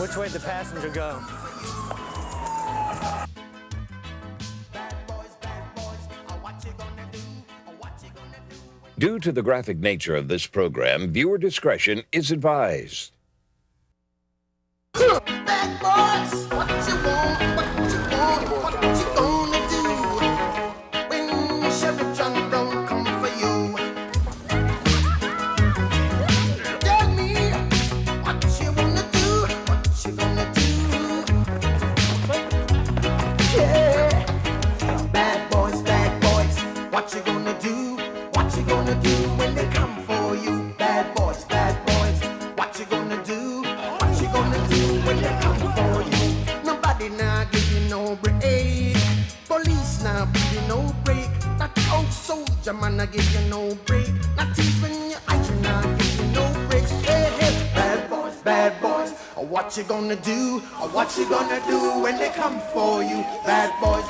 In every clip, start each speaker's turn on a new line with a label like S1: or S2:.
S1: Which way did the passenger go?
S2: Due to the graphic nature of this program, viewer discretion is advised.
S3: Bad boys, what you want, what you want, what you gonna do when Sheriff John don't come for you? Tell me what you wanna do, what you gonna do? Yeah, bad boys, what you gonna do? What you gonna do when they come for you? Bad boys, what you gonna do? What you gonna do when they come for you? Nobody now give you no break. Police now give you no break. That old soldier man now give you no break. Not even your eyes now give you no breaks. Hey, hey, bad boys, what you gonna do? What you gonna do when they come for you? Bad boys,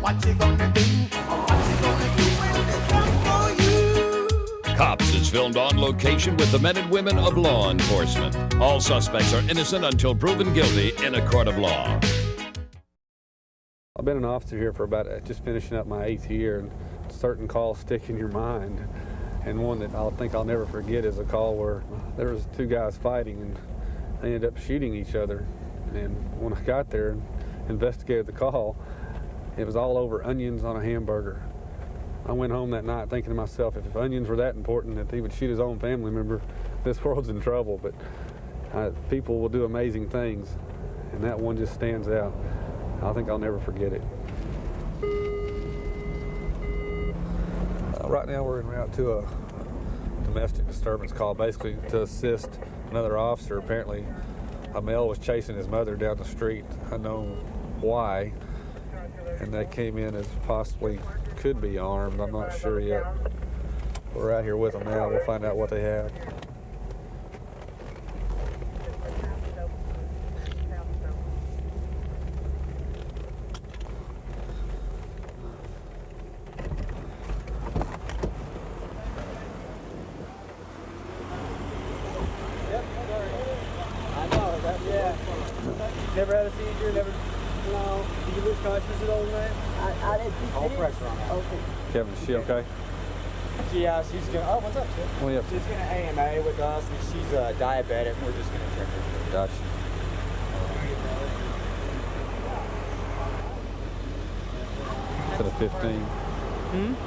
S3: what you gonna do? What you gonna do when they come for you?
S2: Cops is filmed on location with the men and women of law enforcement. All suspects are innocent until proven guilty in a court of law.
S4: I've been an officer here for about just finishing up my 8th year, and certain calls stick in your mind. And one that I think I'll never forget is a call where there was 2 guys fighting and they ended up shooting each other. And when I got there and investigated the call, it was all over onions on a hamburger. I went home that night thinking to myself, if onions were that important that he would shoot his own family member, this world's in trouble. But people will do amazing things, and that one just stands out. I think I'll never forget it. Right now we're en route to a domestic disturbance call, basically to assist another officer. Apparently a male was chasing his mother down the street, unknown why, and they came in as possibly could be armed. I'm not sure yet. We're out here with them now. We'll find out what they have.
S5: Never had a seizure, never, no. Did you lose consciousness at all tonight?
S6: I didn't.
S5: All pressure on that.
S6: Okay.
S4: Kevin, is she okay?
S5: Yeah, she's gonna, oh, what's up, Chip?
S4: Well, yep.
S5: She's gonna AMA with us, and she's diabetic. We're just gonna check her.
S4: Gotcha. To the 15.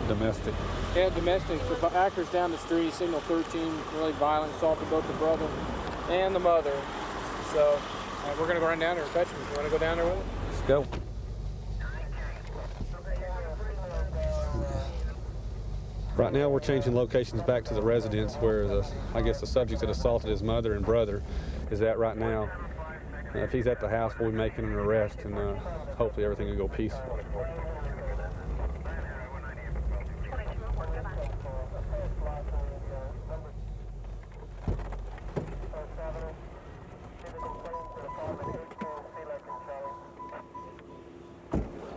S4: Domestic.
S7: Yeah, domestic. The actor's down the street, signal 13, really violent, assaulted both the brother and the mother. So we're going to go run down there and fetch him. You want to go down there with him?
S4: Let's go. Right now we're changing locations back to the residence where I guess the subject that assaulted his mother and brother is at right now. If he's at the house, we'll be making an arrest, and hopefully everything will go peaceful.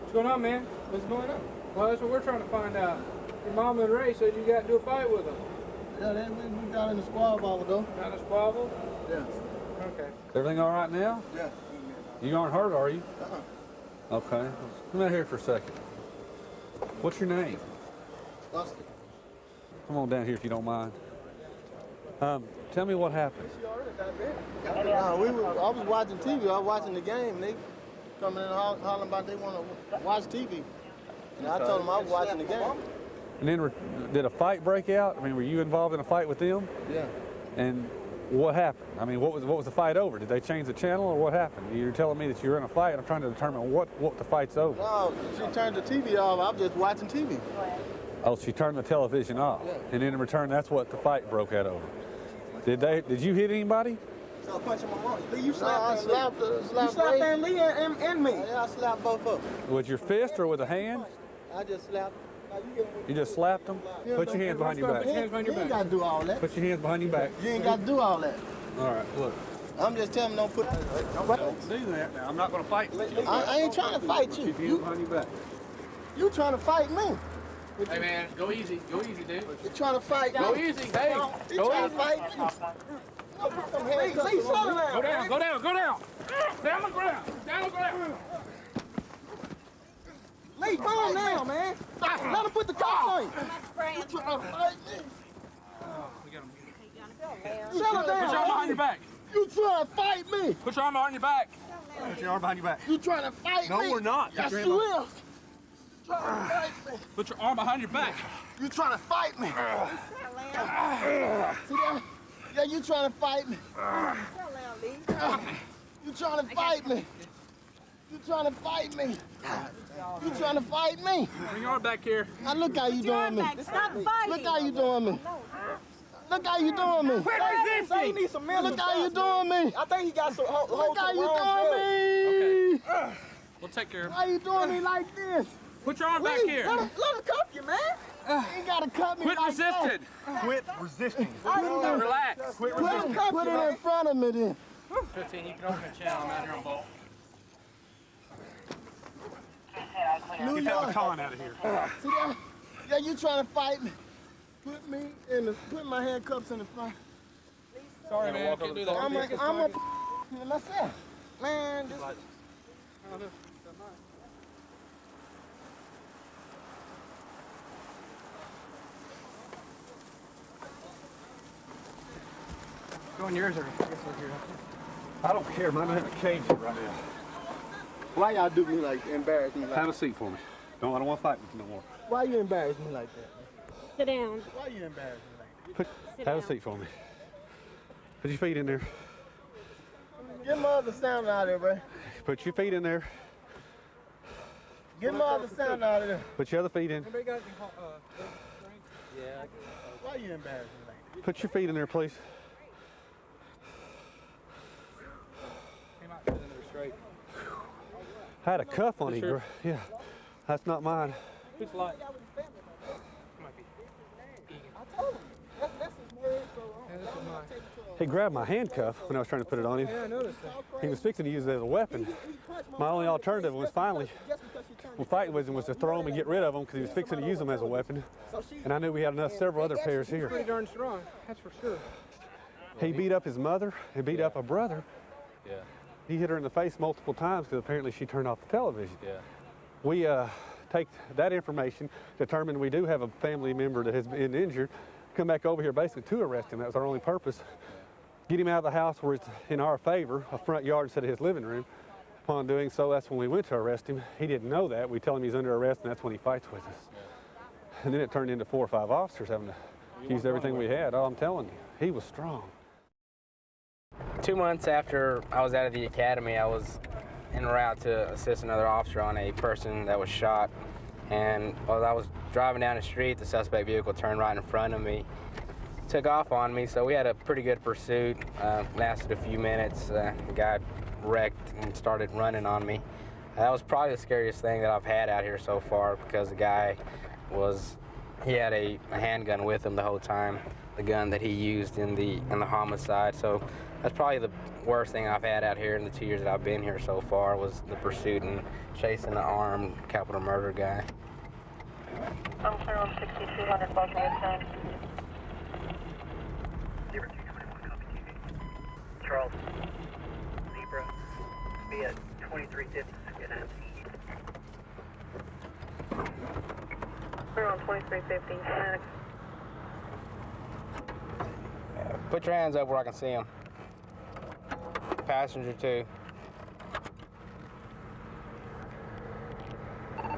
S7: What's going on, man? What's going on? Well, that's what we're trying to find out. Your mom and Ray said you got into a fight with them.
S8: Yeah, we got in the squad while ago.
S7: Got in a squabble?
S8: Yeah.
S7: Okay.
S4: Is everything all right now?
S8: Yeah.
S4: You aren't hurt, are you?
S8: Uh-uh.
S4: Okay. Come out here for a second. What's your name?
S8: Lusty.
S4: Come on down here if you don't mind. Tell me what happened.
S8: I was watching TV. I was watching the game. They coming in hollering about they want to watch TV. And I told them I was watching the game.
S4: And then did a fight break out? I mean, were you involved in a fight with them?
S8: Yeah.
S4: And what happened? I mean, what was the fight over? Did they change the channel, or what happened? You're telling me that you were in a fight. I'm trying to determine what the fight's over.
S8: No, she turned the TV off. I was just watching TV.
S4: Oh, she turned the television off.
S8: Yeah.
S4: And then in return, that's what the fight broke out over. Did you hit anybody?
S8: So punching my mom. Lee, you slapped her, Lee and me. Yeah, I slapped both of them.
S4: With your fist or with a hand?
S8: I just slapped.
S4: You just slapped them? Put your hands behind your back.
S8: You ain't got to do all that.
S4: Put your hands behind your back.
S8: You ain't got to do all that.
S4: All right, look.
S8: I'm just telling them don't
S4: do that now. I'm not going to fight with you.
S8: I ain't trying to fight you.
S4: Keep your hands behind your back.
S8: You trying to fight me.
S7: Hey, man, go easy. Go easy, dude.
S8: You trying to fight me.
S7: Go easy. Hey,
S8: You
S7: go
S8: trying
S7: easy.
S8: to fight me. put some handcuffs on me.
S7: Go down, go down, go down. Down the ground, down the ground.
S8: Lee, calm down, man. Let him put the cuffs on you. You trying to fight me? Settle down.
S7: Put your arm behind your back.
S8: You trying to fight me?
S7: Put your arm behind your back.
S1: Put your arm behind your back.
S8: You trying to fight me?
S1: No, we're not.
S8: Yes, you is. Trying to fight me.
S7: Put your arm behind your back.
S8: You trying to fight me? See that? Yeah, you trying to fight me. You trying to fight me. You trying to fight me. You trying to fight me.
S7: Bring your arm back here.
S8: Now look how you doing me.
S6: Stop fighting.
S8: Look how you doing me. Look how you doing me.
S7: Quit resisting.
S8: He needs some mental. Look how you doing me. I think he got some. Look how you doing me.
S7: Okay. We'll take care of it.
S8: Why you doing me like this?
S7: Put your arm back here.
S8: Let him cuff you, man. He ain't gotta cut me
S7: Quit
S8: like
S7: resisting.
S1: Quit resisting.
S8: that.
S7: Relax.
S1: Quit
S8: Put
S1: resisting.
S8: it in front of me then.
S7: 15, you can open the channel. I'm out here on bolt.
S8: New
S1: Get that
S8: York.
S1: baton out of here.
S8: See that? Yeah, you trying to fight me. Put my handcuffs in the front.
S7: Sorry, man. I can't do that.
S8: I'm a myself. Man, this
S7: Go in yours or
S4: I don't care, man. I'm in a cage here right now.
S8: why y'all do me like embarrass me like
S4: Have a seat for me. I don't want to fight with you no more.
S8: Why you embarrass me like that?
S6: Sit down.
S8: Why you embarrass me like
S4: Have a seat for me. Put your feet in there.
S8: that? Get my other sound out of there, bro.
S4: Put your feet in there.
S8: Get my other sound out of there.
S4: Put your other feet in.
S8: Why you embarrass me like that?
S4: Put your feet in there, please. I had a cuff on him, bro. Yeah. That's not mine.
S7: Who's light?
S4: He grabbed my handcuff when I was trying to put it on him.
S7: Yeah, I noticed that.
S4: He was fixing to use it as a weapon. My only alternative was finally, when fighting with him, was to throw him and get rid of him because he was fixing to use them as a weapon. And I knew we had several other pairs here.
S7: Pretty darn strong, that's for sure.
S4: He beat up his mother and beat up a brother.
S9: Yeah.
S4: He hit her in the face multiple times because apparently she turned off the television.
S9: Yeah.
S4: We take that information, determine we do have a family member that has been injured, come back over here basically to arrest him. That was our only purpose. Get him out of the house where it's in our favor, a front yard instead of his living room. Upon doing so, that's when we went to arrest him. He didn't know that. We tell him he's under arrest, and that's when he fights with us. And then it turned into 4 or 5 officers having to use everything we had. Oh, I'm telling you, he was strong.
S10: 2 months after I was out of the academy, I was en route to assist another officer on a person that was shot. And while I was driving down the street, the suspect vehicle turned right in front of me, took off on me. So we had a pretty good pursuit, lasted a few minutes. The guy wrecked and started running on me. That was probably the scariest thing that I've had out here so far because the guy he had a handgun with him the whole time, the gun that he used in the homicide. So that's probably the worst thing I've had out here in the 2 years that I've been here so far was the pursuit and chasing the armed capital murder guy.
S11: I'm clear on 6200 Buckley time.
S12: 0221 copy TV. Charles, Zebra, be at 2350, get out.
S11: Clear on 2350.
S10: Put your hands up where I can see them. Passenger 2.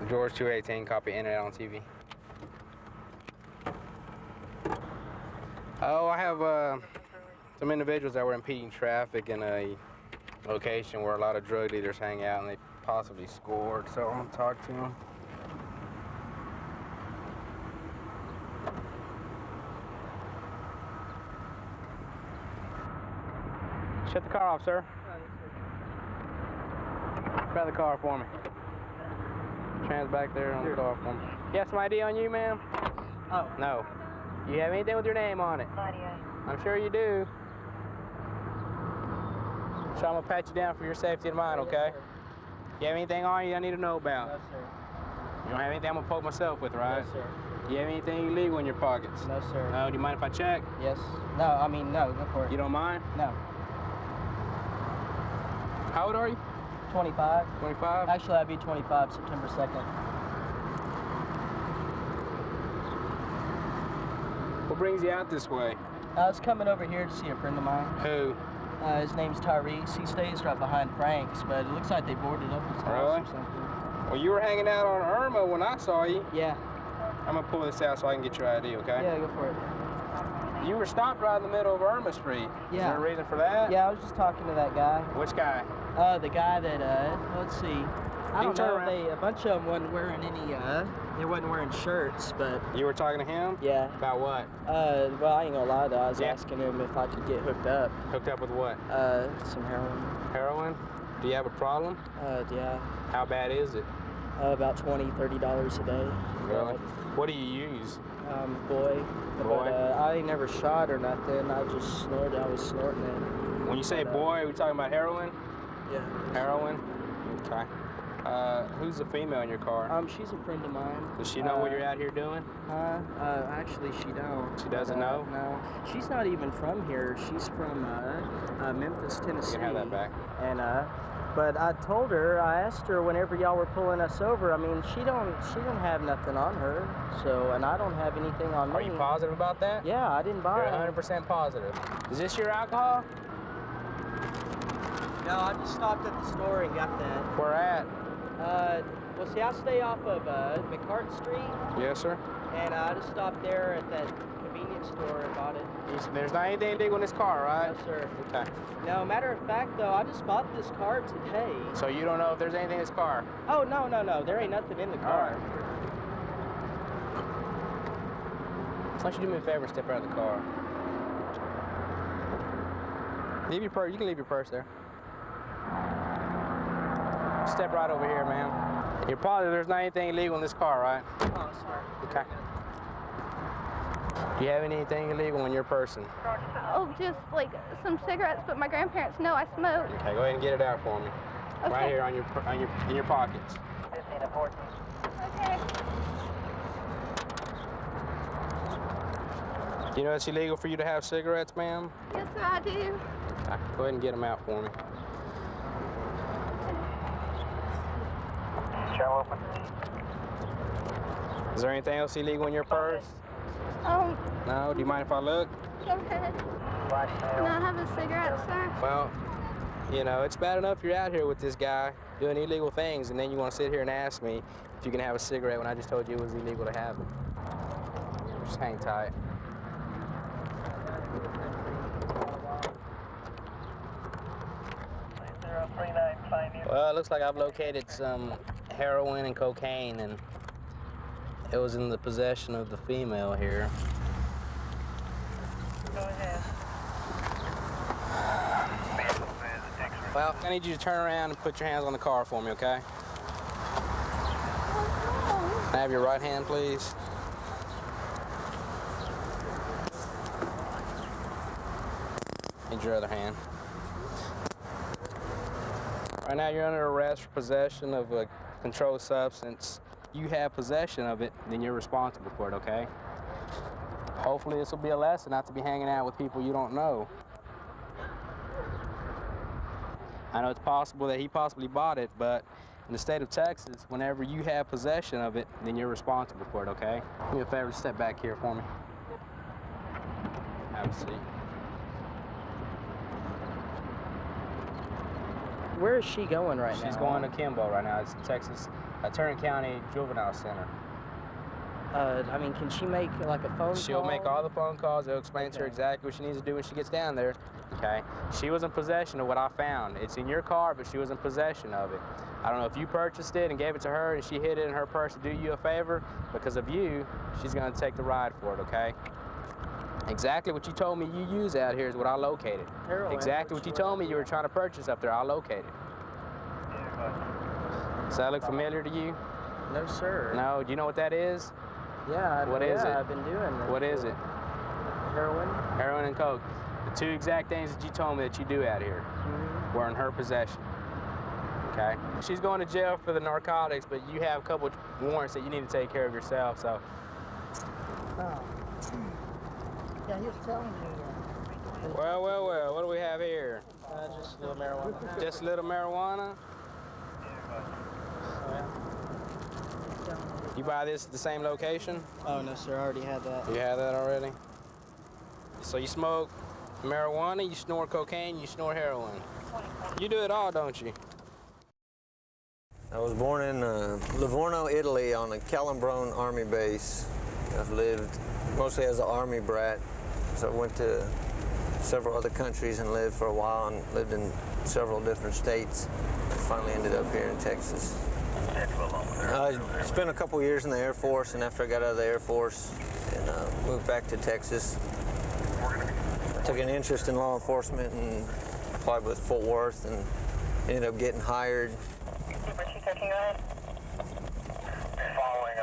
S10: George 218, copy internet on TV. Oh, I have some individuals that were impeding traffic in a location where a lot of drug dealers hang out and they possibly scored, so I'm gonna talk to them. Shut the car off, sir. Grab the car for me. Trans back there on the car for me. You have some ID on you, ma'am?
S5: Oh.
S10: No. You have anything with your name on it?
S11: 98.
S10: I'm sure you do. So I'm gonna pat you down for your safety and mine, okay? You have anything on you I need to know about?
S5: Yes, sir.
S10: You don't have anything I'm gonna poke myself with, right?
S5: Yes, sir.
S10: Do you have anything illegal in your pockets?
S6: No, sir.
S10: No, do you mind if I check?
S6: Yes. No, I mean, no, go for it.
S10: You don't mind?
S6: No.
S10: How old are you?
S6: 25.
S10: 25?
S6: Actually, I'd be 25 September 2nd.
S10: What brings you out this way?
S6: I was coming over here to see a friend of mine.
S10: Who?
S6: His name's Tyrese. He stays right behind Frank's, but it looks like they boarded up his house
S10: Really?
S6: or something.
S10: Well, you were hanging out on Irma when I saw you.
S6: Yeah.
S10: I'm gonna pull this out so I can get your ID, okay?
S6: Yeah, go for it.
S10: You were stopped right in the middle of Irma Street.
S6: Yeah.
S10: Is there a reason for that?
S6: Yeah, I was just talking to that guy.
S10: Which guy?
S6: The guy that, let's see. I don't know, a bunch of them wasn't wearing any, they wasn't wearing shirts, but...
S10: You were talking to him?
S6: Yeah.
S10: About what?
S6: Well, I ain't gonna lie though, I was asking him if I could get hooked up.
S10: Hooked up with what?
S6: Some heroin.
S10: Heroin? Do you have a problem?
S6: Yeah.
S10: How bad is it?
S6: About $20, $30 a day.
S10: Really? What do you use?
S6: Boy.
S10: Boy?
S6: But I ain't never shot or nothing, I just snorted, I was snorting it.
S10: When you say boy, are we talking about heroin?
S6: Yeah.
S10: Heroin? Okay. Who's the female in your car?
S6: She's a friend of mine.
S10: Does she know what you're out here doing?
S6: Actually, she don't.
S10: She doesn't know?
S6: No. She's not even from here. She's from Memphis, Tennessee.
S10: You can have that back.
S6: And but I told her, I asked her whenever y'all were pulling us over. I mean, she don't have nothing on her. So, and I don't have anything on me.
S10: Are you positive about that?
S6: Yeah, I didn't buy it.
S10: You're 100% positive. Is this your alcohol?
S6: No, I just stopped at the store and got that.
S10: Where at?
S6: Well, see, I stay off of McCartan Street.
S10: Yes, sir.
S6: And I just stopped there at that convenience store and bought it.
S10: There's not anything illegal in this car, right?
S6: No, sir.
S10: Okay.
S6: No, matter of fact, though, I just bought this car today.
S10: So you don't know if there's anything in this car?
S6: Oh, no. There ain't nothing in the car.
S10: All right. Why don't you do me a favor and step out of the car? Leave your purse. You can leave your purse there. Step right over here, ma'am. You're positive there's not anything illegal in this car, right?
S6: Oh, sorry.
S10: Okay. Do you have anything illegal in your person?
S9: Oh, just like some cigarettes, but my grandparents know I smoke.
S10: Okay, go ahead and get it out for me.
S9: Okay.
S10: Right here in your pockets.
S12: 15 and 14.
S9: Okay.
S10: You know it's illegal for you to have cigarettes, ma'am?
S9: Yes, sir, I do.
S10: Okay, go ahead and get them out for me.
S12: Show open.
S10: Is there anything else illegal in your purse? No? Do you mind if I look?
S9: Go ahead. Can I have a cigarette, sir?
S10: Well, you know, it's bad enough you're out here with this guy doing illegal things, and then you want to sit here and ask me if you can have a cigarette when I just told you it was illegal to have it. Just hang tight. Well, it looks like I've located some heroin and cocaine, and it was in the possession of the female here.
S12: Go ahead.
S10: Well, I need you to turn around and put your hands on the car for me, okay? Can I have your right hand, please? Need your other hand. Right now, you're under arrest for possession of a controlled substance. You have possession of it, then you're responsible for it, okay? Hopefully, this will be a lesson not to be hanging out with people you don't know. I know it's possible that he possibly bought it, but in the state of Texas, whenever you have possession of it, then you're responsible for it, okay? Do me a favor, step back here for me. Have a seat.
S6: Where is she going right now?
S10: She's going to Kimbo right now. It's Texas, Turner County Juvenile Center.
S6: I mean, can she make like a phone call?
S10: She'll make all the phone calls. They'll explain to her exactly what she needs to do when she gets down there. Okay? She was in possession of what I found. It's in your car, but she was in possession of it. I don't know if you purchased it and gave it to her and she hid it in her purse to do you a favor. Because of you, she's going to take the ride for it, okay? Exactly what you told me you use out here is what I located.
S6: Heroin.
S10: Exactly what you told me you were trying to purchase up there, I located. Does that look familiar to you?
S6: No, sir.
S10: No? Do you know what that is?
S6: Yeah.
S10: What is it?
S6: I've been doing it.
S10: What is it?
S6: Heroin.
S10: Heroin and coke. The two exact things that you told me that you do out here were in her possession. Okay? She's going to jail for the narcotics, but you have a couple warrants that you need to take care of yourself, so
S6: Oh. Yeah, he was telling me.
S10: Well, well, well. What do we have here?
S6: Just a little marijuana.
S10: Just a little marijuana? You buy this at the same location?
S6: Oh, no, sir. I already had that.
S10: You have that already? So you smoke marijuana, you snort cocaine, you snort heroin. You do it all, don't you?
S13: I was born in Livorno, Italy on a Calambrone Army base. I've lived mostly as an Army brat, so I went to several other countries and lived for a while and lived in several different states. Finally ended up here in Texas. I spent a couple years in the Air Force, and after I got out of the Air Force and moved back to Texas, took an interest in law enforcement and applied with Fort Worth and ended up getting hired.
S11: Super 213, go ahead.
S12: Following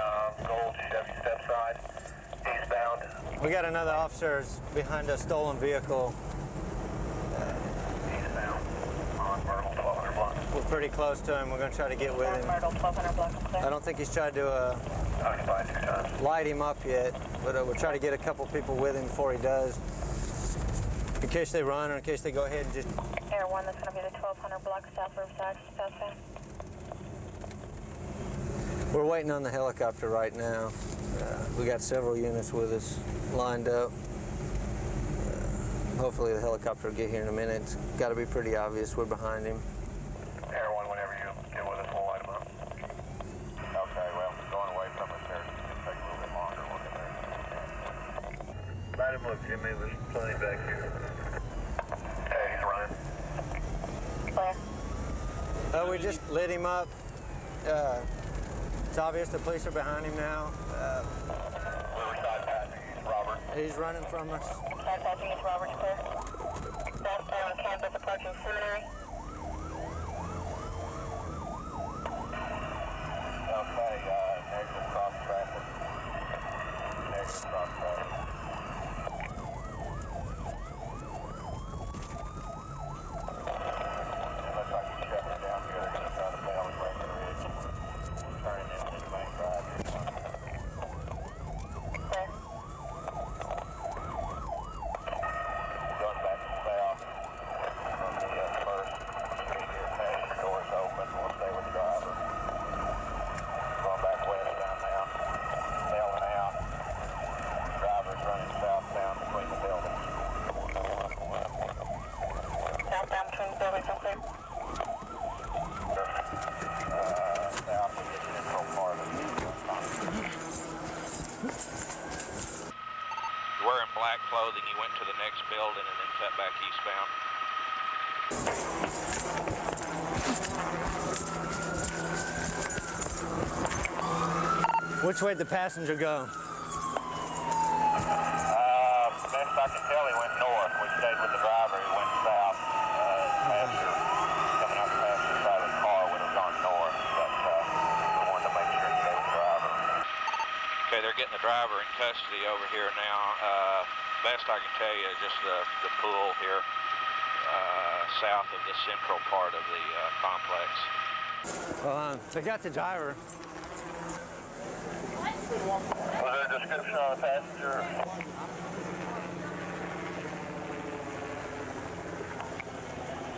S12: Gold Chevy step side, eastbound.
S13: We got another officer behind a stolen vehicle.
S12: Eastbound on Myrtle 1200 block.
S13: We're pretty close to him. We're going to try to get with him.
S11: Myrtle 1200 block,
S13: I don't think he's tried to
S12: Occupied 6 times.
S13: light him up yet, but we'll try to get a couple people with him before he does, in case they run or in case they go ahead and just...
S11: Air 1, that's going to be the 1200 block South Riverside, South Bay.
S13: We're waiting on the helicopter right now. We got several units with us lined up. Hopefully the helicopter will get here in a minute. It's got to be pretty obvious we're behind him.
S12: Air 1, whenever you get with us, we'll light them up. Okay, well, going away from us there, it's going to take a little bit longer looking there. Light him up, Jimmy. There's plenty back here. Hey, he's running.
S11: Clear.
S13: We just lit him up. It's obvious the police are behind him now.
S12: Riverside passing, he's Robert.
S13: He's running from us.
S11: Side passing is Robert, clear. Southbound campus approaching seminary.
S12: Okay, negative cross traffic. Negative cross traffic. It looks like he's shutting it down here. They're going to try to bail and break the ridge. Turning into the main drive here.
S11: Clear.
S12: Going back to south. From the first street here, past the doors open. We'll stay with the driver. Going back westbound now. Bailing out. Driver's running southbound between the buildings.
S11: Southbound between the buildings, I'm clear.
S12: South of the central part of the
S14: Wearing black clothing, he went to the next building and then cut back eastbound.
S13: Which way did the passenger go?
S12: Best I can tell, he went north. We stayed with the driver. He went south. Passenger coming out the passenger side of the car would have gone north, but we wanted to make sure he stayed with the driver.
S14: Okay, they're getting the driver in custody over here now. Best I can tell you is just the pool here, south of the central part of the complex.
S13: Well, they got the driver.
S12: Was there a description on the passenger?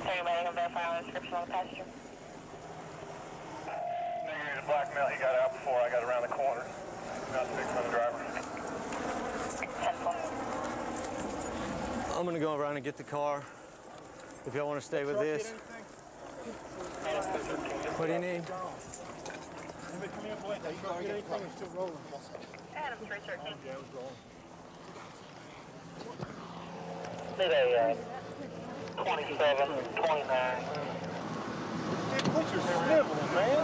S11: Are you ready to verify on the description on the passenger?
S12: Here's a black male. He got out before I got around the corner. Not speaking on the driver.
S11: 10-4.
S13: I'm going to go around and get the car. If y'all want to stay with this. What do you need?
S11: Adam 313. Need a 27, 29.
S1: Quit your sniveling, man.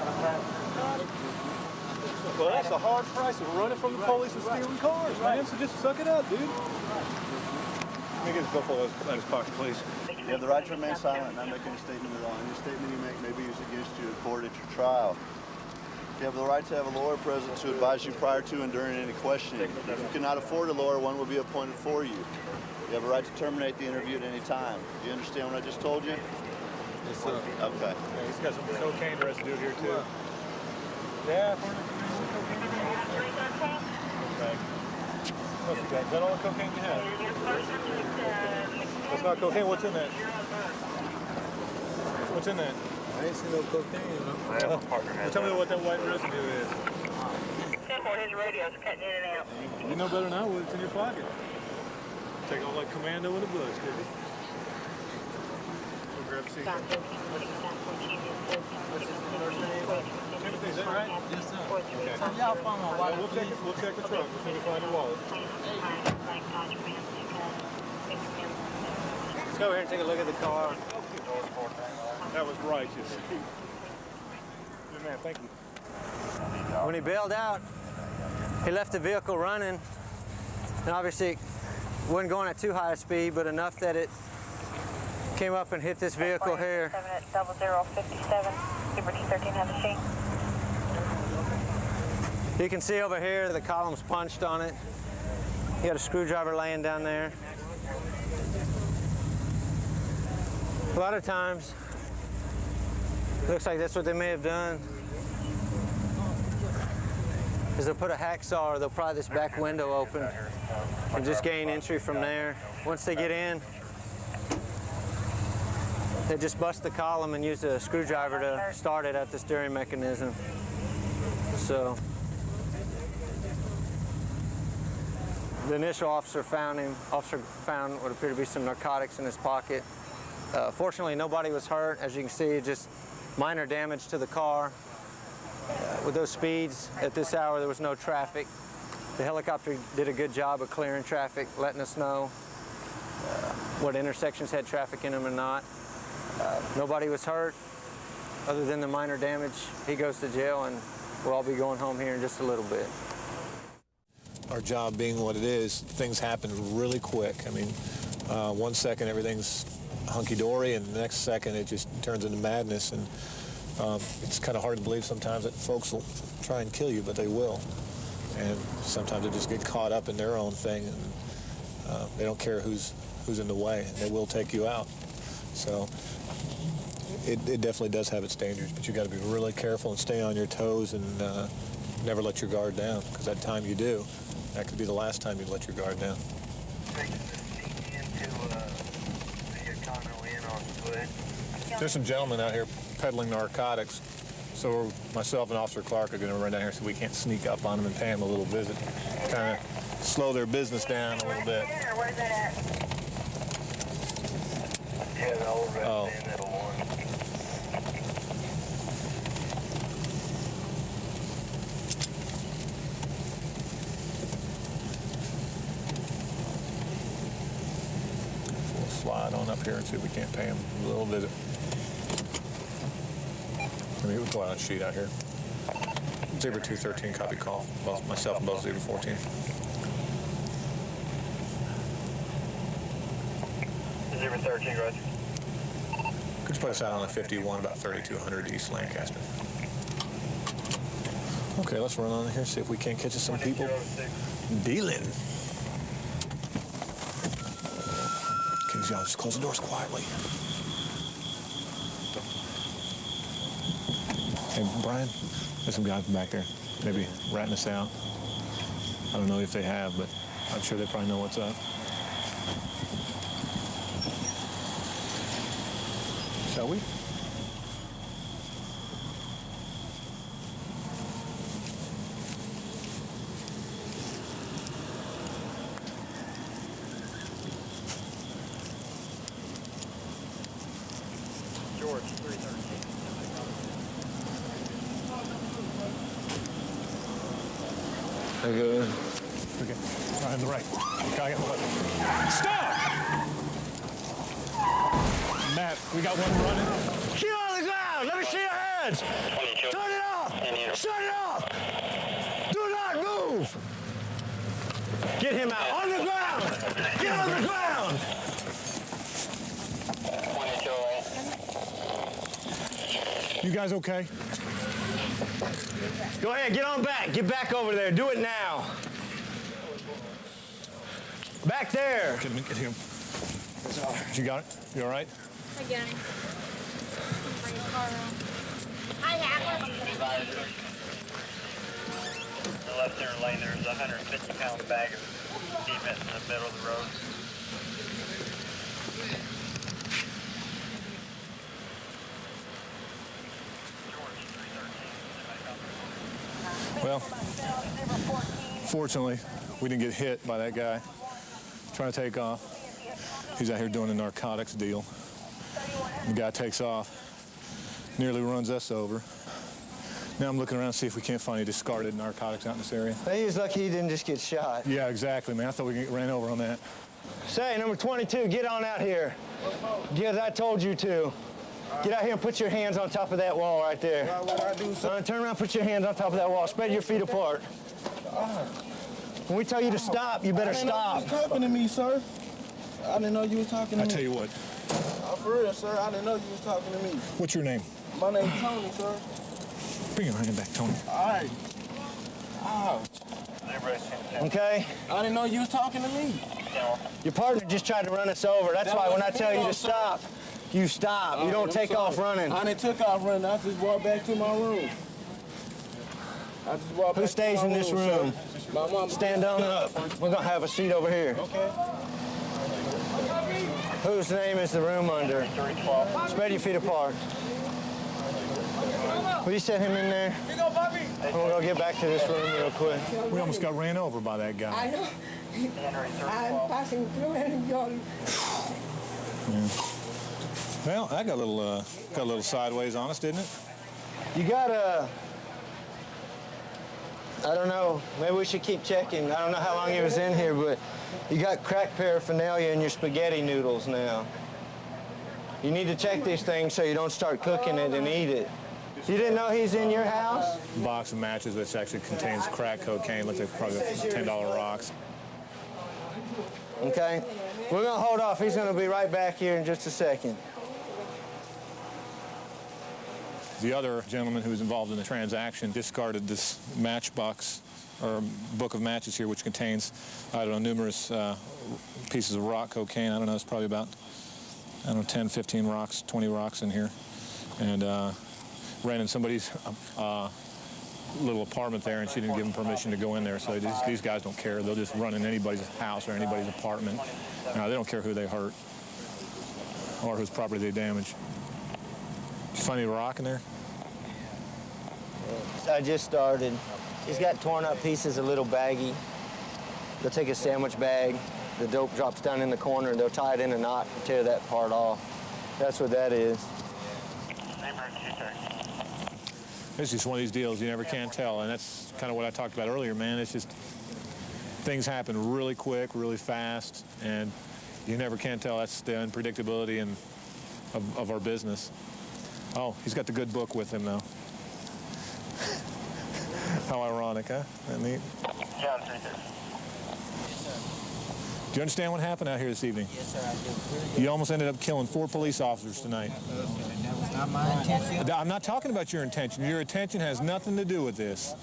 S1: Well, that's a hard price of running from the police and stealing cars, man. So just suck it up, dude. Let me get his billfold out of his pocket, please.
S8: You have the right to remain silent and not make any statement at all. Any statement you make may be used against you in court at your trial. You have the right to have a lawyer present to advise you prior to and during any questioning. If you cannot afford a lawyer, one will be appointed for you. You have a right to terminate the interview at any time. Do you understand what I just told you?
S1: Yes, sir.
S8: Okay.
S1: Yeah, he's got some cocaine residue here, too. Yeah. Okay. else you got? Is that all the cocaine you have? That's not cocaine. What's in that? What's in that?
S13: I ain't seen no cocaine.
S1: Tell me what that white residue is.
S11: His radio's cutting in and out.
S1: You know better than I would. It's in your pocket. Take on like commando in the bush, did you? Go grab a seat. Timothy, is that right? Yes, sir. Okay.
S5: So y'all find my wallet,
S1: We'll check the trunk. We'll see if we find your wallet.
S5: Let's go over here and take a look at the car.
S1: That was righteous. Good man, thank you.
S13: When he bailed out, he left the vehicle running, and obviously wasn't going at too high a speed, but enough that it came up and hit this vehicle here.
S11: 0057, Liberty 13 has a sheet.
S13: You can see over here the column's punched on it. You got a screwdriver laying down there. A lot of times, looks like that's what they may have done. Is they'll put a hacksaw or they'll pry this back window open and just gain entry from there. Once they get in, they just bust the column and use a screwdriver to start it at the steering mechanism. So the initial officer found what appeared to be some narcotics in his pocket. Fortunately, nobody was hurt. As you can see, just minor damage to the car. With those speeds, at this hour, there was no traffic. The helicopter did a good job of clearing traffic, letting us know what intersections had traffic in them and not. Nobody was hurt, other than the minor damage. He goes to jail, and we'll all be going home here in just a little bit.
S15: Our job being what it is, things happen really quick. I mean, 1 second everything's hunky-dory, and the next second it just turns into madness. And it's kind of hard to believe sometimes that folks will try and kill you, but they will. And sometimes they just get caught up in their own thing, and they don't care who's in the way. They will take you out. So it definitely does have its dangers, but you got to be really careful and stay on your toes and never let your guard down, because that time you do, that could be the last time you let your guard down. There's some gentlemen out here peddling narcotics, so myself and Officer Clark are going to run down here so we can't sneak up on them and pay them a little visit. Kind of slow their business down a little bit.
S11: Where's that at?
S15: Oh. We'll slide on up here and see if we can't pay them a little visit. I mean, we'll go out on a sheet out here. Zebra 213, copy call. Both myself and both Zebra 14.
S12: Zebra 13, Roger.
S15: Could you put us out on the 51, about 3200 East Lancaster? Okay, let's run on here, see if we can't catch us some people dealing. Okay, y'all just close the doors quietly. Hey, Brian, there's some guys back there, maybe ratting us out. I don't know if they have, but I'm sure they probably know what's up. Shall we?
S12: George, 313.
S15: Okay. Okay. On the right. Guy on the left. Stop! Matt, we got one running.
S13: Get on the ground! Let me see your hands! Turn it off! Shut it off! Do not move! Get him out! On the ground! Get on the ground!
S15: You guys okay?
S13: Go ahead, get on back. Get back over there. Do it now. Back there.
S15: Get him. You got it? You all right?
S9: I got him. Bring his car around. I have him.
S12: The left turn lane, there's a 150-pound bag of Keep it in the middle of the road.
S15: Well, fortunately, we didn't get hit by that guy trying to take off. He's out here doing a narcotics deal. The guy takes off, nearly runs us over. Now I'm looking around to see if we can't find any discarded narcotics out in this area.
S6: He was lucky he didn't just get shot.
S15: Yeah, exactly, man. I thought we ran over on that.
S6: Say, number 22, get on out here. Because I told you to. Get out here and put your hands on top of that wall right there.
S16: What I do, sir?
S6: Turn around, put your hands on top of that wall. Spread your feet apart. When we tell you to stop, you better stop.
S16: You was talking to me, sir. I didn't know you was talking to me.
S15: I tell you what.
S16: For real, sir. I didn't know you was talking to me.
S15: What's your name?
S16: My name's Tony, sir.
S15: Bring your hand back, Tony.
S16: All right. Ow.
S6: Okay?
S16: I didn't know you was talking to me.
S6: Your partner just tried to run us over. That's why when I tell you to stop, you stop. You don't take off running.
S16: I didn't took off running. I just walked back to my room.
S6: Who stays in this room?
S16: My mom.
S6: Stand on up. We're going to have a seat over here.
S16: Okay.
S6: Whose name is the room under? Spread your feet apart. Will you set him in there?
S16: Here you go, Bobby.
S6: We're going to get back to this room real quick.
S15: We almost got ran over by that guy.
S17: I know. I'm passing through and you're...
S15: Yeah. Well, that got a little sideways on us, didn't it?
S6: You got I don't know, maybe we should keep checking. I don't know how long he was in here, but you got crack paraphernalia in your spaghetti noodles now. You need to check these things so you don't start cooking it and eat it. You didn't know he's in your house?
S15: Box of matches, which actually contains crack cocaine, looks like probably $10 rocks.
S6: Okay, we're gonna hold off. He's gonna be right back here in just a second.
S15: The other gentleman who was involved in the transaction discarded this matchbox or book of matches here, which contains, I don't know, numerous pieces of rock cocaine. I don't know, it's probably about, I don't know, 10, 15 rocks, 20 rocks in here. And ran in somebody's little apartment there, and she didn't give them permission to go in there. So these guys don't care. They'll just run in anybody's house or anybody's apartment. They don't care who they hurt or whose property they damage. Did you find any rock in there?
S6: I just started. He's got torn up pieces, a little baggie. They'll take a sandwich bag. The dope drops down in the corner, and they'll tie it in a knot and tear that part off. That's what that is.
S15: It's just one of these deals you never can tell, and that's kind of what I talked about earlier, man. It's just things happen really quick, really fast, and you never can tell. That's the unpredictability of our business. Oh, he's got the good book with him now. How ironic, huh? Isn't that neat?
S12: John 330.
S15: Do you understand what happened out here this evening?
S17: Yes, sir, I do.
S15: You almost ended up killing 4 police officers tonight.
S17: That was not my intention.
S15: I'm not talking about your intention. Your intention has nothing to do with this.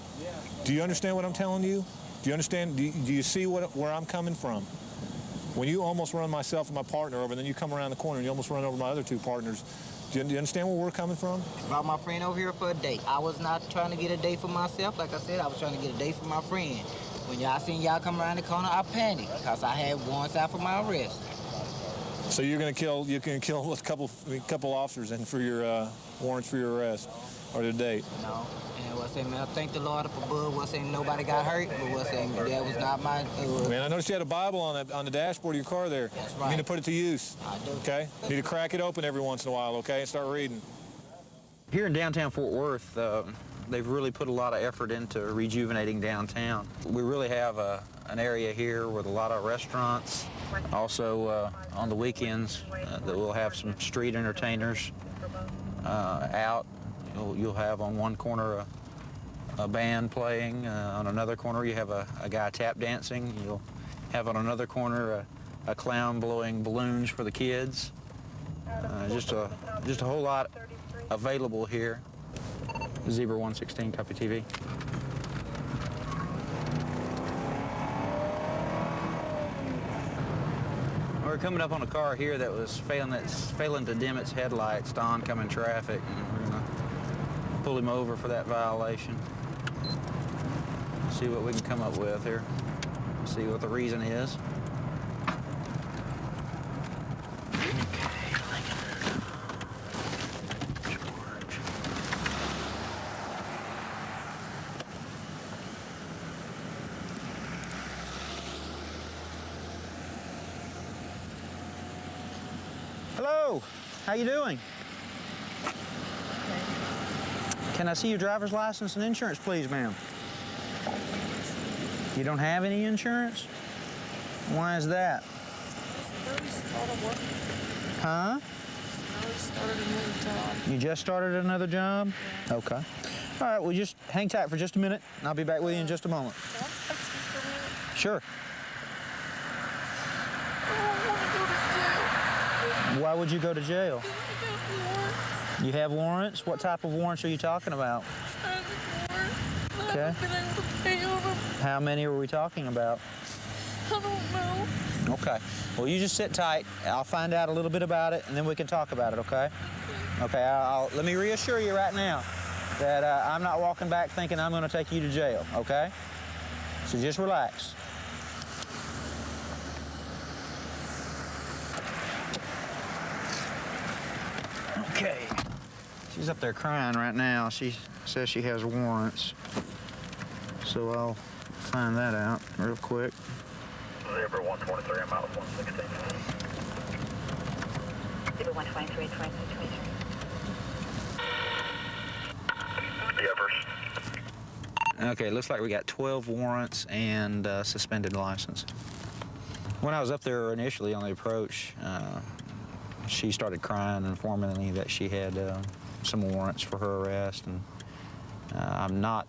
S15: Do you understand what I'm telling you? Do you understand? Do you see where I'm coming from? When you almost run myself and my partner over, and then you come around the corner and you almost run over my other 2 partners, do you understand where we're coming from?
S17: Brought my friend over here for a date. I was not trying to get a date for myself. Like I said, I was trying to get a date for my friend. When y'all seen y'all come around the corner, I panicked because I had warrants out for my arrest.
S15: So you can kill a couple officers and for your warrants for your arrest or the date?
S17: No. And what's saying, man, I thank the Lord up above. What's saying, nobody got hurt, but what's saying, that was not my...
S15: Man, I noticed you had a Bible on the dashboard of your car there.
S17: That's right.
S15: You need to put it to use.
S17: I do.
S15: Okay? You need to crack it open every once in a while, okay, and start reading.
S18: Here in downtown Fort Worth, they've really put a lot of effort into rejuvenating downtown. We really have an area here with a lot of restaurants. Also, on the weekends, that we'll have some street entertainers out. You'll have on one corner a band playing. On another corner, you have a guy tap dancing. You'll have on another corner a clown blowing balloons for the kids. Just a whole lot available here. Zebra 116, Copy TV. We're coming up on a car here that was failing to dim its headlights to oncoming traffic, and we're gonna pull him over for that violation. See what we can come up with here. see what the reason is. Hello, how you doing? Can I see your driver's license and insurance, please, ma'am? You don't have any insurance? Why is that? Huh? You just started another job? Okay. All right, well, just hang tight for just a minute, and I'll be back with you in just a moment. Sure. Why would you go to jail? You have warrants? What type of warrants are you talking about? Okay. How many are we talking about?
S9: I don't know.
S18: Okay. Well, you just sit tight. I'll find out a little bit about it, and then we can talk about it, okay? Okay, let me reassure you right now that I'm not walking back thinking I'm going to take you to jail, okay? So just relax. Okay. She's up there crying right now. She says she has warrants. So I'll find that out real quick.
S12: Zebra 123, I'm out of 116.
S11: Zebra 123, 23.
S18: Okay, looks like we got 12 warrants and suspended license. When I was up there initially on the approach, she started crying and informing me that she had some warrants for her arrest, and I'm not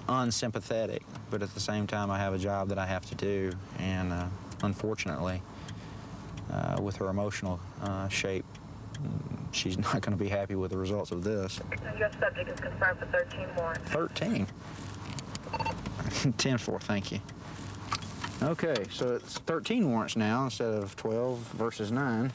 S18: unsympathetic, but at the same time I have a job that I have to do, and unfortunately with her emotional shape, she's not going to be happy with the results of this.
S11: Your subject is confirmed for 13 warrants.
S18: 13? 10-4, thank you. Okay, so it's 13 warrants now instead of 12 versus 9.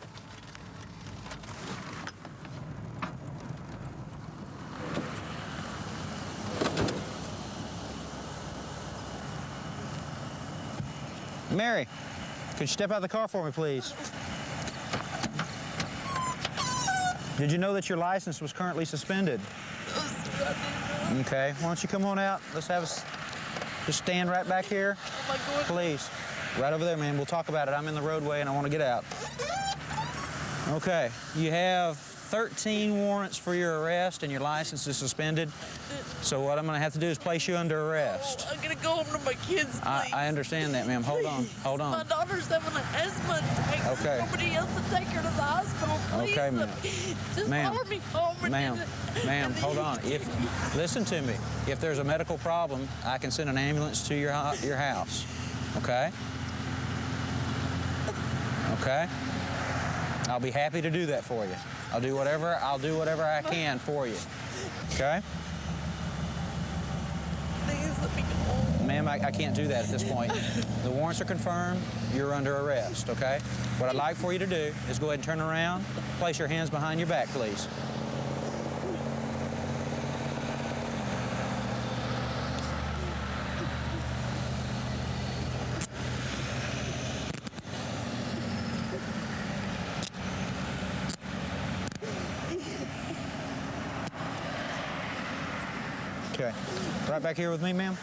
S18: Mary, could you step out of the car for me, please? Did you know that your license was currently suspended? Okay, why don't you come on out? Let's have a... Just stand right back here. Please. Right over there, man. We'll talk about it. I'm in the roadway and I want to get out. Okay, you have 13 warrants for your arrest and your license is suspended. So what I'm going to have to do is place you under arrest.
S9: I'm going to go home to my kids, please.
S18: I understand that, ma'am. Hold on. Hold on.
S9: My daughter's having an asthma attack.
S18: Okay.
S9: There's nobody else to take her to the hospital, please.
S18: Okay, ma'am.
S9: Just follow me home.
S18: Ma'am, hold on. Listen to me. If there's a medical problem, I can send an ambulance to your house. Okay? Okay? I'll be happy to do that for you. I'll do whatever I can for you. Okay?
S9: Please let me go home.
S18: Ma'am, I can't do that at this point. The warrants are confirmed. You're under arrest, okay? What I'd like for you to do is go ahead and turn around. Place your hands behind your back, please. Okay. Right back here with me, ma'am?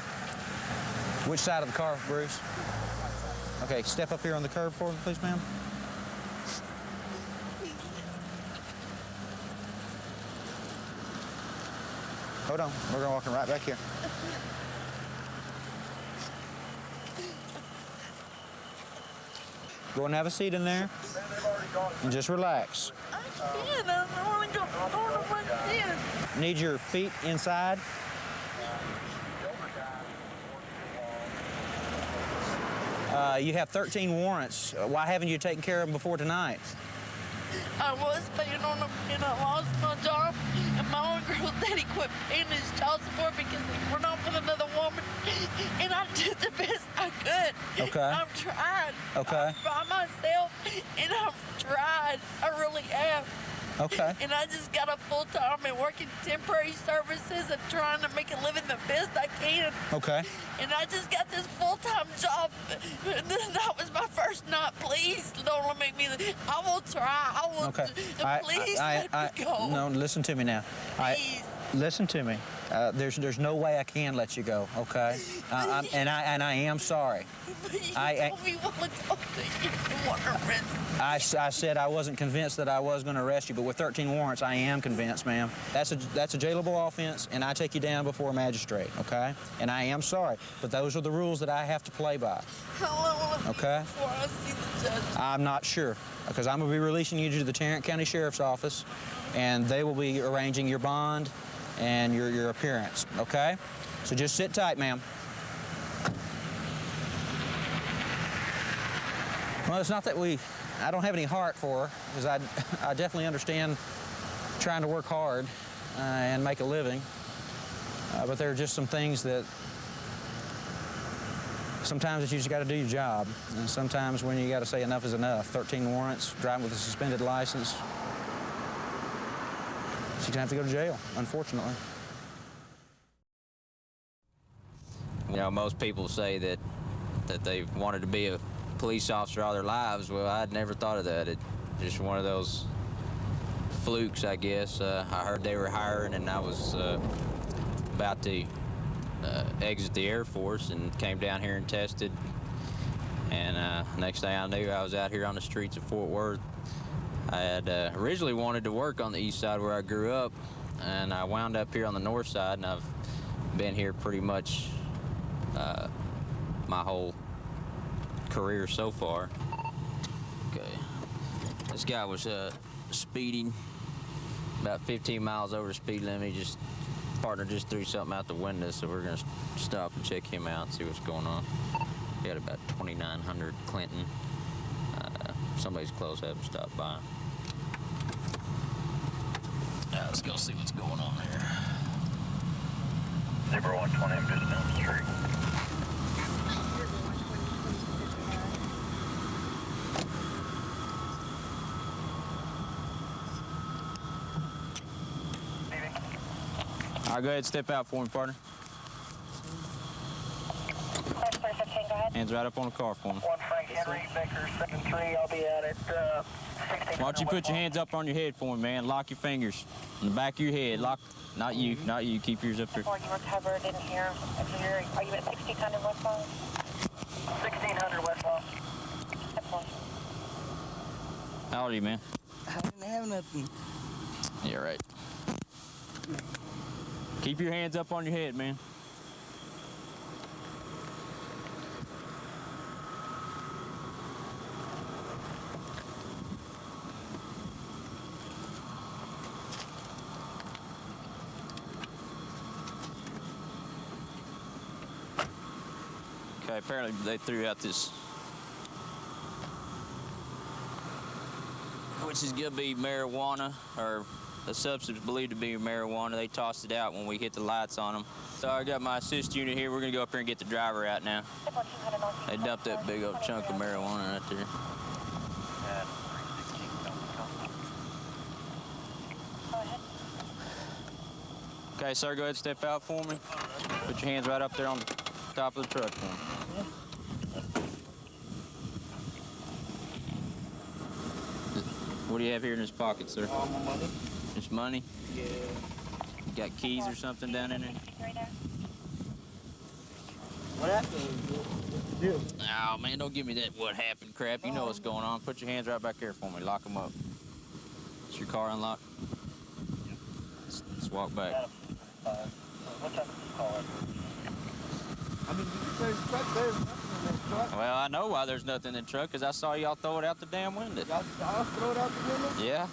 S18: Which side of the car, Bruce? Okay, step up here on the curb for me, please, ma'am. Hold on, we're gonna walk right back here. Go and have a seat in there and just relax.
S9: I don't want to go. I don't know what it is.
S18: Need your feet inside. You have 13 warrants. Why haven't you taken care of them before tonight?
S9: I was paying on them and I lost my job. And my own girl's daddy quit paying his child support because he went off with another woman. And I did the best I could.
S18: Okay.
S9: I've tried.
S18: Okay.
S9: By myself, and I've tried. I really have.
S18: Okay.
S9: And I just got up full time and working temporary services and trying to make a living the best I can.
S18: Okay.
S9: And I just got this full-time job. That was my first night. Please don't make me. I will try. I will.
S18: Okay.
S9: Please let me go.
S18: No, listen to me now.
S9: Please.
S18: Listen to me. There's no way I can let you go. Okay. And I am sorry.
S9: Told me what you want to arrest.
S18: I said I wasn't convinced that I was going to arrest you, but with 13 warrants, I am convinced, ma'am. That's a jailable offense, and I take you down before a magistrate, okay? And I am sorry, but those are the rules that I have to play by.
S9: How long will it be
S18: okay?
S9: before I see the judge?
S18: I'm not sure, because I'm going to be releasing you to the Tarrant County Sheriff's Office, and they will be arranging your bond and your appearance, okay? So just sit tight, ma'am. Well, it's not that I don't have any heart for her, because I definitely understand trying to work hard and make a living. But there are just some things that sometimes you just got to do your job. And sometimes when you got to say enough is enough. 13 warrants, driving with a suspended license. She's going to have to go to jail, unfortunately.
S10: You know, most people say that they wanted to be a police officer all their lives. Well, I'd never thought of that. It's just one of those flukes, I guess. I heard they were hiring, and I was about to exit the Air Force and came down here and tested. And next thing I knew, I was out here on the streets of Fort Worth. I had originally wanted to work on the east side where I grew up, and I wound up here on the north side, and I've been here pretty much my whole career so far. Okay, this guy was speeding about 15 miles over the speed limit. Partner just threw something out the window, so we're gonna stop and check him out and see what's going on. He had about 2900 Clinton. Somebody's close, had him stop by. Now let's go see what's going on here.
S12: Zebra 120, I'm just down the street.
S10: All right, go ahead and step out for me, partner. Hands right up on the car for me.
S12: 1 Frank Henry, Baker, 7-3, I'll be out at 16.
S10: Why don't you put your hands up on your head for me, man? Lock your fingers on the back of your head. Lock, not you. Keep yours up there.
S11: Before you were covered in here, are you at 1600 westbound?
S12: 1600 westbound.
S10: How old are you, man?
S17: I didn't have nothing.
S10: Yeah, right. Keep your hands up on your head, man. Okay, apparently they threw out this, which is gonna be marijuana, or a substance believed to be marijuana. They tossed it out when we hit the lights on them. So I got my assist unit here. We're gonna go up here and get the driver out now. They dumped that big old chunk of marijuana right there. Okay, sir, go ahead and step out for me. Put your hands right up there on the top of the truck for me. What do you have here in this pocket, sir?
S17: Money.
S10: Just money?
S17: Yeah.
S10: You got keys or something down in there?
S17: What happened?
S10: Oh, man, don't give me that what happened crap. You know what's going on. Put your hands right back here for me. Lock them up. Is your car unlocked? Let's walk back.
S12: What type of call is it?
S17: I mean, there's nothing in that truck.
S10: Well, I know why there's nothing in the truck, because I saw y'all throw it out the damn window.
S17: Y'all throw it out the window?
S10: Yeah.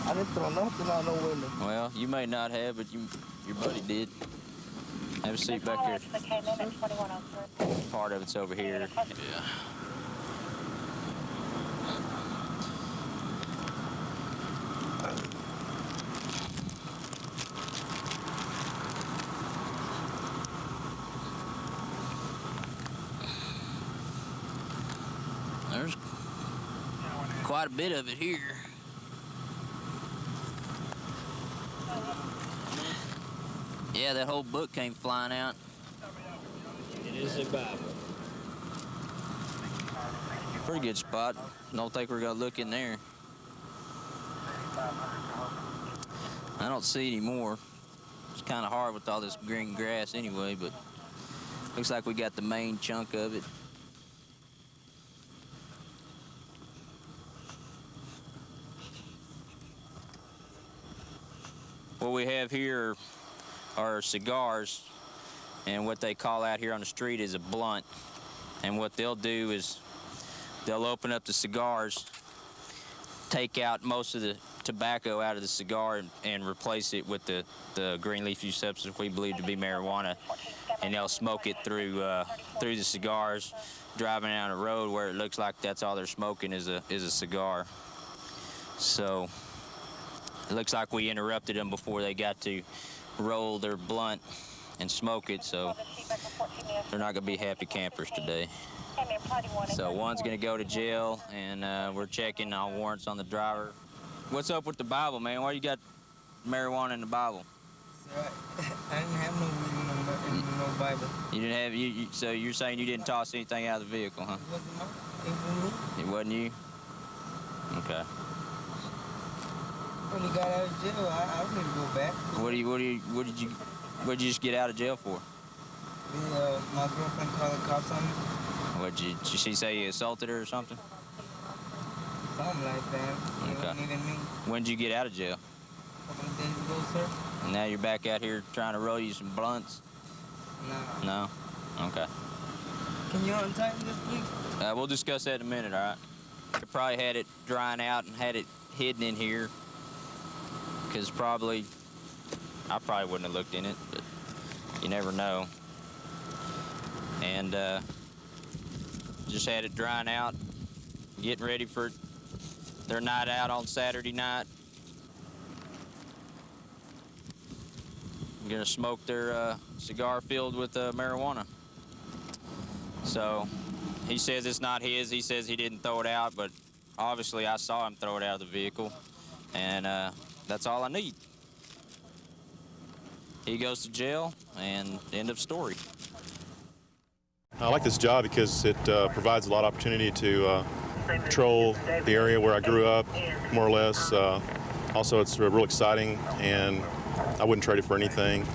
S17: I didn't throw nothing out no window.
S10: Well, you may not have, but your buddy did. Have a seat back here. Part of it's over here. Yeah. There's quite a bit of it here.
S19: Yeah, that whole book came flying out.
S20: It is a Bible.
S19: Pretty good spot. Don't think we're gonna look in there. I don't see any more. It's kind of hard with all this green grass anyway, but looks like we got the main chunk of it. What we have here are cigars, and what they call out here on the street is a blunt. And what they'll do is they'll open up the cigars, take out most of the tobacco out of the cigar and replace it with the green leafy substance we believe to be marijuana, and they'll smoke it through the cigars, driving down a road where it looks like that's all they're smoking is a cigar. So it looks like we interrupted them before they got to roll their blunt and smoke it, so they're not gonna be happy campers today. So one's gonna go to jail, and we're checking all warrants on the driver. What's up with the Bible, man? Why you got marijuana in the Bible?
S17: I didn't have no weed in no Bible.
S19: You didn't have so you're saying you didn't toss anything out of the vehicle, huh? It wasn't you? Okay.
S17: When he got out of jail, I don't need to go back.
S19: What did you just get out of jail for?
S17: My girlfriend called the cops on me.
S19: Did she say you assaulted her or something?
S17: Something like that. It
S19: Okay.
S17: wasn't even me.
S19: When did you get out of jail?
S17: A couple of days ago, sir.
S19: And now you're back out here trying to roll you some blunts?
S17: No.
S19: No? Okay.
S17: Can you untighten this, please?
S19: We'll discuss that in a minute, all right? I probably had it drying out and had it hidden in here, because I probably wouldn't have looked in it, but you never know. And just had it drying out, getting ready for their night out on Saturday night. I'm gonna smoke their cigar filled with marijuana. So he says it's not his. He says he didn't throw it out, but obviously I saw him throw it out of the vehicle, and that's all I need. He goes to jail, and end of story.
S1: I like this job because it provides a lot of opportunity to patrol the area where I grew up, more or less. Also, it's real exciting, and I wouldn't trade it for anything.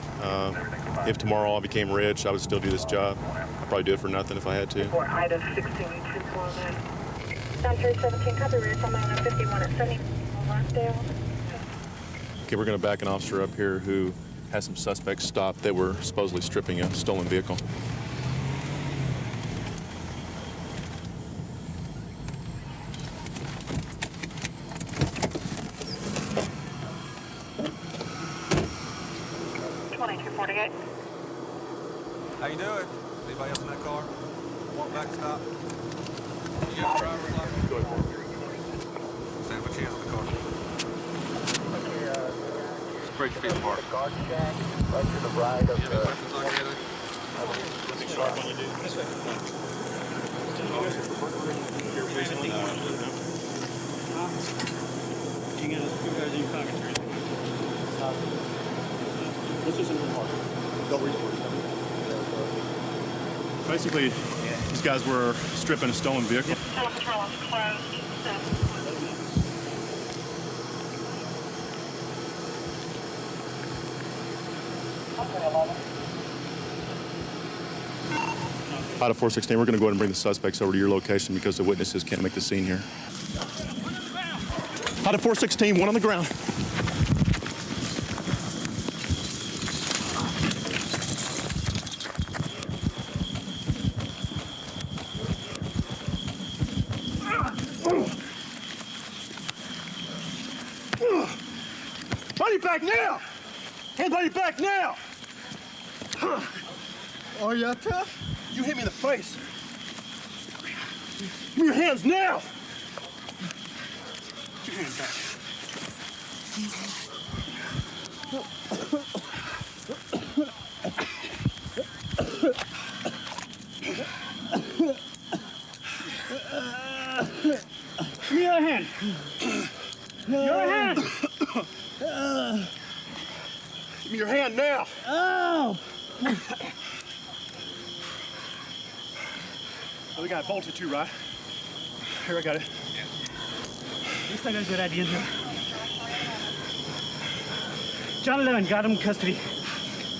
S1: If tomorrow I became rich, I would still do this job. I'd probably do it for nothing if I had to.
S11: For item 16-249. Down 317, copy, Ridge, on Island 51 at 70, Lonsdale.
S1: Okay, we're going to back an officer up here who has some suspects stopped that were supposedly stripping a stolen vehicle.
S4: How you doing? Anybody else in that car? Walk back, stop. You got a driver's license? Go ahead. Stand by chance in the car. Spread your feet apart.
S12: Right to the right of
S4: you have any questions on anything?
S1: This isn't important. Don't read it. Basically, these guys were stripping a stolen vehicle.
S11: Telepatrol is closed.
S1: Out of 416, we're going to go ahead and bring the suspects over to your location because the witnesses can't make the scene here. Out of 416, one on the ground.
S21: Buddy back now! Everybody back now! Oh, yeah, tough? You hit me in the face. Give me your hands now! Get your hands back. Give me your hand. Your hand. Give me your hand now.
S16: Oh!
S21: Oh, we got it bolted too, right? Here, I got it.
S16: At least I got a good idea here. John 11, got him in custody.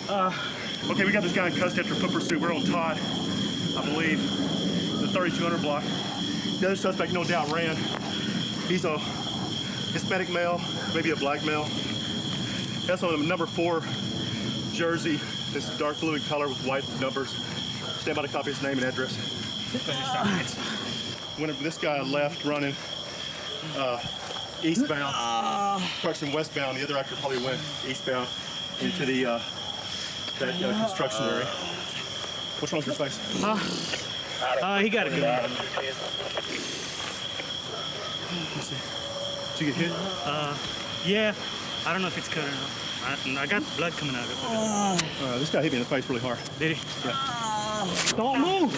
S21: Okay, we got this guy in custody after foot pursuit. We're on Todd, I believe, the 3200 block. The other suspect, no doubt, ran. He's a Hispanic male, maybe a black male. That's on a number 4 jersey. This dark blue in color with white numbers. Stand by to copy his name and address. Whenever this guy left running eastbound, correction, westbound, the other actor probably went eastbound into the that construction area. What's wrong with your face?
S16: He got a good one.
S21: Let's see. Did you get hit?
S16: Yeah. I don't know if it's cut or not. I got blood coming out of it.
S21: This guy hit me in the face really hard.
S16: Did he?
S21: Yeah.
S16: Don't move.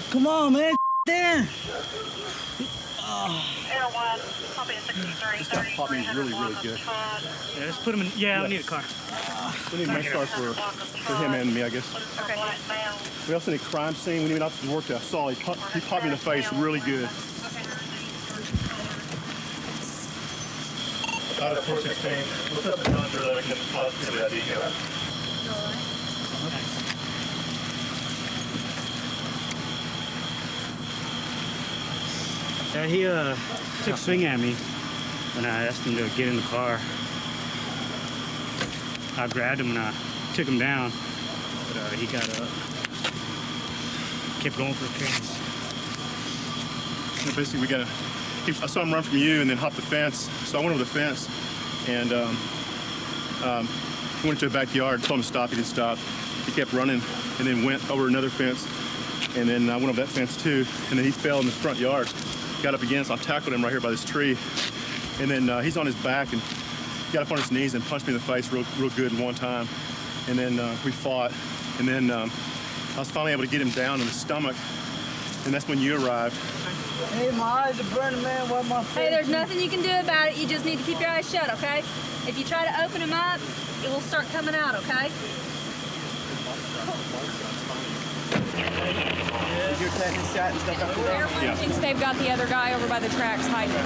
S16: Come on, man. Damn.
S21: This guy popped me really, really good.
S16: Yeah, let's put him in. Yeah, we need a car.
S21: We need a nice car for him and me, I guess.
S11: Okay.
S21: We also need a crime scene. We need not to work that. I saw he popped me in the face really good. Out of 416. What's up with Hunter that I can possibly that detail?
S16: Yeah, he took a swing at me when I asked him to get in the car. I grabbed him and I took him down, but he got up. Kept going for a chance.
S21: So basically, I saw him run from you and then hop the fence. So I went over the fence and went to the backyard, told him to stop. He didn't stop. He kept running and then went over another fence. And then I went over that fence too. And then he fell in the front yard. Got up again, so I tackled him right here by this tree. And then he's on his back and got up on his knees and punched me in the face real good one time. And then we fought. And then I was finally able to get him down in the stomach. And that's when you arrived.
S17: Hey, my eyes are burning, man. What my face?
S3: Hey, there's nothing you can do about it. You just need to keep your eyes shut, okay? If you try to open them up, it will start coming out, okay?
S5: You're taking shot and stuff up there?
S3: Everyone thinks they've got the other guy over by the tracks hiding.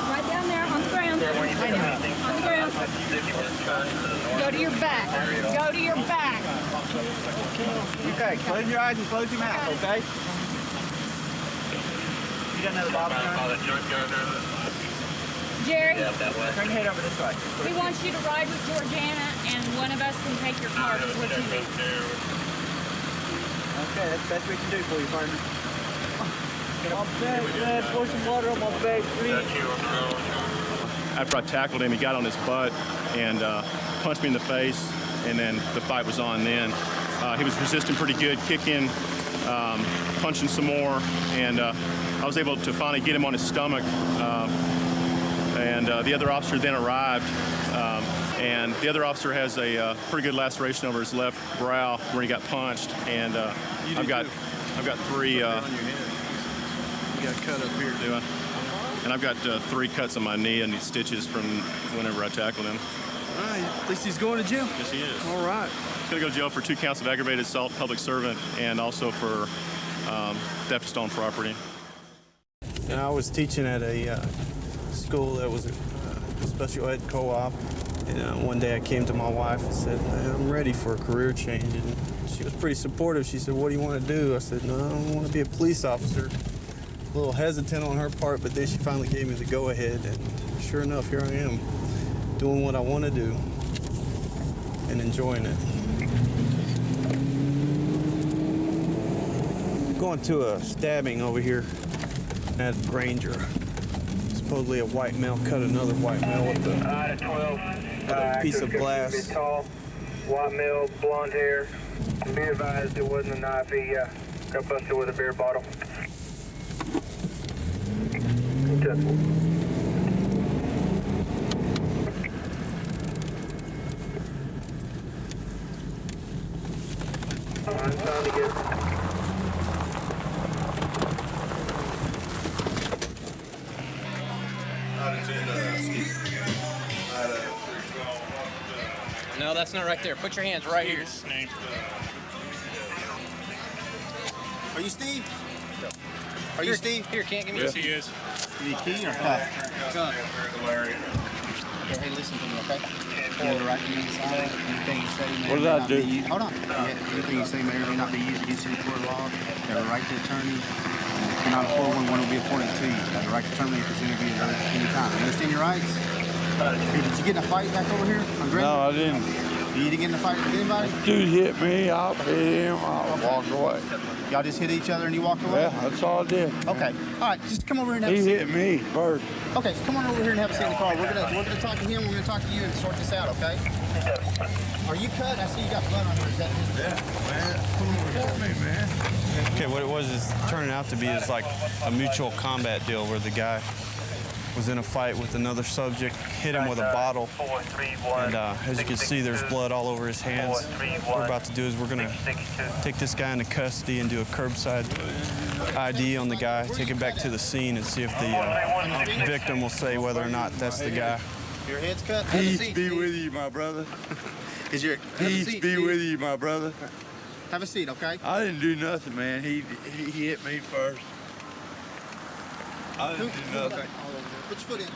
S3: Right down there on the ground. On the ground. Go to your back. Go to your back.
S5: Okay, close your eyes and close your mouth, okay? You got another bottle gun?
S3: Jerry,
S5: turn your head over this way.
S3: we want you to ride with Georgiana, and one of us can take your car before you leave.
S5: Okay, that's the best we can do for you, partner. My back, man. Pour some water on my back, please.
S21: After I tackled him, he got on his butt and punched me in the face, and then the fight was on then. He was resisting pretty good, kicking, punching some more, and I was able to finally get him on his stomach. And the other officer then arrived, and the other officer has a pretty good laceration over his left brow where he got punched, and I've got 3. You got cut up here, do I? And I've got 3 cuts on my knee and stitches from whenever I tackled him.
S22: All right, at least he's going to jail.
S21: Yes, he is.
S22: All right.
S21: He's going to go to jail for 2 counts of aggravated assault, public servant, and also for theft of stolen property.
S23: And I was teaching at a school that was a special ed co-op, and one day I came to my wife and said, I'm ready for a career change, and she was pretty supportive. She said, what do you want to do? I said, no, I want to be a police officer. A little hesitant on her part, but then she finally gave me the go-ahead, and sure enough, here I am, doing what I want to do and enjoying it. Going to a stabbing over here at Granger. Supposedly a white male cut another white male with a piece of glass.
S24: Tall, white male, blonde hair. Be advised it wasn't a knife. He got busted with a beer bottle.
S2: that's not right there. Put your hands right here.
S7: Are you Steve? Are you Steve?
S2: Here, can't give me
S7: Yes, he is. You need a key or cut?
S2: Gun. Okay, hey, listen to me, okay? You have the right to be inside. Anything you say may
S7: What did I
S2: not
S7: do?
S2: be used. Hold on. Anything you say may or may not be used against you in court of law. You have a right to attorney. If you're not a 411, one will be appointed to you. You have the right to terminate this interview at any time. You understand your rights? Hey, did you get in a fight back over here?
S7: No, I didn't.
S2: You didn't get in a fight with anybody?
S7: Dude hit me, I hit him, I walked away.
S2: Y'all just hit each other and you walked away?
S7: Yeah, that's all I did.
S2: Okay. All right, just come over here and have a
S7: He
S2: seat.
S7: hit me first.
S2: Okay, so come on over here and have a seat in the car. We're gonna talk to him. We're gonna talk to you and sort this out. Okay? Are you cut? I see you got blood on here. Is that his?
S7: Yeah, man. Come on, me, man.
S23: Okay, what it was is turning out to be is like a mutual combat deal where the guy was in a fight with another subject, hit him with a bottle, and as you can see, there's blood all over his hands. What we're about to do is we're gonna take this guy into custody and do a curbside ID on the guy, take it back to the scene and see if the victim will say whether or not that's the guy.
S2: Your head's cut?
S7: Peace be with you, my brother.
S2: Is your
S7: Peace be with you, my brother.
S2: Have a seat, okay?
S7: I didn't do nothing, man. He hit me first. I didn't do nothing.
S2: Okay. Put your foot in.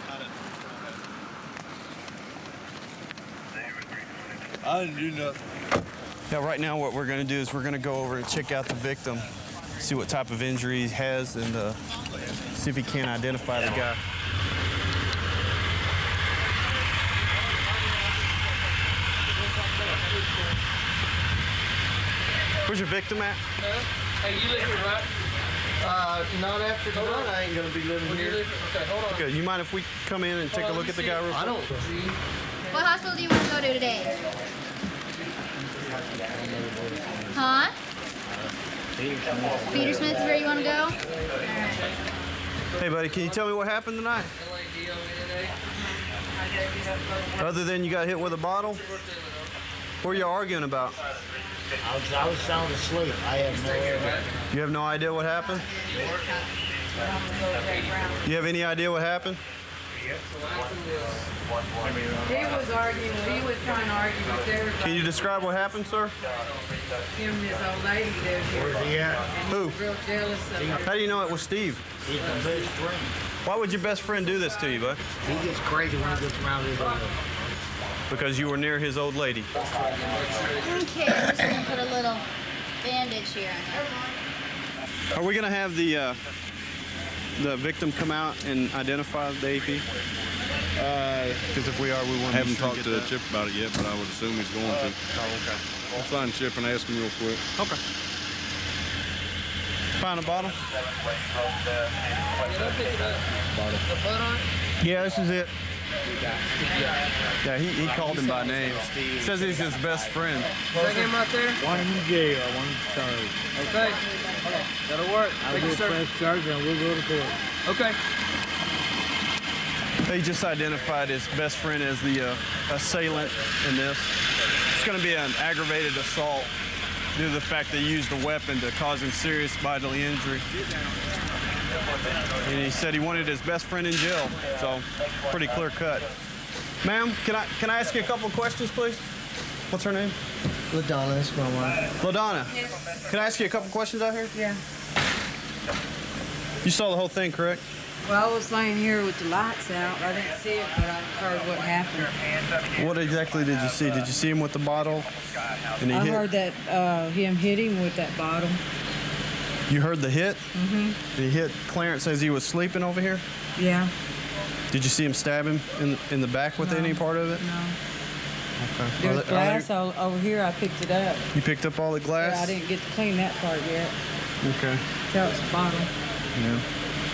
S7: I didn't do nothing.
S23: Yeah, right now what we're gonna do is we're gonna go over and check out the victim, see what type of injury he has, and see if he can identify the guy. Where's your victim at?
S2: Hey, you live here, right? Not after tonight. I ain't gonna be living here. Okay, hold on.
S23: Okay, you mind if we come in and take a look at the guy real quick?
S2: I don't.
S3: What hospital do you want to go to today? Huh? Peter Smith's where you want to go?
S23: Hey, buddy, can you tell me what happened tonight? Other than you got hit with a bottle? What were you arguing about?
S20: I was sound asleep. I have no idea.
S23: You have no idea what happened? You have any idea what happened?
S8: He was arguing. He was trying to argue with everybody.
S23: Can you describe what happened, sir?
S8: Him and his old lady lives here.
S23: Where's he at? Who?
S8: He's real jealous of her.
S23: How do you know it was Steve?
S20: He's my best friend.
S23: Why would your best friend do this to you, bud?
S20: He gets crazy when he gets around his old lady.
S23: Because you were near his old lady.
S3: Okay, I'm just going to put a little bandage here on
S23: Are we going to have the victim come out and identify the AP? Because if we are, we want to.
S14: I haven't talked to Chip about it yet, but I would assume he's going to.
S23: Oh, okay.
S14: I'll find Chip and ask him real quick.
S23: Okay. Find a bottle? Yeah, this is it. Yeah, he called him by name. Says he's his best friend.
S2: Is him out there?
S20: One in jail, one in charge.
S2: Okay. That'll work.
S20: I'll go press charge and we'll go to court.
S2: Okay.
S23: He just identified his best friend as the assailant in this. It's going to be an aggravated assault due to the fact they used a weapon to cause him serious bodily injury. And he said he wanted his best friend in jail, so pretty clear cut. Ma'am, can I ask you a couple of questions, please? What's her name?
S17: LaDonna, that's my wife.
S23: LaDonna, can I ask you a couple questions out here?
S8: Yeah.
S23: You saw the whole thing, correct?
S8: Well, I was laying here with the lights out. I didn't see it, but I heard what happened.
S23: What exactly did you see? Did you see him with the bottle? And he
S8: I
S23: hit?
S8: heard that him hit him with that bottle.
S23: You heard the hit?
S8: Mm-hmm.
S23: He hit Clarence as he was sleeping over here?
S8: Yeah.
S23: Did you see him stab him in the back with any part of it?
S8: No.
S23: Okay.
S8: There's glass all over here. I picked it up.
S23: You picked up all the glass?
S8: Yeah, I didn't get to clean that part yet.
S23: Okay.
S8: That was the bottle.
S23: Yeah.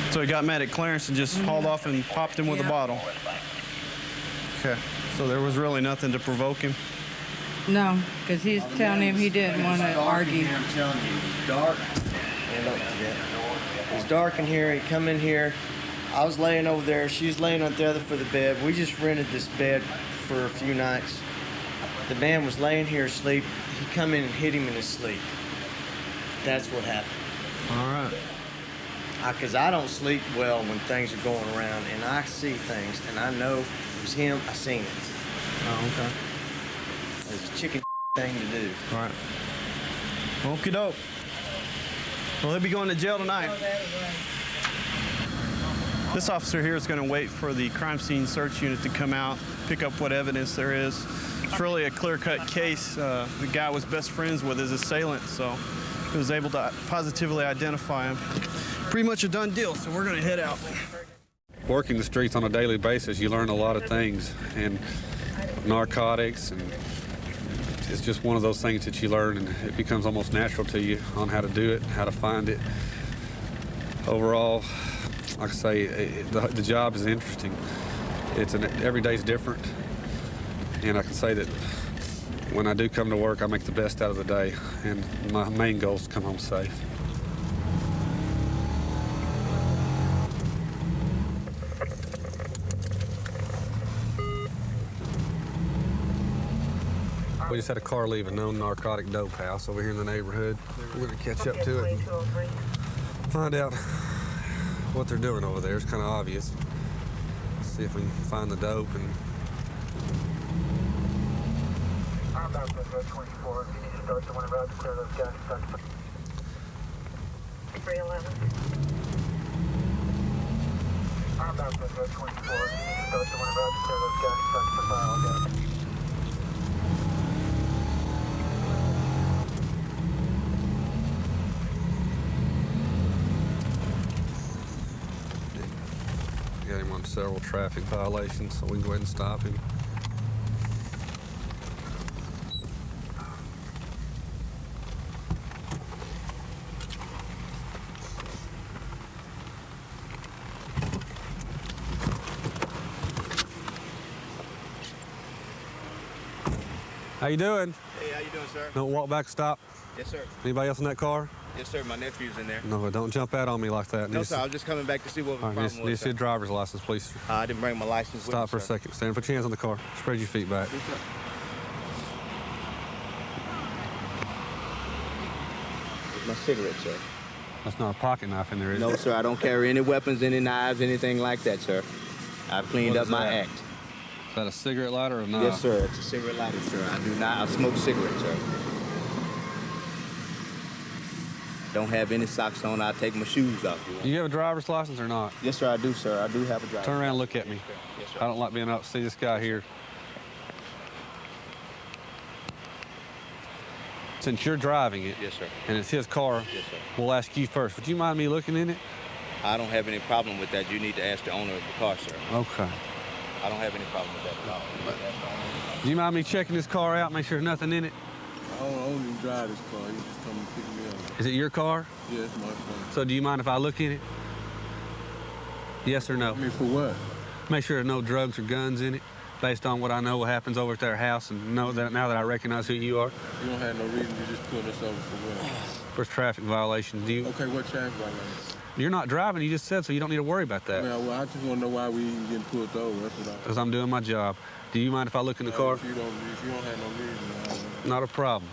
S23: So he got mad at Clarence and just hauled off and popped him with a bottle. Okay. So there was really nothing to provoke him?
S8: No, because he's telling him he didn't want to argue.
S6: I'm telling you, it's dark. And don't forget. It's dark in here. He come in here. I was laying over there. She was laying on the other foot of the bed. We just rented this bed for a few nights. The man was laying here asleep. He come in and hit him in his sleep. That's what happened.
S23: All right.
S6: Because I don't sleep well when things are going around, and I see things, and I know it was him. I seen it.
S23: Oh, okay.
S6: It's a chicken thing to do.
S23: All right. Okie doke. Well, he'll be going to jail tonight. This officer here is going to wait for the crime scene search unit to come out, pick up what evidence there is. It's really a clear-cut case. The guy was best friends with his assailant, so he was able to positively identify him. Pretty much a done deal, so we're going to head out.
S4: Working the streets on a daily basis, you learn a lot of things, and narcotics, and it's just one of those things that you learn, and it becomes almost natural to you on how to do it, how to find it. Overall, like I say, the job is interesting. Every day's different, and I can say that when I do come to work, I make the best out of the day, and my main goal is to come home safe. We just had a car leave a known narcotic dope house over here in the neighborhood. We're going to catch up to it and find out what they're doing over there. It's kind of obvious. See if we can find the dope. And
S12: I'm back with Road 24. You need to start the one about to clear those gas trucks.
S11: 311.
S12: I'm back with Road 24. You need to start the one about to clear those gas trucks for fire. Okay.
S4: got him on several traffic violations, so we can go ahead and stop him. How you doing?
S7: Hey, how you doing, sir?
S4: Don't walk back, stop.
S7: Yes, sir.
S4: Anybody else in that car?
S7: Yes, sir. My nephew's in there.
S4: No, don't jump out on me like that.
S7: No, sir. I was just coming back to see what the problem was.
S4: Need your driver's license, please.
S7: I didn't bring my license with me,
S4: Stop for a
S7: sir.
S4: second. Stand. Put your hands on the car. Spread your feet back.
S7: Yes, sir. My cigarette, sir.
S4: That's not a pocket knife in there, is it?
S7: No, sir. I don't carry any weapons, any knives, anything like that, sir. I've cleaned up my act.
S4: Is that a cigarette lighter or not?
S7: Yes, sir. It's a cigarette lighter, sir. I do not. I smoke cigarettes, sir. Don't have any socks on. I take my shoes off.
S4: Do you have a driver's license or not?
S7: Yes, sir. I do, sir. I do have a driver's license.
S4: Turn around and look at me.
S7: Yes, sir.
S4: I don't like being out to see this guy here. Since you're driving it,
S7: yes, sir,
S4: and it's his car,
S7: yes, sir,
S4: we'll ask you first. Would you mind me looking in it?
S7: I don't have any problem with that. You need to ask the owner of the car, sir.
S4: Okay.
S7: I don't have any problem with that at all.
S4: Do you mind me checking this car out, make sure there's nothing in it?
S14: I don't even drive this car. You just come and pick me up.
S4: Is it your car?
S14: Yeah, it's my car.
S4: So do you mind if I look in it? Yes or no?
S14: I mean, for what?
S4: Make sure there's no drugs or guns in it, based on what I know what happens over at their house, and know that now that I recognize who you are.
S14: You don't have no reason to just pull us over for what?
S4: For traffic violations. Do you?
S14: Okay, what traffic violation?
S4: You're not driving, you just said, so you don't need to worry about that.
S14: Yeah, well, I just want to know why we even getting pulled over. That's what I...
S4: Because I'm doing my job. Do you mind if I look in the car?
S14: If you don't have no reason,
S4: not a problem.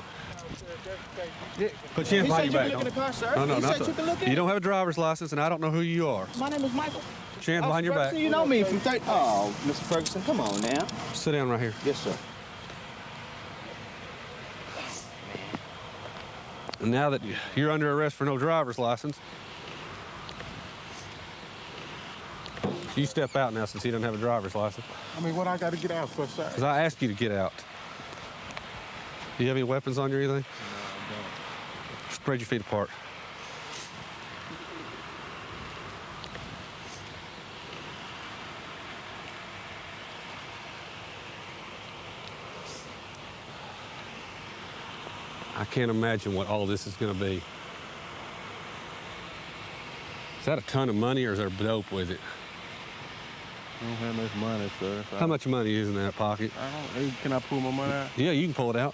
S4: Put your hands behind your back.
S5: Look in the car, sir.
S4: No,
S5: He
S4: not
S5: said you can look in
S4: you
S5: it.
S4: don't have a driver's license, and I don't know who you are.
S5: My name is Michael.
S4: Put your hands behind your back.
S5: You know me from 30. Oh, Mr. Ferguson, come on now.
S4: Sit down right here.
S5: Yes, sir.
S4: And now that you're under arrest for no driver's license, you step out now since he doesn't have a driver's license.
S14: I mean, what I got to get out for, sir?
S4: Because I asked you to get out. Do you have any weapons on you or anything?
S14: No, I don't.
S4: Spread your feet apart. I can't imagine what all this is going to be. Is that a ton of money or is there dope with it?
S14: I don't have much money, sir.
S4: How much money is in that pocket?
S14: Can I pull my money out?
S4: Yeah, you can pull it out.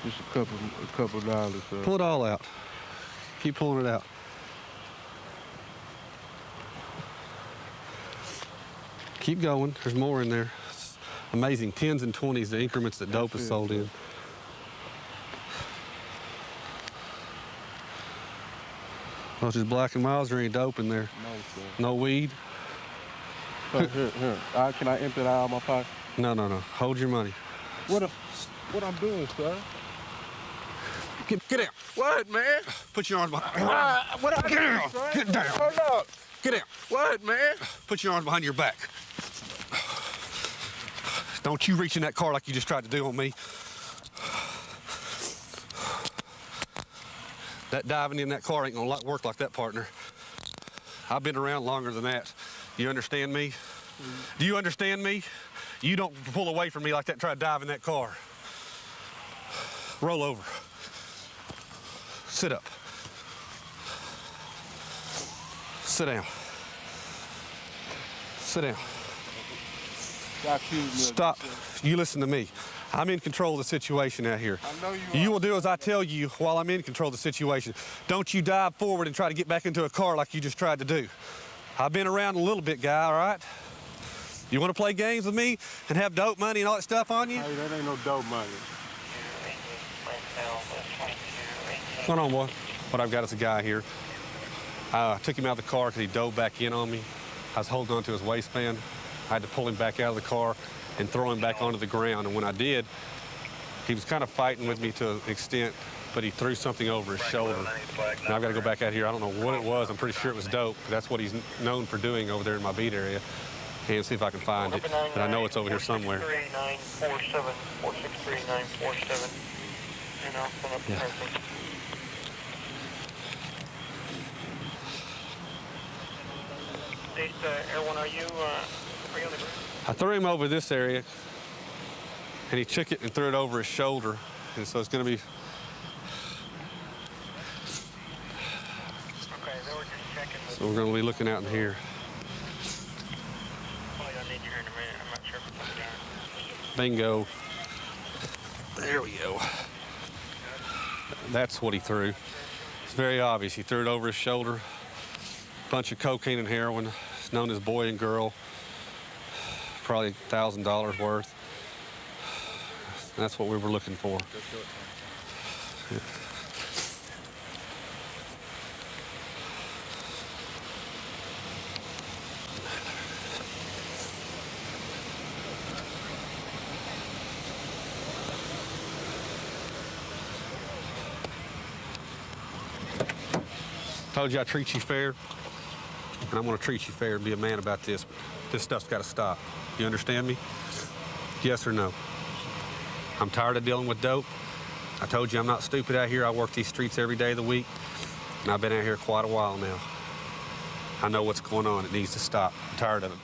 S14: Just a couple dollars, sir.
S4: Pull it all out. Keep pulling it out. Keep going. There's more in there. It's amazing. 10s and 20s, the increments that dope is sold in. Well, it's just Black and Miles. Is there any dope in there?
S14: No, sir.
S4: No weed?
S14: Here. Can I empty it out of my pocket?
S4: No. Hold your money.
S14: What I'm doing, sir?
S4: Get out.
S14: What, man?
S4: Put your arms behind.
S14: What I
S4: Get down.
S14: son?
S4: Get down.
S14: Hold up.
S4: Get out.
S14: What, man?
S4: Put your arms behind your back. Don't you reach in that car like you just tried to do on me. That diving in that car ain't gonna work like that, partner. I've been around longer than that. You understand me? Do you understand me? You don't pull away from me like that and try to dive in that car. Roll over. Sit up. Sit down. Sit down. Stop. You listen to me. I'm in control of the situation out here.
S14: I know
S4: You will do as I tell you while I'm in control of the situation. Don't you dive forward and try to get back into a car like you just tried to do. I've been around a little bit, guy, all right? You want to play games with me and have dope money and all that stuff on you?
S14: Hey, that ain't no dope money.
S4: What's going on, boy? What I've got is a guy here. I took him out of the car because he dove back in on me. I was holding on to his waistband. I had to pull him back out of the car and throw him back onto the ground. And when I did, he was kind of fighting with me to an extent, but he threw something over his shoulder. Now I've got to go back out here. I don't know what it was. I'm pretty sure it was dope. That's what he's known for doing over there in my beat area. And see if I can find it. But I know it's over here somewhere.
S12: 463-947. And I'll send up the person. Airone, are you on the ground?
S4: I threw him over this area, and he took it and threw it over his shoulder. And so it's going to be...
S12: Okay, they were just checking.
S4: So we're going to be looking out in here.
S12: Probably gonna need you here in a minute. I'm not sure if it's down.
S4: Bingo. There we go. That's what he threw. It's very obvious. He threw it over his shoulder. Bunch of cocaine and heroin. It's known as boy and girl. Probably $1,000 worth. That's what we were looking for. Yeah. Told you I treat you fair, and I'm going to treat you fair and be a man about this. This stuff's got to stop. You understand me? Yes or no? I'm tired of dealing with dope. I told you I'm not stupid out here. I work these streets every day of the week, and I've been out here quite a while now. I know what's going on. It needs to stop. I'm tired of it.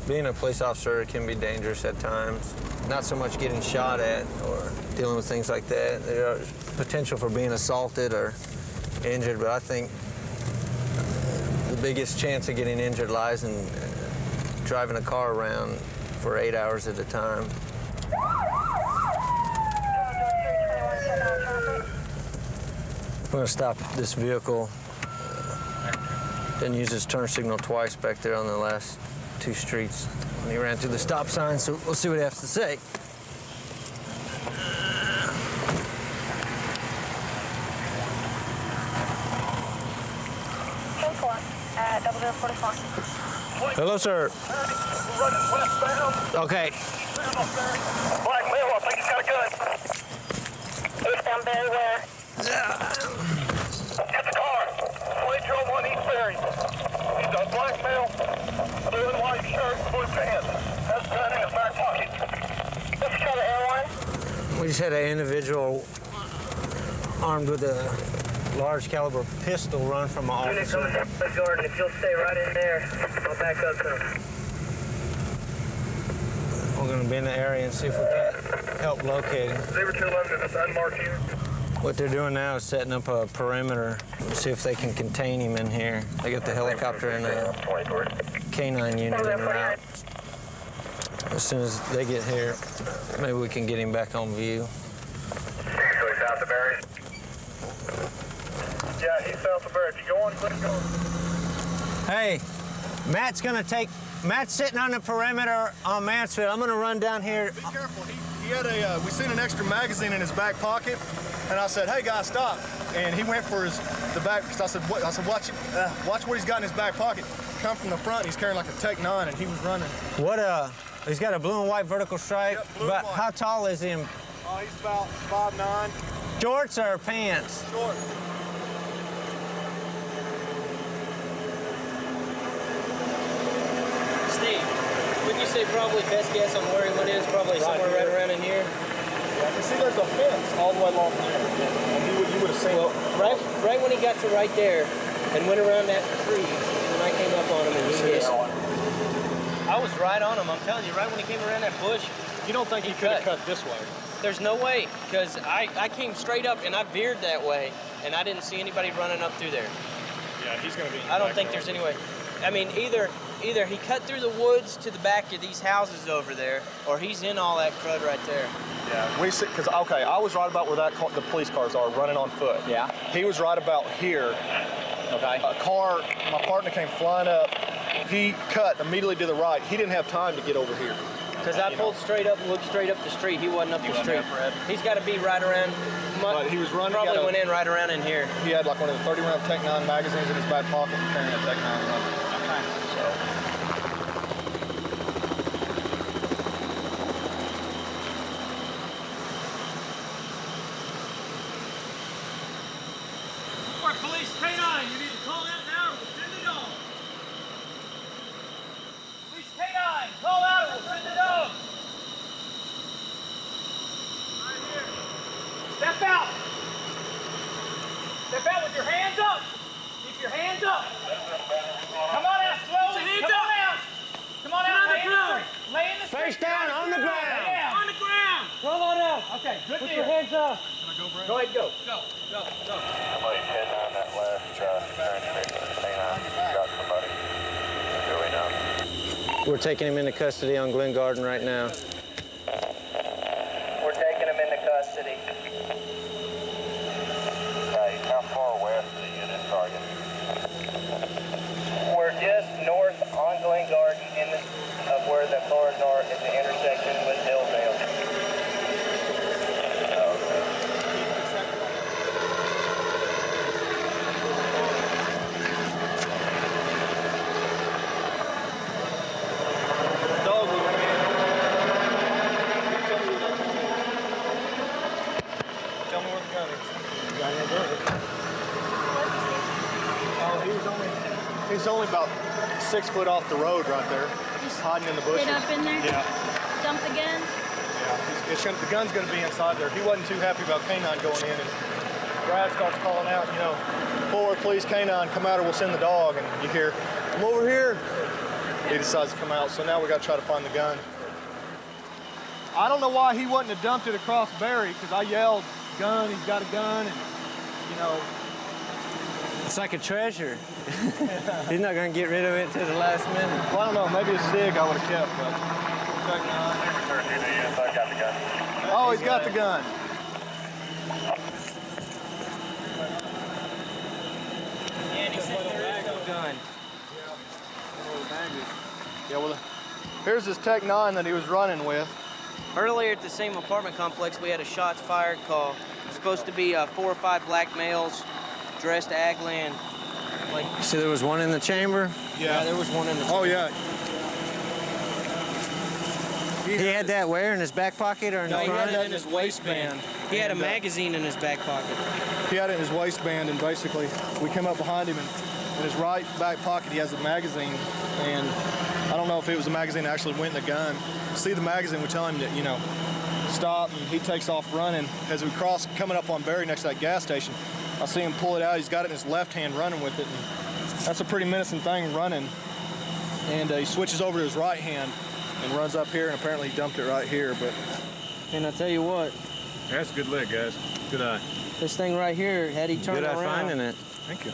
S6: Being a police officer can be dangerous at times. Not so much getting shot at or dealing with things like that. There's potential for being assaulted or injured, but I think the biggest chance of getting injured lies in driving a car around for 8 hours at a time. I'm going to stop this vehicle. Didn't use his turn signal twice back there on the last 2 streets when he ran through the stop sign, so we'll see what he has to say. Hello, sir. Okay.
S12: Black male, I think he's got a gun. Eastbound Berry where? Get the car. 2201 East Berry. He's a black male, blue and white shirt, blue pants. Has a gun in his back pocket. Let's try the Air1.
S6: We just had an individual armed with a large caliber pistol run from an officer.
S12: Jordan, if you'll stay right in there, I'll back up to him.
S6: We're going to be in the area and see if we can help locate him.
S12: 0211 is unmarked unit.
S6: What they're doing now is setting up a perimeter to see if they can contain him in here. They got the helicopter and a K9 unit en route. As soon as they get here, maybe we can get him back on view.
S12: So he's south of Berry? Yeah, he's south of Berry. If you go on, click go.
S6: Hey, Matt's sitting on the perimeter on Mansfield. I'm gonna run down here.
S9: Be careful. He had we seen an extra magazine in his back pocket, and I said, "Hey guys, stop!" And he went for the back because I said, "What?" I said, "Watch what he's got in his back pocket." Come from the front. He's carrying like a Tech 9, and he was running.
S6: What He's got a blue and white vertical stripe.
S9: Yep, blue and white.
S6: How tall is he?
S9: He's about 5'9".
S6: Shorts or pants?
S9: Shorts.
S5: Steve, wouldn't you say probably best guess on where he went in is probably somewhere right around in here?
S9: Yeah, you see there's a fence all the way along there. And you would have seen
S5: Well, right when he got to right there and went around that tree, when I came up on him and he missed. I was right on him, I'm telling you, right when he came around that bush.
S9: You don't think he could have cut this way?
S5: There's no way, because I came straight up and I veered that way, and I didn't see anybody running up through there.
S9: Yeah, he's going to be.
S5: I don't think there's any way. I mean, either he cut through the woods to the back of these houses over there, or he's in all that crud right there.
S9: Yeah, we see, because, okay, I was right about where the police cars are, running on foot.
S5: Yeah.
S9: He was right about here.
S5: Okay.
S9: A car, my partner came flying up. He cut immediately to the right. He didn't have time to get over here.
S5: Because I pulled straight up and looked straight up the street. He wasn't up the street. He's got to be right around.
S9: But he was running.
S5: Probably went in right around in here.
S9: He had like one of the 30-round Tech 9 magazines in his back pocket and carrying a Tech 9 running.
S5: Okay.
S9: So.
S5: Police K9, you need to call out now or we'll send the dog. Police K9, call out or we'll send the dog. Right here. Step out. Step out with your hands up. Keep your hands up. Come on out slowly. Come on out. Come on out. Lay in the street. Lay in the street.
S6: Face down, on the ground.
S5: On the ground. Come on out. Okay, good deal. Put your hands up.
S9: Can I go, Brad?
S5: Go ahead, go. Go.
S12: Somebody's heading on that last transmission. Got somebody. Do we know?
S6: We're taking him into custody on Glen Garden right now.
S5: We're taking him into custody.
S12: Hey, how far west are you in this target?
S5: We're just north on Glen Garden of where the cars are at the intersection with Hillsdale.
S9: Tell me where the gun is. Got no gun. Oh, he's only about 6 foot off the road right there. Just hiding in the bushes.
S3: Get up in there?
S9: Yeah.
S3: Dump the gun?
S9: Yeah. The gun's going to be inside there. He wasn't too happy about K9 going in, and Brad starts calling out, you know, forward, please, K9, come out or we'll send the dog. And you hear, I'm over here. He decides to come out, so now we got to try to find the gun. I don't know why he wouldn't have dumped it across Barry, because I yelled, gun, he's got a gun, and, you know.
S6: It's like a treasure. He's not going to get rid of it till the last minute.
S9: Well, I don't know, maybe a SIG I would have kept, but.
S12: I got the gun.
S9: Oh, he's got the gun.
S5: Yeah, and he said there is no gun.
S9: Yeah, well, here's his Tech 9 that he was running with.
S5: Earlier at the same apartment complex, we had a shots fired call. It's supposed to be 4 or 5 black males dressed agland. Like,
S6: So there was one in the chamber?
S5: yeah, there was one in the.
S9: Oh, yeah.
S6: He had that where, in his back pocket or in
S5: No,
S6: the
S5: he
S6: front?
S5: had it in his waistband. He had a magazine in his back pocket.
S9: He had it in his waistband, and basically, we came up behind him, and in his right back pocket, he has a magazine, and I don't know if it was a magazine that actually went in the gun. See the magazine, we tell him that, you know, stop, and he takes off running. As we cross, coming up on Barry next to that gas station, I see him pull it out. He's got it in his left hand running with it, and that's a pretty menacing thing running. And he switches over to his right hand and runs up here, and apparently he dumped it right here, but.
S5: And I tell you what.
S14: That's a good leg, guys. Good eye.
S5: This thing right here, had he turned
S6: Good
S5: around.
S6: at finding it.
S14: Thank you.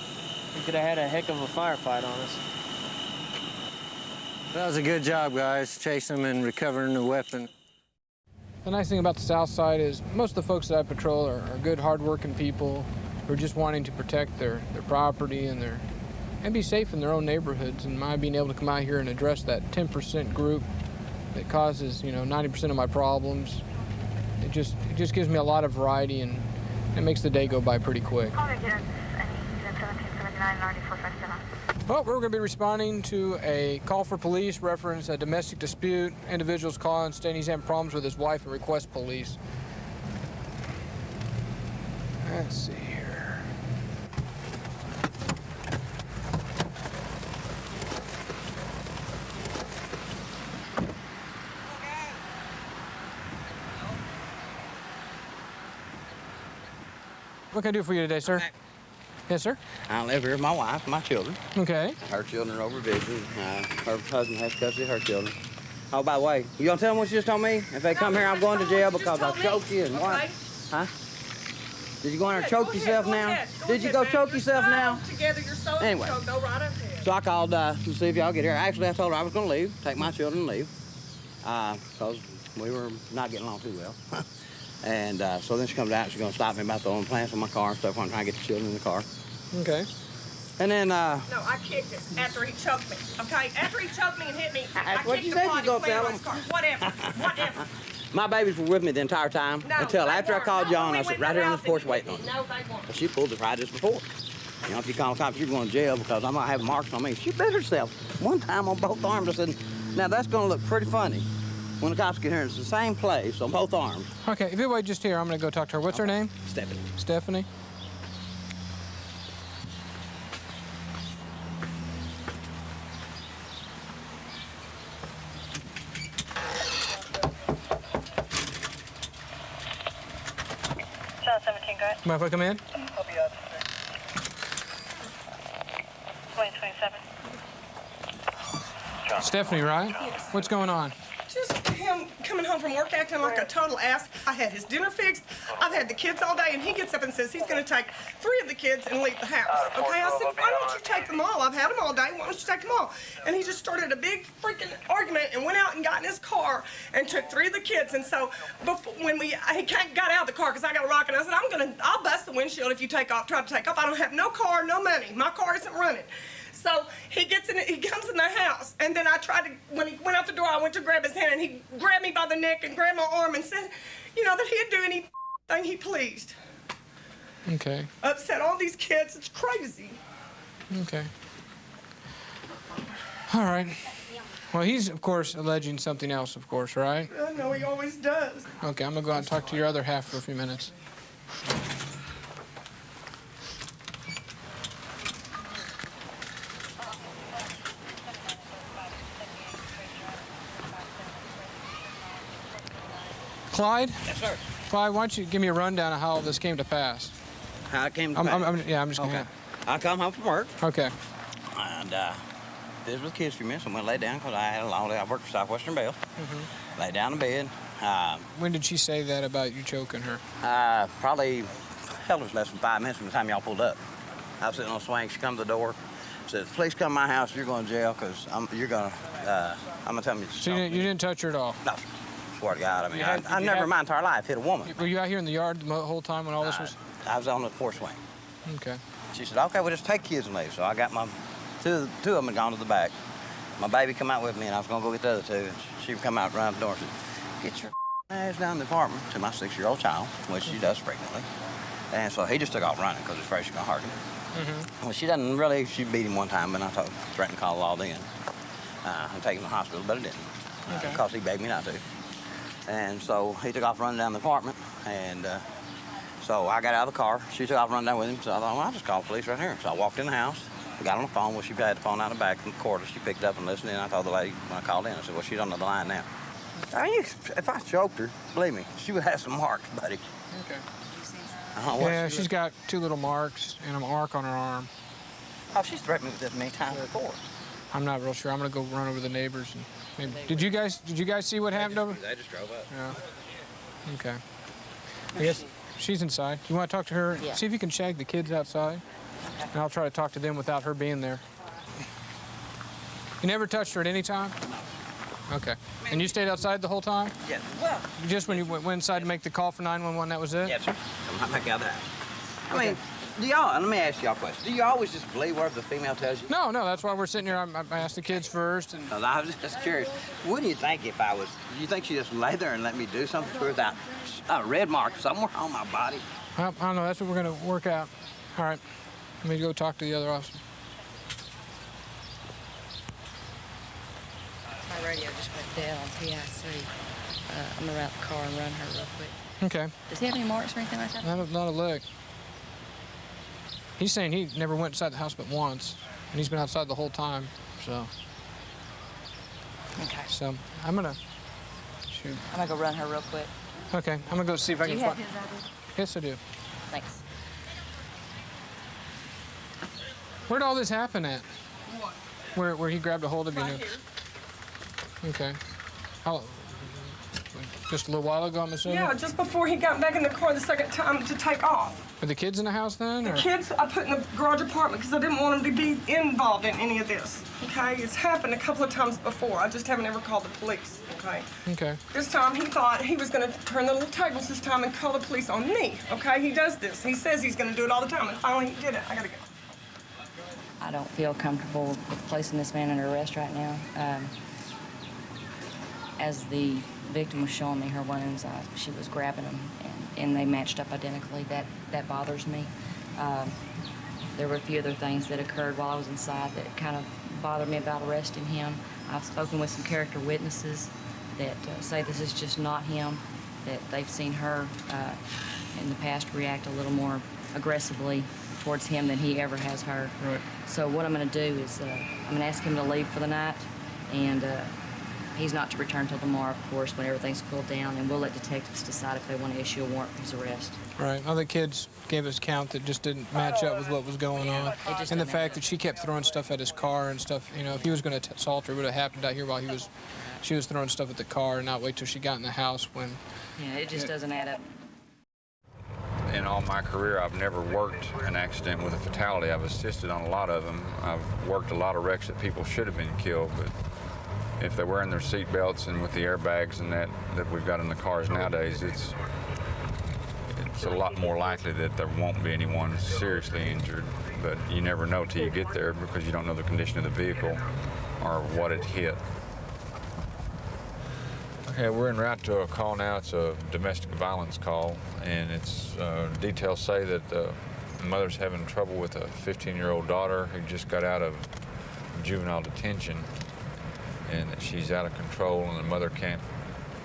S5: He could have had a heck of a firefight on us.
S6: That was a good job, guys, chasing him and recovering the weapon.
S10: The nice thing about the South Side is most of the folks that I patrol are good, hard-working people who are just wanting to protect their property and be safe in their own neighborhoods. And my being able to come out here and address that 10% group that causes, 90% of my problems, it just gives me a lot of variety, and it makes the day go by pretty quick.
S11: Call again, 1779 9457.
S10: Well, we're going to be responding to a call for police, reference a domestic dispute. Individual's calling, stating he's having problems with his wife and request police. Let's see here. What can I do for you today, sir? Yes, sir.
S13: I live here with my wife and my children.
S10: Okay.
S13: Her children are over visiting. Her husband has custody of her children. Oh, by the way, you gonna tell them what you just told me? If they come here, I'm going to jail because I choked you and what? Huh? Did you go in there and choke yourself now? Did you go choke yourself now? Anyway, so I called to see if y'all get here. Actually, I told her I was gonna leave, take my children and leave, because we were not getting along too well. And so then she comes out, she's gonna stop me about throwing plants in my car and stuff when I'm trying to get the children in the car.
S10: Okay.
S13: And then,
S15: No, I kicked it after he choked me, okay? After he choked me and hit me, I
S13: what
S15: kicked
S13: you
S15: the
S13: said
S15: body
S13: you gonna tell
S15: in his car. Whatever.
S13: my babies were with me the entire time
S15: No,
S13: until
S15: they
S13: after I
S15: weren't.
S13: called
S15: No,
S13: John,
S15: when
S13: I
S15: we
S13: sat
S15: went
S13: right
S15: in
S13: here
S15: the
S13: on the
S15: house,
S13: porch
S15: they
S13: waiting on me.
S15: No, they weren't.
S13: Well, she pulled the right just before. You know, if you call the cops, you're going to jail because I'm not having marks on me. She bit herself one time on both arms. I said, now that's going to look pretty funny when the cops get here. It's the same place on both arms.
S10: Okay, if you wait just here, I'm going to go talk to her. What's her name?
S13: Stephanie.
S10: Stephanie?
S11: John 17, go ahead.
S10: Mind if I come in?
S11: I'll be out. 2027.
S10: Stephanie, right? What's going on?
S15: Just him coming home from work acting like a total ass. I had his dinner fixed. I've had the kids all day, and he gets up and says he's going to take 3 of the kids and leave the house. Okay, I said, why don't you take them all? I've had them all day. Why don't you take them all? And he just started a big freaking argument and went out and got in his car and took 3 of the kids. And so before, when he got out of the car because I got a rock, and I said, I'll bust the windshield if you try to take off. I don't have no car, no money. My car isn't running. So he comes in the house, and then I tried to, when he went out the door, I went to grab his hand, and he grabbed me by the neck and grabbed my arm and said, you know, that he'd do anything he pleased.
S10: Okay.
S15: Upset all these kids, it's crazy.
S10: Okay. All right. Well, he's, of course, alleging something else, of course, right?
S15: I know, he always does.
S10: Okay, I'm going to go out and talk to your other half for a few minutes. Clyde?
S13: Yes, sir.
S10: Clyde, why don't you give me a rundown of how all this came to pass?
S13: How it came to
S10: I'm
S13: pass?
S10: just
S13: Okay.
S10: gonna...
S13: I come home from work.
S10: Okay.
S13: And this was the kids for me, so I went lay down because I had a long day. I worked for Southwestern Bell. Lay down in bed.
S10: When did she say that about you choking her?
S13: Probably, hell, it was less than 5 minutes from the time y'all pulled up. I was sitting on a swing. She come to the door, said, "Please come to my house. You're going to jail because I'm gonna tell you."
S10: So you didn't touch her at all?
S13: No. Swear to God. I mean,
S10: Did
S13: I
S10: you
S13: never
S10: have-
S13: in my entire life hit a woman.
S10: Were you out here in the yard the whole time when all this was?
S13: I was on the porch swing.
S10: Okay.
S13: She said, "Okay, well, just take kids and leave." So I got my two of them had gone to the back. My baby come out with me, and I was gonna go get the other 2. And she come out around the door and said, "Get your ass down in the apartment," to my 6-year-old child, which she does frequently. And so he just took off running because he's afraid she's gonna hurt him. Well, she doesn't really. She beat him one time, and I threatened to call the law then and take him to the hospital, but I didn't because he begged me not to. And so he took off running down the apartment, and so I got out of the car. She took off running down with him, so I thought, well, I'll just call the police right here. So I walked in the house, got on the phone. Well, she had the phone out the back from the quarter. She picked it up and listened, and I told the lady when I called in, I said, well, she's on the line now. I mean, if I choked her, believe me, she would have some marks, buddy.
S10: Okay.
S13: Yeah,
S10: She's got 2 little marks and a mark on her arm.
S13: Oh, she's threatened me with this many times before.
S10: I'm not real sure. I'm gonna go run over the neighbors and maybe. Did you guys see what happened over?
S13: They just drove up.
S10: Yeah. Okay. I guess she's inside. You want to talk to her?
S13: Yeah.
S10: See if you can shag the kids outside, and I'll try to talk to them without her being there. You never touched her at any time? Okay. And you stayed outside the whole time?
S13: Yeah. Well.
S10: Just when you went inside to make the call for 911, that was it?
S13: Yes, sir. I'm not back out of the house. I mean, let me ask y'all a question. Do you always just believe whatever the female tells you?
S10: No, that's why we're sitting here. I asked the kids first. And
S13: I was just curious. Wouldn't you think if I was, do you think she just lay there and let me do something to her without a red mark somewhere on my body?
S10: I don't know. That's what we're going to work out. All right. Let me go talk to the other officer.
S8: My radio just went dead on PIC. I'm gonna route the car and run her real quick.
S10: Okay.
S8: Does he have any marks or anything like that?
S10: Not a look. He's saying he never went inside the house but once, and he's been outside the whole time, so.
S8: Okay.
S10: So I'm gonna shoot.
S8: I'm gonna go run her real quick.
S10: Okay, I'm gonna go see if I
S8: Do
S10: can
S8: you have
S10: find.
S8: his ID?
S10: Yes, I do.
S8: Thanks.
S10: Where'd all this happen at?
S15: What?
S10: Where he grabbed a hold of you?
S15: Right here.
S10: Okay. How? Just a little while ago, I'm assuming?
S15: Yeah, just before he got back in the car the second time to take off.
S10: Are the kids in the house then?
S15: The
S10: or?
S15: kids I put in the garage apartment because I didn't want them to be involved in any of this, okay? It's happened a couple of times before. I just haven't ever called the police, okay?
S10: Okay.
S15: This time he thought he was going to turn the little tables this time and call the police on me, okay? He does this. He says he's going to do it all the time, and finally he did it. I got to go.
S8: I don't feel comfortable with placing this man under arrest right now. As the victim was showing me her wounds, she was grabbing them, and they matched up identically. That bothers me. There were a few other things that occurred while I was inside that kind of bothered me about arresting him. I've spoken with some character witnesses that say this is just not him, that they've seen her in the past react a little more aggressively towards him than he ever has her.
S10: Right.
S8: So what I'm going to do is I'm going to ask him to leave for the night, and he's not to return till tomorrow, of course, when everything's cooled down, and we'll let detectives decide if they want to issue a warrant for his arrest.
S10: Right. Other kids gave us count that just didn't match up with what was going on. And the fact that she kept throwing stuff at his car and stuff, you know, if he was going to assault her, it would have happened out here while she was throwing stuff at the car and not wait till she got in the house when...
S8: Yeah, it just doesn't add up.
S1: In all my career, I've never worked an accident with a fatality. I've assisted on a lot of them. I've worked a lot of wrecks that people should have been killed, but if they're wearing their seat belts and with the airbags and that we've got in the cars nowadays, it's a lot more likely that there won't be anyone seriously injured. But you never know till you get there because you don't know the condition of the vehicle or what it hit. Okay, we're en route to a call now. It's a domestic violence call, and it's details say that the mother's having trouble with a 15-year-old daughter who just got out of juvenile detention, and that she's out of control and the mother can't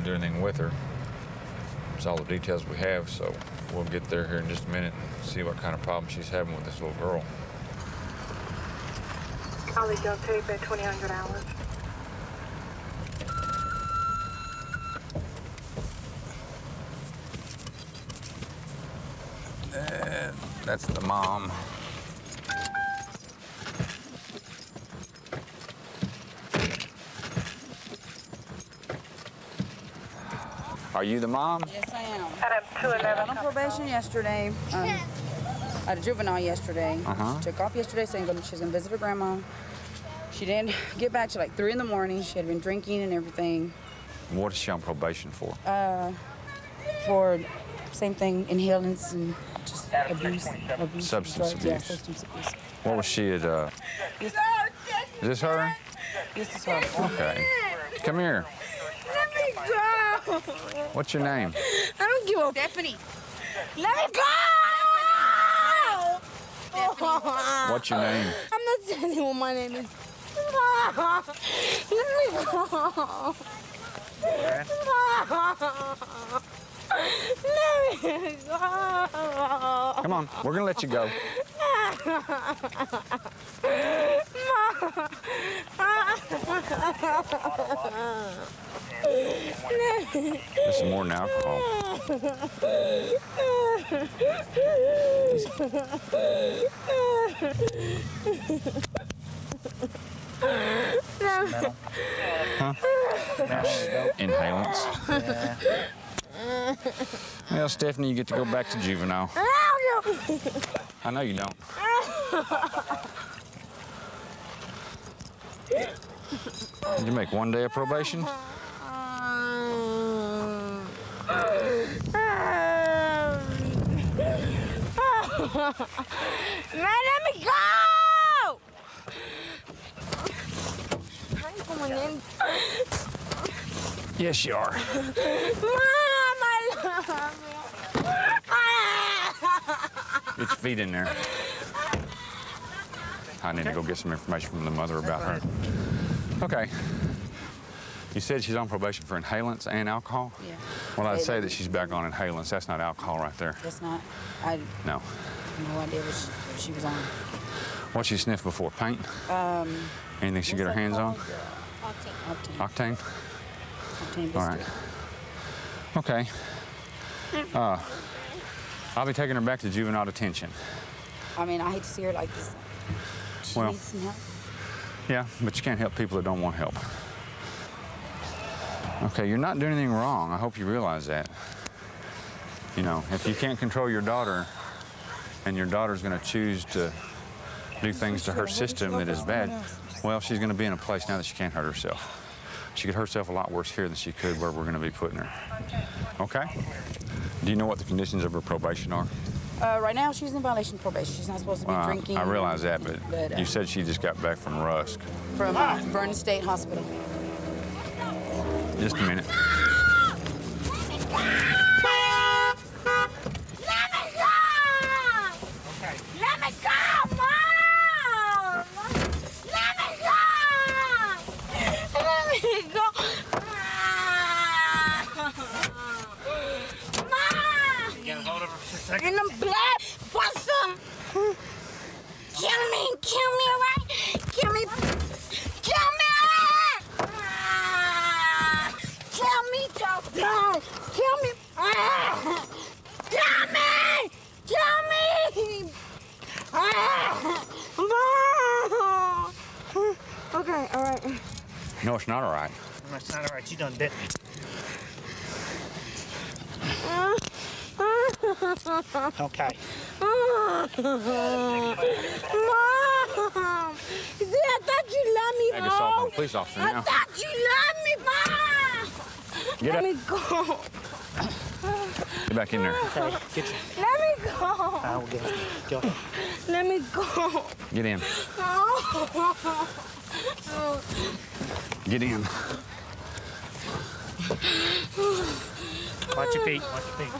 S1: do anything with her. That's all the details we have, so we'll get there here in just a minute and see what kind of problem she's having with this little girl.
S11: Holly Joe tape at 2000 hours.
S1: And that's the mom. Are you the mom?
S16: Yes, I am.
S11: Adam 211.
S16: I got on probation yesterday. I had a juvenile yesterday.
S1: Uh-huh.
S16: She took off yesterday saying she was going to visit her grandma. She didn't get back till like 3 in the morning. She had been drinking and everything.
S1: What is she on probation for?
S16: For same thing, inhalants and just abuse.
S1: Substance
S16: drugs. Yeah,
S1: abuse.
S16: substance abuse.
S1: What was she at? Is this her?
S16: This is her.
S1: Okay. Come here.
S18: Let me go.
S1: What's your name?
S18: I don't give a Stephanie. Let me go.
S1: What's your name?
S18: I'm not telling you what my name is. Let me go. Let me go.
S1: Come on, we're gonna let you go. This is more than alcohol. Huh? Inhalants. Well, Stephanie, you get to go back to juvenile. I know you don't. Did you make 1 day of probation?
S18: Let me go!
S1: Yes, you are.
S18: Mom, I love you.
S1: Get your feet in there. I need to go get some information from the mother about her. Okay. You said she's on probation for inhalants and alcohol?
S16: Yeah.
S1: Well, I'd say that she's back on inhalants. That's not alcohol right there.
S16: That's not. I
S1: No.
S16: no idea what she was on.
S1: What she sniffed before? Paint? Anything she get her hands on? Octane.
S16: Octane
S1: All right. Okay. I'll be taking her back to juvenile detention.
S16: I mean, I hate to see her like this. She
S1: Well,
S16: needs some help.
S1: Yeah, but you can't help people that don't want help. Okay, you're not doing anything wrong. I hope you realize that. You know, if you can't control your daughter and your daughter's going to choose to do things to her system that is bad, well, she's going to be in a place now that she can't hurt herself. She could hurt herself a lot worse here than she could where we're going to be putting her. Okay? Do you know what the conditions of her probation are?
S16: Right now, she's in violation of probation. She's not supposed to be drinking.
S1: I realize that, but you said she just got back from Rusk.
S16: From Vernon State Hospital.
S1: Just a minute.
S18: Let me go, Mom! Let me go! Let me go! Mom!
S20: You gotta hold her for a second.
S18: In the blood, what's up? Kill me, right? Kill me! Kill me! Kill me, don't! Kill me! Kill me! Kill me! Okay, all right.
S1: No, it's not all right.
S20: No, it's not all right. You done bit me. Okay.
S18: Mom! See, I thought you loved me,
S1: Take us off on a police officer
S18: I
S1: now.
S18: thought you loved me, Mom!
S1: Get
S18: Let
S1: up.
S18: me go.
S1: Get back in there.
S20: Okay, get you.
S18: Let me go.
S20: I will get it. Go.
S18: Let me go.
S1: Get in.
S18: Oh.
S1: Get in.
S20: Watch your feet. Watch your feet.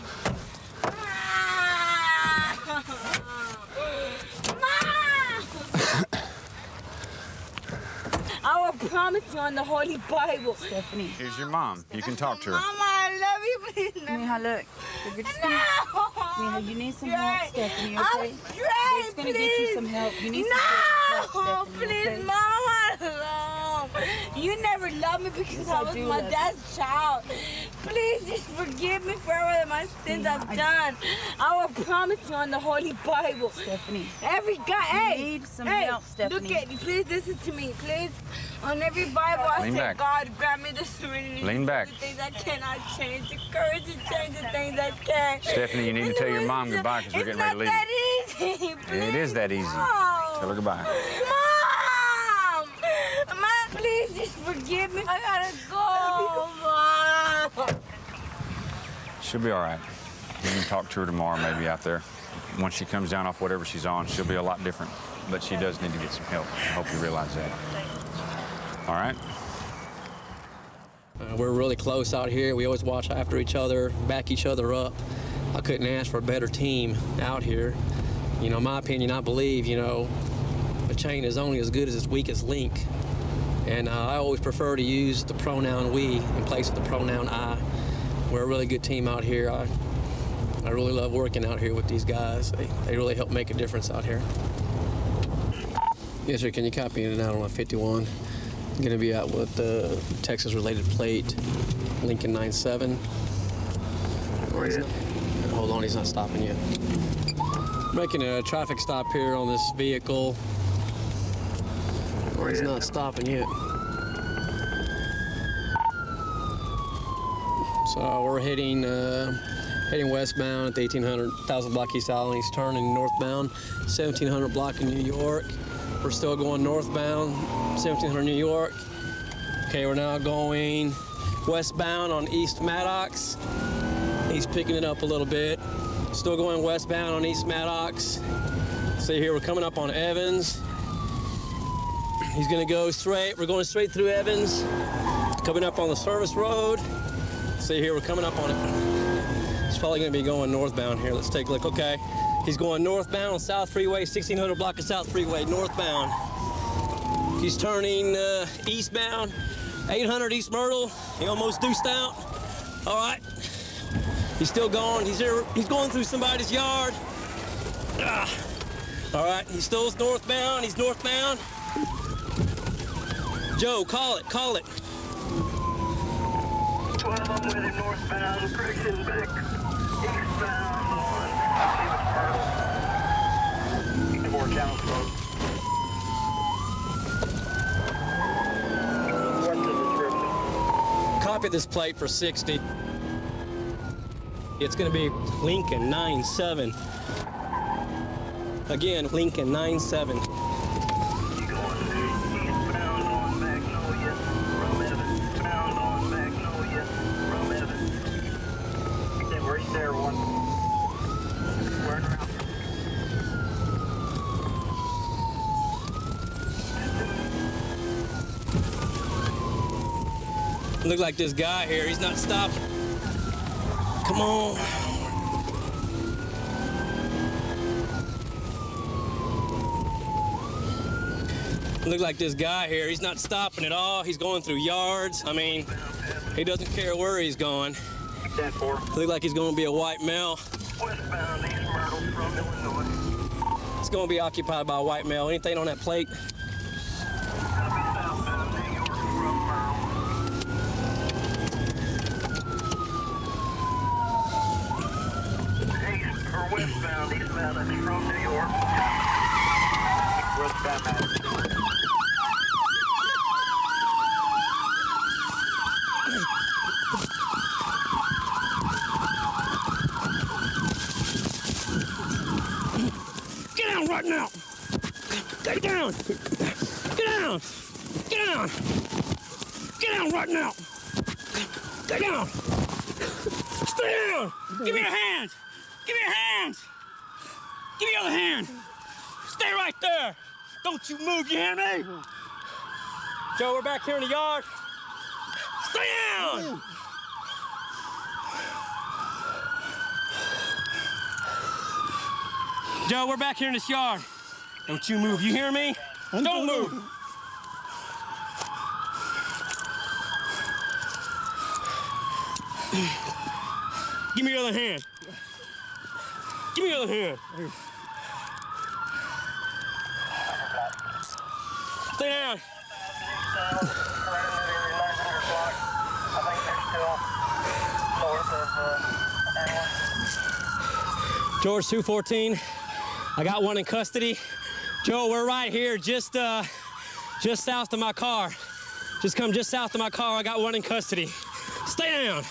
S18: I will promise you on the Holy Bible.
S16: Stephanie.
S1: Here's your mom. You can talk to her.
S18: Mama, I love you, please.
S16: Mija, look. You're just gonna, Mija, you need some help, Stephanie, okay?
S18: I'm straight,
S16: It's gonna get you some help. You need some help, Stephanie,
S18: please,
S16: okay?
S18: Mama, alone. You never loved me because
S16: Yes,
S18: I
S16: I
S18: was
S16: do
S18: my
S16: love
S18: dad's child. Please just forgive me for all of my sins I've done. I will promise you on the Holy Bible.
S16: Stephanie.
S18: Every guy, hey,
S16: need some
S18: hey,
S16: help, Stephanie.
S18: Look at me, please listen to me, please. On every Bible, I
S1: Lean
S18: say,
S1: back.
S18: God, grant me the serenity.
S1: Lean back.
S18: The things I cannot change, the courage to change the things I can.
S1: Stephanie, you need to tell your mom goodbye because we're getting ready to leave.
S18: It's not that easy.
S1: It is that easy.
S18: No.
S1: Tell her goodbye.
S18: Mom, please just forgive me. I gotta go, Mom.
S1: She'll be all right. You can talk to her tomorrow, maybe out there. Once she comes down off whatever she's on, she'll be a lot different. But she does need to get some help. I hope you realize that. All right?
S19: We're really close out here. We always watch after each other, back each other up. I couldn't ask for a better team out here. You know, in my opinion, I believe, you know, a chain is only as good as its weakest link. And I always prefer to use the pronoun we in place of the pronoun I. We're a really good team out here. I really love working out here with these guys. They really help make a difference out here. Yes, sir. Can you copy in and out on a 51? I'm going to be out with the Texas-related plate, Lincoln 97. Hold on, he's not stopping yet. Making a traffic stop here on this vehicle. He's not stopping yet. So we're heading westbound at the 1,000 block East Island. He's turning northbound, 1,700 block in New York. We're still going northbound, 1,700 New York. Okay, we're now going westbound on East Maddox. He's picking it up a little bit. Still going westbound on East Maddox. See here, we're coming up on Evans. He's gonna go straight. We're going straight through Evans. Coming up on the service road. See here, we're coming up on it. He's probably gonna be going northbound here. Let's take a look. Okay, he's going northbound on South Freeway, 1,600 block of South Freeway, northbound. He's turning eastbound 800 East Myrtle. He almost deuced out. All right. He's still going. He's going through somebody's yard. All right. He still is northbound. He's northbound. Joe, call it.
S12: 12, I'm with him northbound. Correction back eastbound on East Myrtle. 4 channel code. What's the description?
S19: Copy this plate for 60. It's going to be Lincoln 97. Again, Lincoln 97. Look like this guy here, he's not stopping. Come on. Look like this guy here, he's not stopping at all. He's going through yards. I mean, he doesn't care where he's going. Look like he's going to be a white male.
S12: Westbound East Myrtle from Illinois.
S19: It's going to be occupied by a white male. Anything on that plate?
S12: Westbound, eastbound, that's from New York. Westbound,
S19: Get down right now! Get down! Get down! Get down! Get down right now! Get down! Stay down! Give me your hands! Give me your hands! Give me your other hand! Stay right there! Don't you move, you hear me? Joe, we're back here in the yard. Stay down! Joe, we're back here in this yard. Don't you move, you hear me? Don't move! Give me your other hand. Give me your other hand. Stay down. George 214. I got one in custody. Joe, we're right here, just south of my car. Just come just south of my car. I got one in custody. Stay down.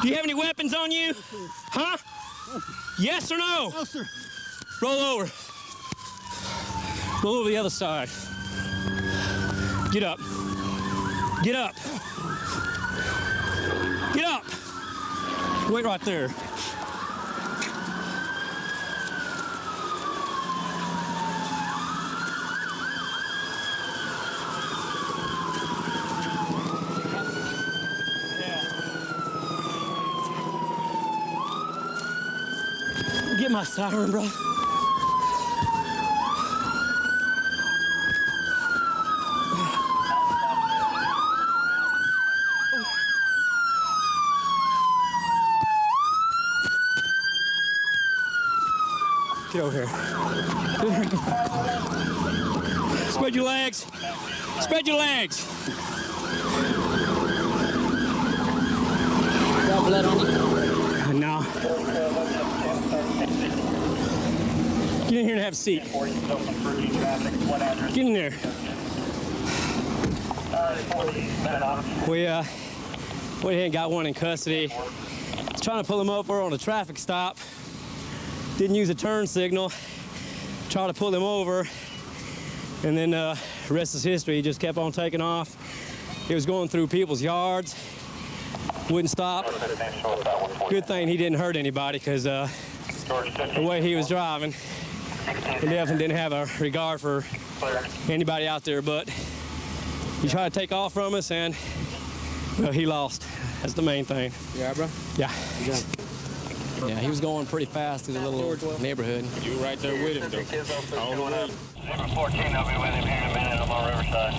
S19: Do you have any weapons on you? Huh? Yes or no?
S14: No, sir.
S19: Roll over. Roll over the other side. Get up. Get up. Get up. Wait right there. Get my siren, bro. Get over here. Spread your legs. Spread your legs. Got blood on you? No. Get in here and have a seat. Get in there. We went ahead and got one in custody. Was trying to pull him over on a traffic stop. Didn't use a turn signal. Tried to pull him over. And then the rest is history. He just kept on taking off. He was going through people's yards. Wouldn't stop. Good thing he didn't hurt anybody, because the way he was driving, he definitely didn't have a regard for anybody out there. But he tried to take off from us, and well, he lost. That's the main thing.
S10: Yeah, bro?
S19: Yeah.
S10: Good job.
S19: Yeah, he was going pretty fast through the little neighborhood.
S12: You were right there with him, though. All the way. Zebra 14, I'll be with him here in a minute. I'm on Riverside.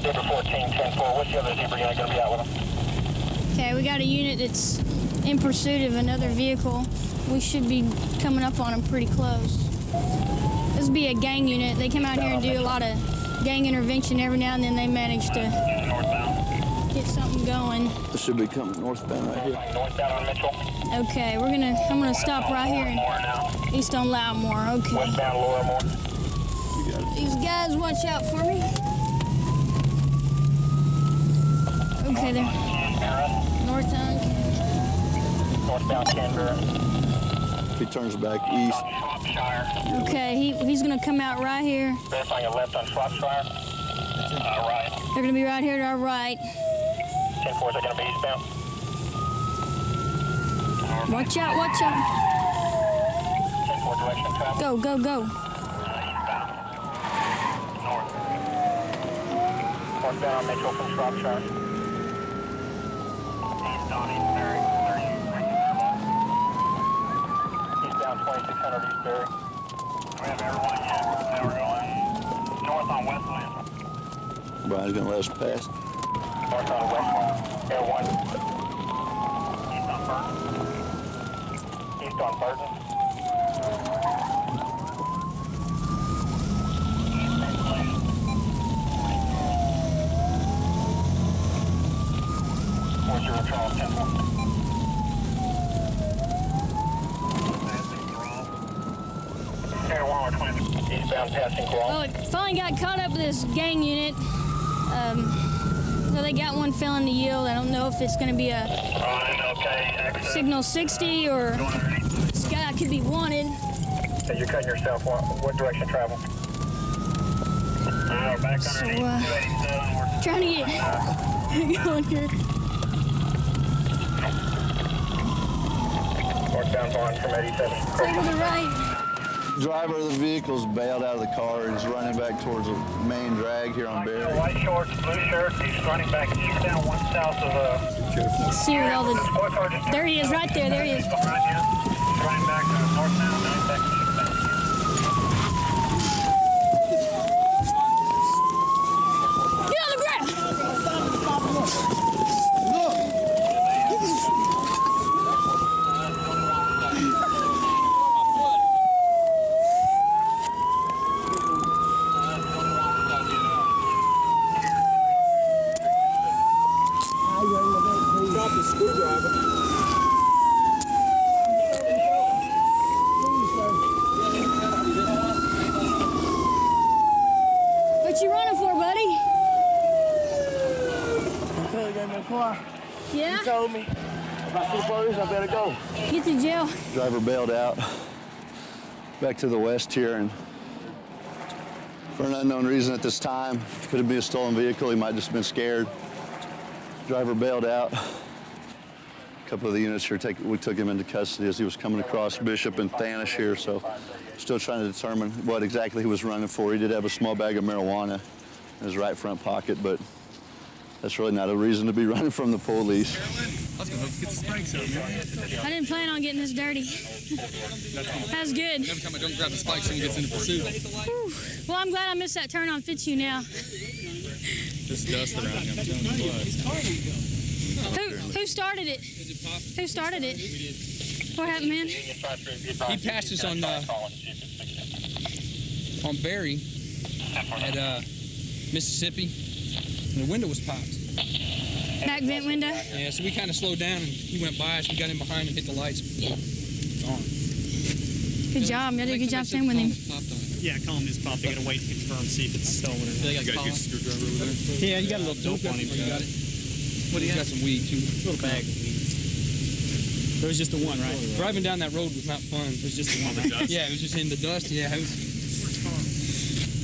S12: Zebra 14, 10-4. What's the other Zebra guy going to be out with him?
S3: Okay, we got a unit that's in pursuit of another vehicle. We should be coming up on them pretty close. This would be a gang unit. They come out here and do a lot of gang intervention. Every now and then they manage to get something going.
S23: This should be coming northbound right here.
S12: Northbound on Mitchell.
S3: Okay, I'm gonna stop right here in east on Loudmore. Okay.
S12: Westbound Laura Moore.
S3: These guys, watch out for me. Okay, they're north on.
S12: Northbound Canberra.
S23: If he turns back east.
S3: Okay, he's gonna come out right here.
S12: Verifying a left on Shropshire. Right.
S3: They're gonna be right here to our right.
S12: 10-4, is that gonna be eastbound?
S3: Watch out, watch out.
S12: 10-4 direction travel.
S3: Go, go, go.
S12: Northbound on Mitchell from Shropshire. Eastbound Eastbury. Eastbound 2600 Eastbury. We have everyone yet. Now we're going north on Westland.
S23: Brian's gonna let us pass.
S12: North on Westland. Air 1. East on Burton. East on Burton. What's your Charles 10-4? Air 1 or 20. Eastbound passing Crawl.
S3: Well, it finally got caught up with this gang unit. So they got one failing to yield. I don't know if it's going to be a signal 60 or this guy could be wanted.
S12: Hey, you're cutting yourself. What direction travel? Back
S3: So,
S12: underneath 287. We're
S3: trying to get going here.
S12: northbound Vaughn from 87.
S3: Stay to the right.
S23: Driver of the vehicle's bailed out of the car and is running back towards the main drag here on Berry.
S12: White shorts, blue shirt. He's running back eastbound, one south of
S3: Let's see where all the... There he is, right there. There he is.
S12: behind you. He's running back northbound, running back eastbound.
S3: Get on the ground!
S12: Drop the screwdriver.
S3: What you running for, buddy?
S12: Until gave me a car.
S3: Yeah?
S12: He told me if I see the police, I better go.
S3: Get to jail.
S23: Driver bailed out back to the west here, and for an unknown reason at this time, could have been a stolen vehicle. He might have just been scared. Driver bailed out. A couple of the units here, we took him into custody as he was coming across Bishop and Thanish here, so still trying to determine what exactly he was running for. He did have a small bag of marijuana in his right front pocket, but that's really not a reason to be running from the police.
S2: I was going to get the spring soon, man.
S3: I didn't plan on getting this dirty. That was good.
S2: Every time I don't grab the spike, someone gets into pursuit.
S3: Whew. Well, I'm glad I missed that turn on Fits You now.
S2: This dust around here, I'm telling you what.
S3: Who started it? Who started it? What happened, man?
S2: He passed us on Berry at Mississippi, and the window was popped.
S3: Back vent window?
S2: Yeah, so we kind of slowed down, and he went by us. We got in behind and hit the lights. Gone.
S3: Good job. You did a good job staying with him.
S21: Yeah, column is popped. They gotta wait to confirm, see if it's stolen or not.
S2: You got a good screwdriver over there?
S21: Yeah, you got a little dope on him.
S2: You got it? What do you got? Some weed, too.
S21: A little bag of weed. There was just the one, right?
S2: Driving down that road was not fun. It was just the one. Yeah, it was just in the dust. Yeah, it was...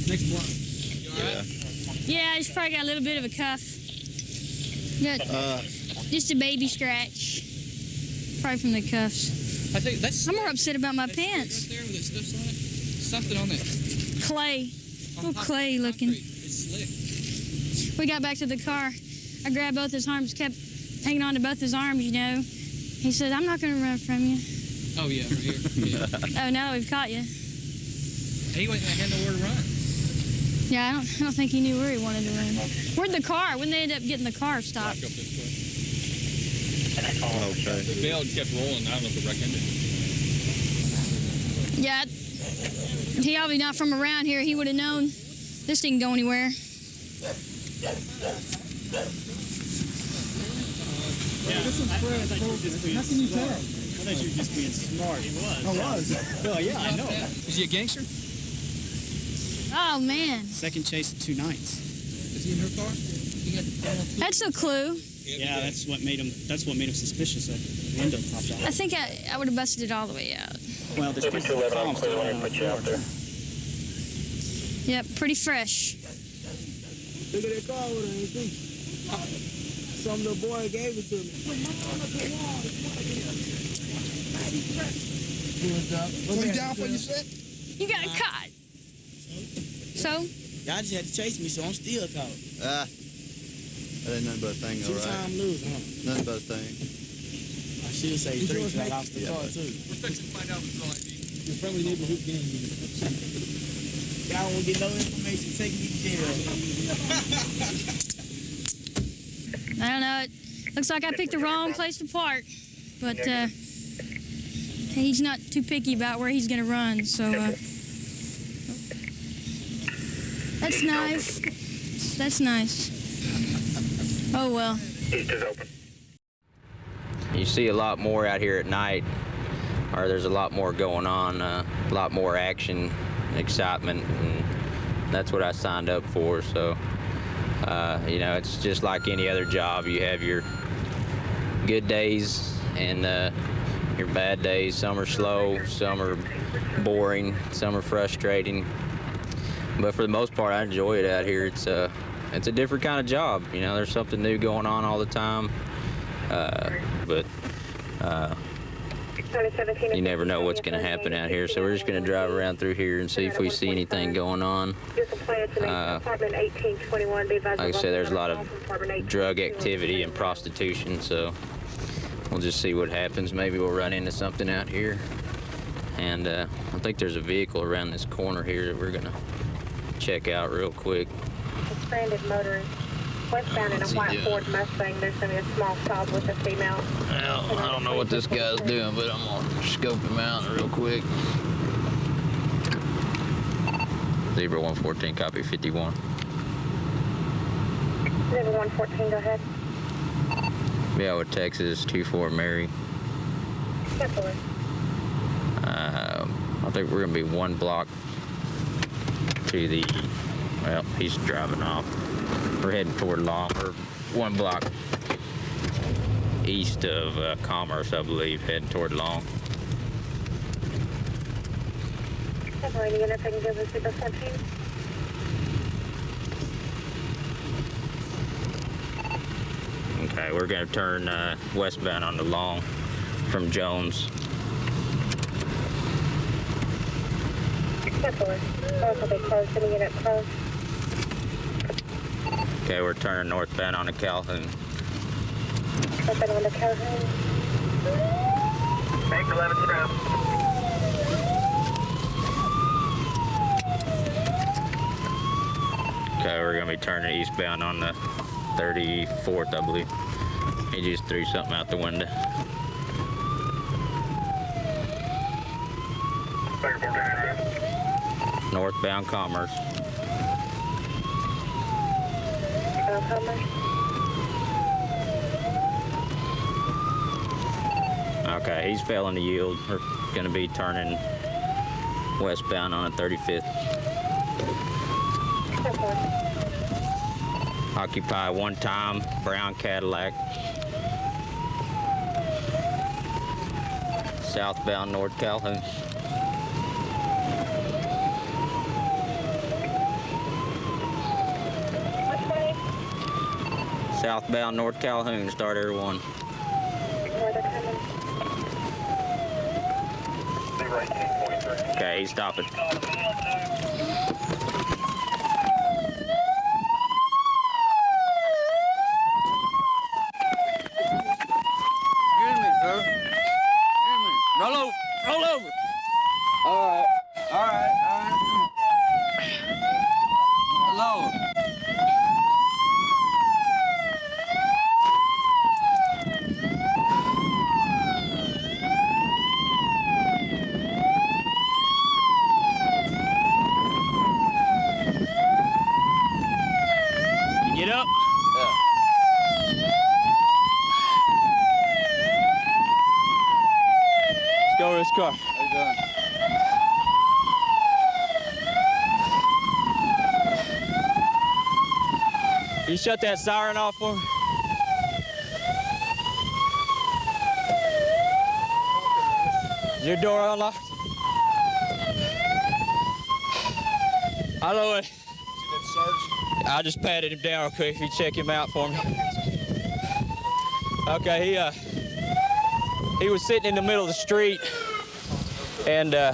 S2: Next block.
S3: Yeah, he's probably got a little bit of a cuff. Got just a baby scratch. Probably from the cuffs.
S2: I think that's...
S3: I'm more upset about my pants.
S2: Right there with that stuff on it. Something on it.
S3: Clay. Little clay looking.
S2: It's slick.
S3: We got back to the car. I grabbed both his arms, kept hanging on to both his arms, you know. He said, I'm not going to run from you.
S2: Oh, yeah, right here. Yeah.
S3: Oh, now we've caught you.
S2: He had nowhere to run.
S3: Yeah, I don't think he knew where he wanted to run. Where'd the car? When they ended up getting the car stopped?
S2: Back up this way.
S23: Okay.
S2: The bell kept rolling. I don't know if the wreck ended.
S3: Yeah, he obviously not from around here. He would have known this didn't go anywhere.
S2: Yeah, this is Fred. How can you tell? I thought you were just being smart. He was. I was. Well, yeah, I know. Is he a gangster?
S3: Oh, man.
S21: Second chase in 2 nights.
S2: Is he in her car?
S3: That's a clue.
S21: Yeah, that's what made him suspicious of the window popped out.
S3: I think I would have busted it all the way out.
S21: Well, there's pieces of palm still on the floor.
S3: Yep, pretty fresh.
S14: Look at that car over there, see? Some little boy gave it to me.
S21: Put me down for you, set?
S3: You got caught. So?
S21: Y'all just had to chase me, so I'm still caught.
S23: That ain't nothing but a thing, all right.
S21: Two-time loser, huh?
S23: Nothing but a thing.
S21: I should say 3 because I lost the car, too.
S2: We're fixing to find out what's all ID. Your friendly neighborhood gang unit.
S21: Y'all won't get no information. Take me to jail.
S3: I don't know. It looks like I picked the wrong place to park. But he's not too picky about where he's going to run, so... that's nice. That's nice. Oh, well.
S5: You see a lot more out here at night, or there's a lot more going on, a lot more action, excitement, and that's what I signed up for. So, you know, it's just like any other job. You have your good days and your bad days. Some are slow, some are boring, some are frustrating. But for the most part, I enjoy it out here. It's a different kind of job. You know, there's something new going on all the time. But you never know what's going to happen out here. So we're just going to drive around through here and see if we see anything going on. Like I said, there's a lot of drug activity and prostitution, so we'll just see what happens. Maybe we'll run into something out here. And I think there's a vehicle around this corner here that we're going to check out real quick.
S11: A stranded motorist. Westbound in a white Ford Mustang. There's going to be a small stop with a female.
S5: Well, I don't know what this guy's doing, but I'm going to scope him out real quick. Zebra 114, copy 51.
S11: Zebra 114, go ahead.
S5: Yeah, with Texas 24 Mary.
S11: Definitely.
S5: I think we're going to be 1 block to the, well, he's driving off. We're heading toward Long, or 1 block east of Commerce, I believe, heading toward Long.
S11: Separating anything give us Zebra 14.
S5: Okay, we're going to turn westbound on the Long from Jones. Okay, we're turning northbound on the Calhoun.
S11: Northbound on the Calhoun.
S12: Make 11 strap.
S5: Okay, we're going to be turning eastbound on the 34th, I believe. He just threw something out the window. Northbound Commerce. Okay, he's failing to yield. We're going to be turning westbound on the 35th. Occupy 1 time, brown Cadillac. Southbound North Calhoun. Southbound North Calhoun, start Air 1. Okay, he's stopping.
S7: Rollo. car.
S1: How you doing?
S7: You shut that siren off for me? Is your door unlocked? I know it. I just patted him down real quick. If you check him out for me. Okay, he was sitting in the middle of the street, and I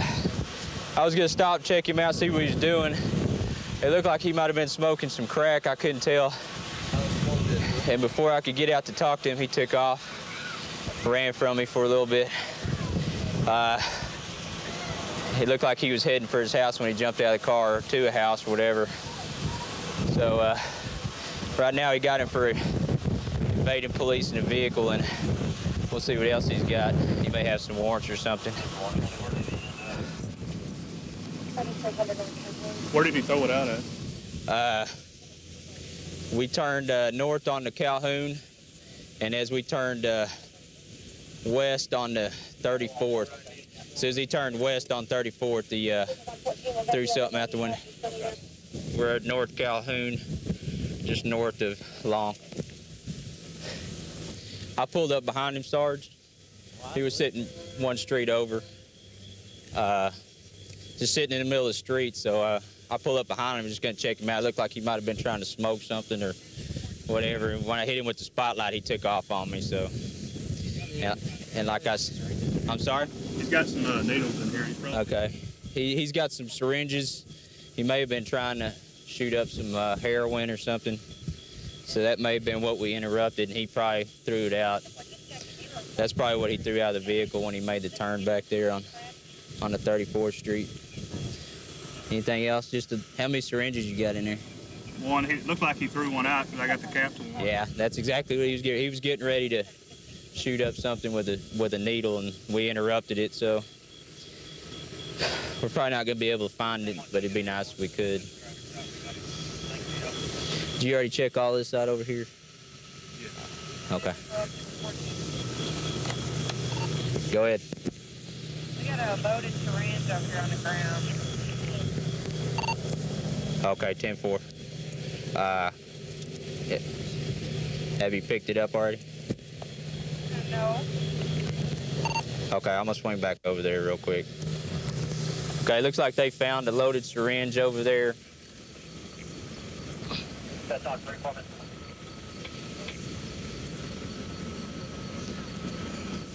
S7: was gonna stop, check him out, see what he's doing. It looked like he might have been smoking some crack. I couldn't tell. And before I could get out to talk to him, he took off, ran from me for a little bit. It looked like he was heading for his house when he jumped out of the car, or to a house or whatever. So right now he got him for evading police in a vehicle, and we'll see what else he's got. He may have some warrants or something.
S21: Where did he throw it out at?
S7: We turned north on the Calhoun, and as we turned west on the 34th, as soon as he turned west on 34th, he threw something out the window. We're at North Calhoun, just north of Long. I pulled up behind him, Sarge. He was sitting one street over, just sitting in the middle of the street, so I pulled up behind him, just gonna check him out. It looked like he might have been trying to smoke something or whatever. When I hit him with the spotlight, he took off on me, so. Yeah, and like I'm sorry?
S21: He's got some needles in here.
S7: Okay. He's got some syringes. He may have been trying to shoot up some heroin or something. So that may have been what we interrupted, and he probably threw it out. That's probably what he threw out of the vehicle when he made the turn back there on the 34th Street. Anything else? How many syringes you got in there?
S21: One. It looked like he threw one out because I got the cap to one.
S7: Yeah, that's exactly what he was getting. He was getting ready to shoot up something with a needle, and we interrupted it. So we're probably not going to be able to find it, but it'd be nice if we could. Did you already check all this out over here? Yeah. Okay. Go ahead.
S11: We got a loaded syringe up here on the ground.
S7: Okay, 10-4. Have you picked it up already?
S11: No.
S7: Okay, I'm gonna swing back over there real quick. Okay, looks like they found a loaded syringe over there.
S11: That's on 3 minutes.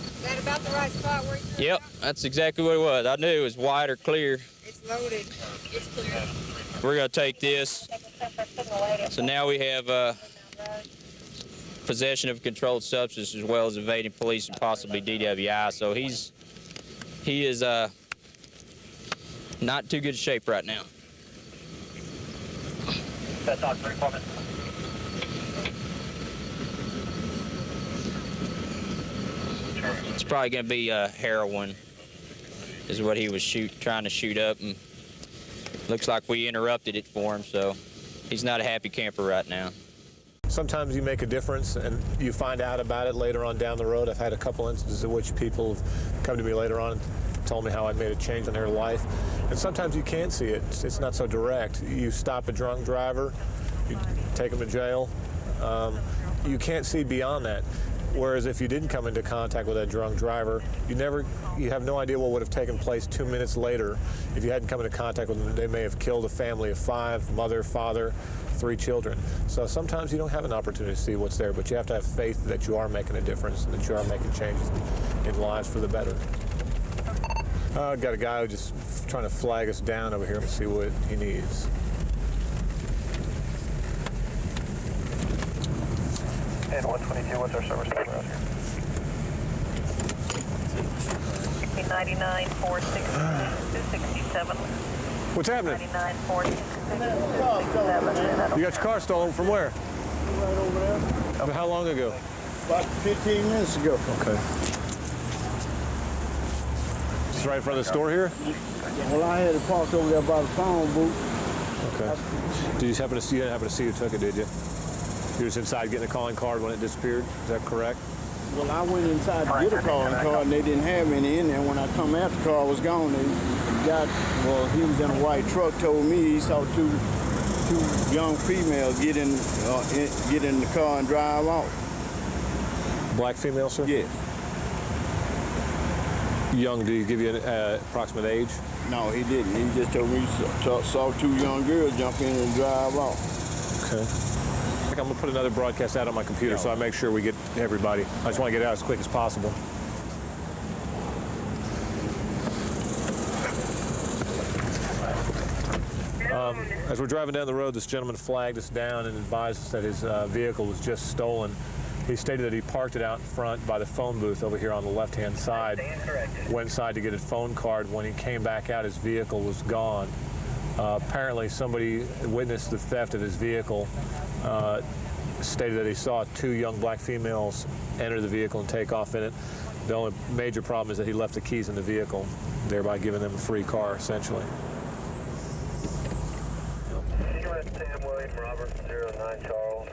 S11: Is that about the right spot where you
S7: Yep, that's exactly what it was. I knew it was white or clear.
S11: It's loaded. It's clear.
S7: We're gonna take this. So now we have possession of a controlled substance as well as evading police and possibly DWI. So he is not in too good shape right now.
S11: That's on 3 minutes.
S7: It's probably gonna be heroin, is what he was trying to shoot up, and looks like we interrupted it for him. So he's not a happy camper right now.
S17: Sometimes you make a difference and you find out about it later on down the road. I've had a couple instances in which people have come to me later on and told me how I made a change in their life. And sometimes you can't see it. It's not so direct. You stop a drunk driver, you take him to jail. You can't see beyond that. Whereas if you didn't come into contact with a drunk driver, you have no idea what would have taken place 2 minutes later. If you hadn't come into contact with them, they may have killed a family of 5, mother, father, 3 children. So sometimes you don't have an opportunity to see what's there, but you have to have faith that you are making a difference and that you are making changes in lives for the better. I've got a guy who's just trying to flag us down over here and see what he needs.
S12: And 122, what's our service number out here?
S11: 99 466 267.
S17: What's happening?
S11: 99 466
S17: You got your car stolen from where?
S14: Right over there.
S17: How long ago?
S14: About 15 minutes ago.
S17: Okay. Just right in front of the store here?
S14: Well, I had it parked over there by the phone booth.
S17: Okay. You didn't happen to see who took it, did you? You were just inside getting a calling card when it disappeared. Is that correct?
S14: Well, I went inside to get a calling card, and they didn't have any in there. When I come out, the car was gone. He was in a white truck, told me he saw two young females get in the car and drive off.
S17: Black female, sir?
S14: Yes.
S17: Young, do you give you an approximate age?
S14: No, he didn't. He just told me he saw two young girls jump in and drive off.
S17: Okay. I'm going to put another broadcast out on my computer so I make sure we get everybody. I just want to get out as quick as possible. As we're driving down the road, this gentleman flagged us down and advised us that his vehicle was just stolen. He stated that he parked it out in front by the phone booth over here on the left-hand side, went inside to get his phone card. When he came back out, his vehicle was gone. Apparently, somebody witnessed the theft of his vehicle, stated that he saw two young black females enter the vehicle and take off in it. The only major problem is that he left the keys in the vehicle, thereby giving them a free car, essentially.
S12: US 10 William Robert 09 Charles.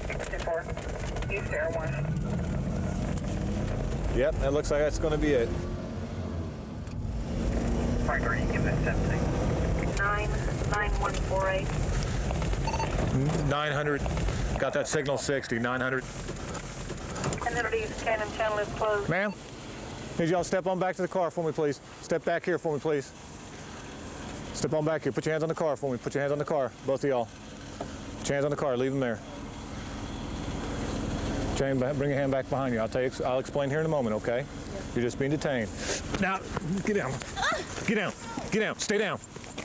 S12: 24 East Air 1.
S17: Yep, that looks like that's going to be it.
S12: Frank, are you giving it 17?
S11: 99148.
S17: 900. Got that signal 60, 900.
S11: And then East Cannon Channel is closed.
S17: Ma'am, need y'all step on back to the car for me, please. Step back here for me, please. Step on back here. Put your hands on the car for me. Put your hands on the car, both of y'all. Put your hands on the car. Leave them there. Bring your hand back behind you. I'll explain here in a moment, okay? You're just being detained. Now, get down. Get down. Get down. Stay down.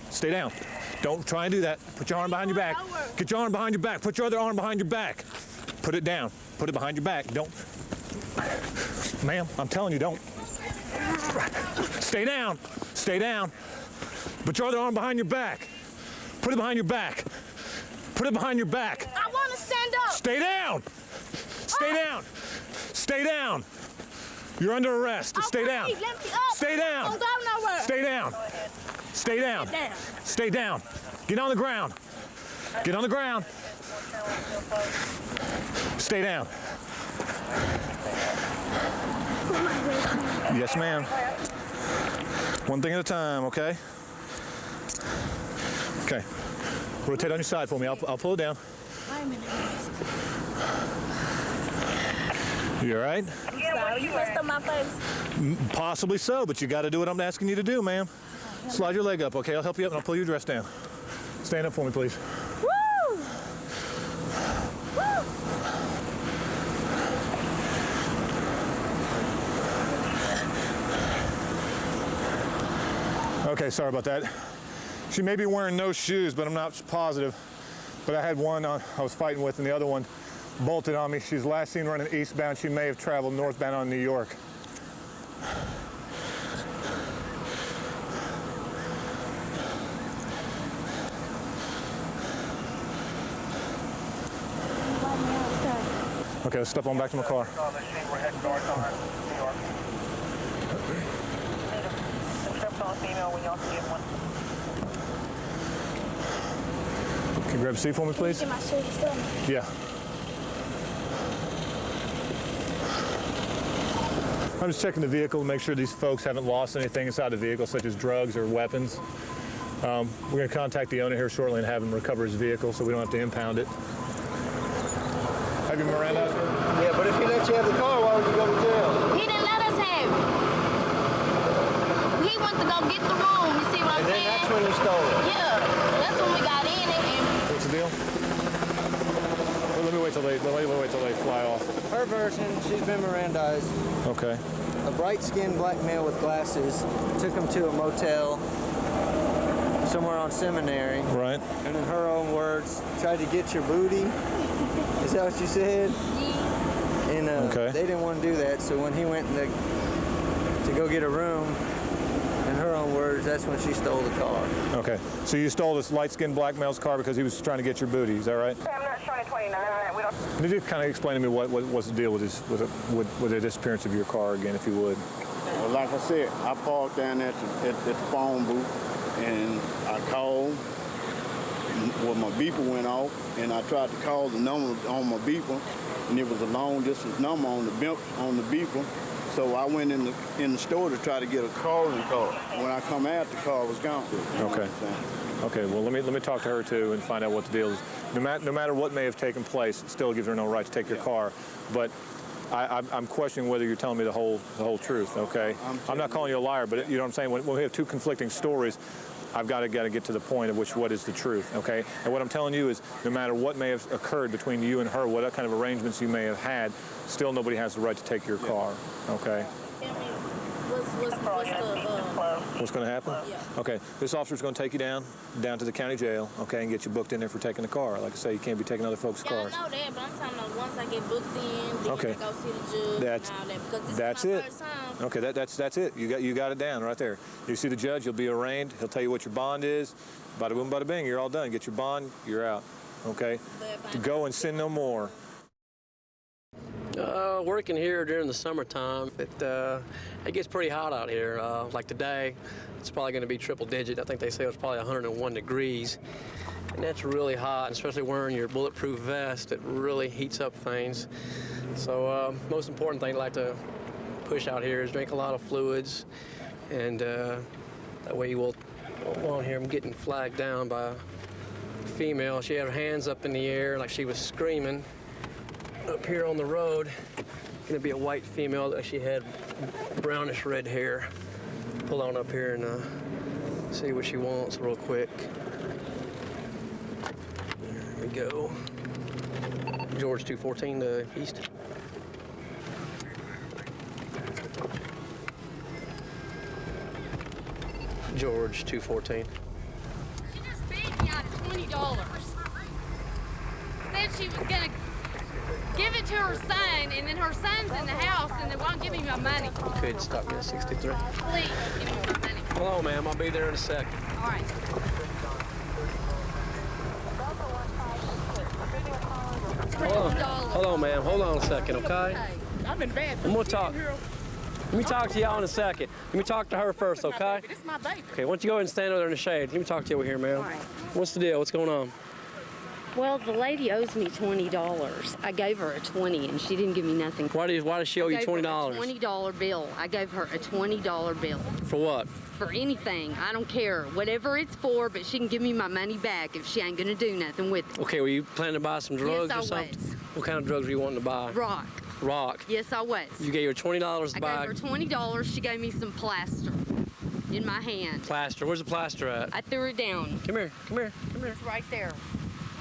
S17: Stay down. Don't try and do that. Put your arm behind your back. Get your arm behind your back. Put your other arm behind your back. Put it down. Put it behind your back. Don't. Ma'am, I'm telling you, don't. Stay down. Stay down. Put your other arm behind your back. Put it behind your back. Put it behind your back.
S18: I want to stand up.
S17: Stay down. Stay down. Stay down. You're under arrest. Stay down.
S18: Let me up.
S17: Stay down.
S18: Don't go nowhere.
S17: Stay down. Stay down. Stay down. Get on the ground. Get on the ground. Stay down. Yes, ma'am. One thing at a time, okay? Okay. Rotate on your side for me. I'll pull it down.
S18: I'm in arrest.
S17: You all right?
S18: I'm sorry. You messed up my face.
S17: Possibly so, but you got to do what I'm asking you to do, ma'am. Slide your leg up, okay? I'll help you up and I'll pull your dress down. Stand up for me, please.
S18: Woo! Woo!
S17: Okay, sorry about that. She may be wearing no shoes, but I'm not positive. But I had one I was fighting with, and the other one bolted on me. She's last seen running eastbound. She may have traveled northbound on New York. Okay, let's step on back to my car. Can you grab a seat for me, please?
S18: Get my shoes still.
S17: Yeah. I'm just checking the vehicle to make sure these folks haven't lost anything inside the vehicle, such as drugs or weapons. We're going to contact the owner here shortly and have him recover his vehicle so we don't have to impound it. Have you Miranda?
S6: Yeah, but if he lets you have the car, why would you go to jail?
S18: He didn't let us have it. He wanted to go get the room. You see what I'm saying?
S6: And then that's when you stole it.
S18: Yeah, that's when we got in it.
S17: What's the deal? Well, let me wait till they fly off.
S6: Her version, she's been Mirandized.
S17: Okay.
S6: A bright-skinned black male with glasses took him to a motel somewhere on Seminary.
S17: Right.
S6: And in her own words, tried to get your booty. Is that what you said?
S18: Yeah.
S6: And they didn't want to do that, so when he went to go get a room, in her own words, that's when she stole the car.
S17: Okay. So you stole this light-skinned black male's car because he was trying to get your booty. Is that right?
S11: I'm not showing 29. We don't.
S17: Could you kind of explain to me what's the deal with the disappearance of your car again, if you would?
S14: Well, like I said, I parked down at the phone booth, and I called well, my beeper went off, and I tried to call the number on my beeper, and it was a long distance number on the beeper. So I went in the store to try to get a calling card. When I come out, the car was gone.
S17: Okay. Okay. Well, let me talk to her too and find out what the deal is. No matter what may have taken place, it still gives her no right to take your car. But I'm questioning whether you're telling me the whole truth. Okay. I'm not calling you a liar, but you know what I'm saying. When we have two conflicting stories, I've got to get to the point of what is the truth. Okay. And what I'm telling you is, no matter what may have occurred between you and her, what kind of arrangements you may have had, still nobody has the right to take your car. Okay. What's going to happen? Yeah. Okay, this officer's going to take you down to the county jail, okay, and get you booked in there for taking the car. Like I say, you can't be taking other folks' cars.
S18: I know that, but I'm talking about once I get booked in, then
S17: okay.
S18: I go see the judge and all that, because this is my first time.
S17: Okay, that's it. You got it down right there. You see the judge, you'll be arraigned. He'll tell you what your bond is. Bada boom, bada bing, you're all done. Get your bond, you're out. Okay? To go and sin no more.
S19: Working here during the summertime, it gets pretty hot out here. Like today, it's probably going to be triple digit. I think they say it's probably 101 degrees. And that's really hot, especially wearing your bulletproof vest. It really heats up things. So most important thing I'd like to push out here is drink a lot of fluids. And that way you won't hear them getting flagged down by a female. She had her hands up in the air like she was screaming. Up here on the road, gonna be a white female that she had brownish red hair. Pull on up here and see what she wants real quick. There we go. George 214 to east. George 214.
S4: She just beat me out of $20. Said she was gonna give it to her son, and then her son's in the house, and they won't give me my money.
S19: You could stop me at 63.
S4: Please, give me my money.
S19: Hello, ma'am. I'll be there in a second.
S4: All right.
S19: Hold on, ma'am. Hold on a second, okay?
S9: I've been bad.
S19: I'm gonna talk. Let me talk to y'all in a second. Let me talk to her first, okay?
S9: This is my baby.
S19: Okay, why don't you go ahead and stand over there in the shade? Let me talk to you over here, ma'am.
S9: All right.
S19: What's the deal? What's going on?
S22: Well, the lady owes me $20. I gave her a $20, and she didn't give me nothing.
S19: Why does she owe you $20?
S22: A $20 bill. I gave her a $20 bill.
S19: For what?
S22: For anything. I don't care. Whatever it's for, but she can give me my money back if she ain't gonna do nothing with it.
S19: Okay, were you planning to buy some drugs
S22: yes,
S19: or something?
S22: Was.
S19: What kind of drugs were you wanting to buy?
S22: Rock.
S19: Rock?
S22: Yes, I was.
S19: You gave her $20 to buy?
S22: I gave her $20. She gave me some plaster in my hand.
S19: Plaster? Where's the plaster at?
S22: I threw it down.
S19: Come here.
S22: It's right there.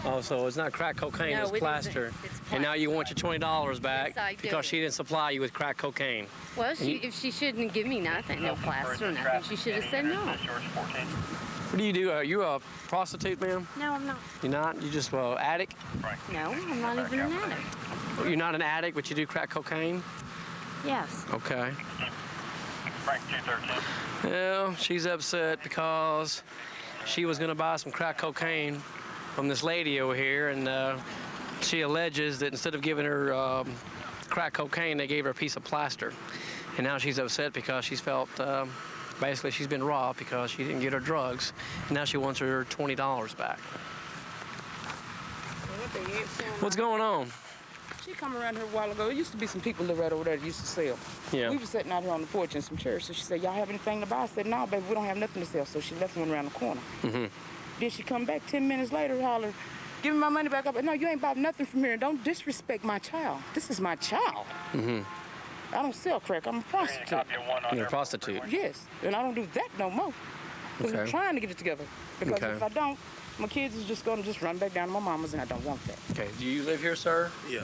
S19: Oh, so it's not crack cocaine,
S22: no,
S19: it's plaster.
S22: It's plaster.
S19: And now you want your $20 back because she didn't supply you with crack cocaine.
S22: Well, if she shouldn't give me nothing, no plaster or nothing, she should have said no.
S19: What do you do? Are you a prostitute, ma'am?
S22: No, I'm not.
S19: You're not? You just addict?
S22: No, I'm not even an addict.
S19: You're not an addict, but you do crack cocaine?
S22: Yes.
S19: Okay. Well, she's upset because she was going to buy some crack cocaine from this lady over here, and she alleges that instead of giving her crack cocaine, they gave her a piece of plaster. And now she's upset because she's felt, basically she's been robbed because she didn't get her drugs, and now she wants her $20 back. What's going on?
S9: She come around here a while ago. There used to be some people that right over there that used to sell.
S19: Yeah.
S9: We were sitting out here on the porch in some chairs, so she said, y'all have anything to buy? I said, no, baby, we don't have nothing to sell. So she left one around the corner.
S19: Mm-hmm.
S9: Then she come back 10 minutes later, holler, give me my money back up. No, you ain't bought nothing from here. Don't disrespect my child. This is my child.
S19: Mm-hmm.
S9: I don't sell crack. I'm a prostitute.
S19: You're a prostitute?
S9: Yes, and I don't do that no more. Because I'm trying to get it together. Because if I don't, my kids is just going to run back down to my mama's, and I don't want that.
S19: Okay, do you live here, sir?
S9: Yeah.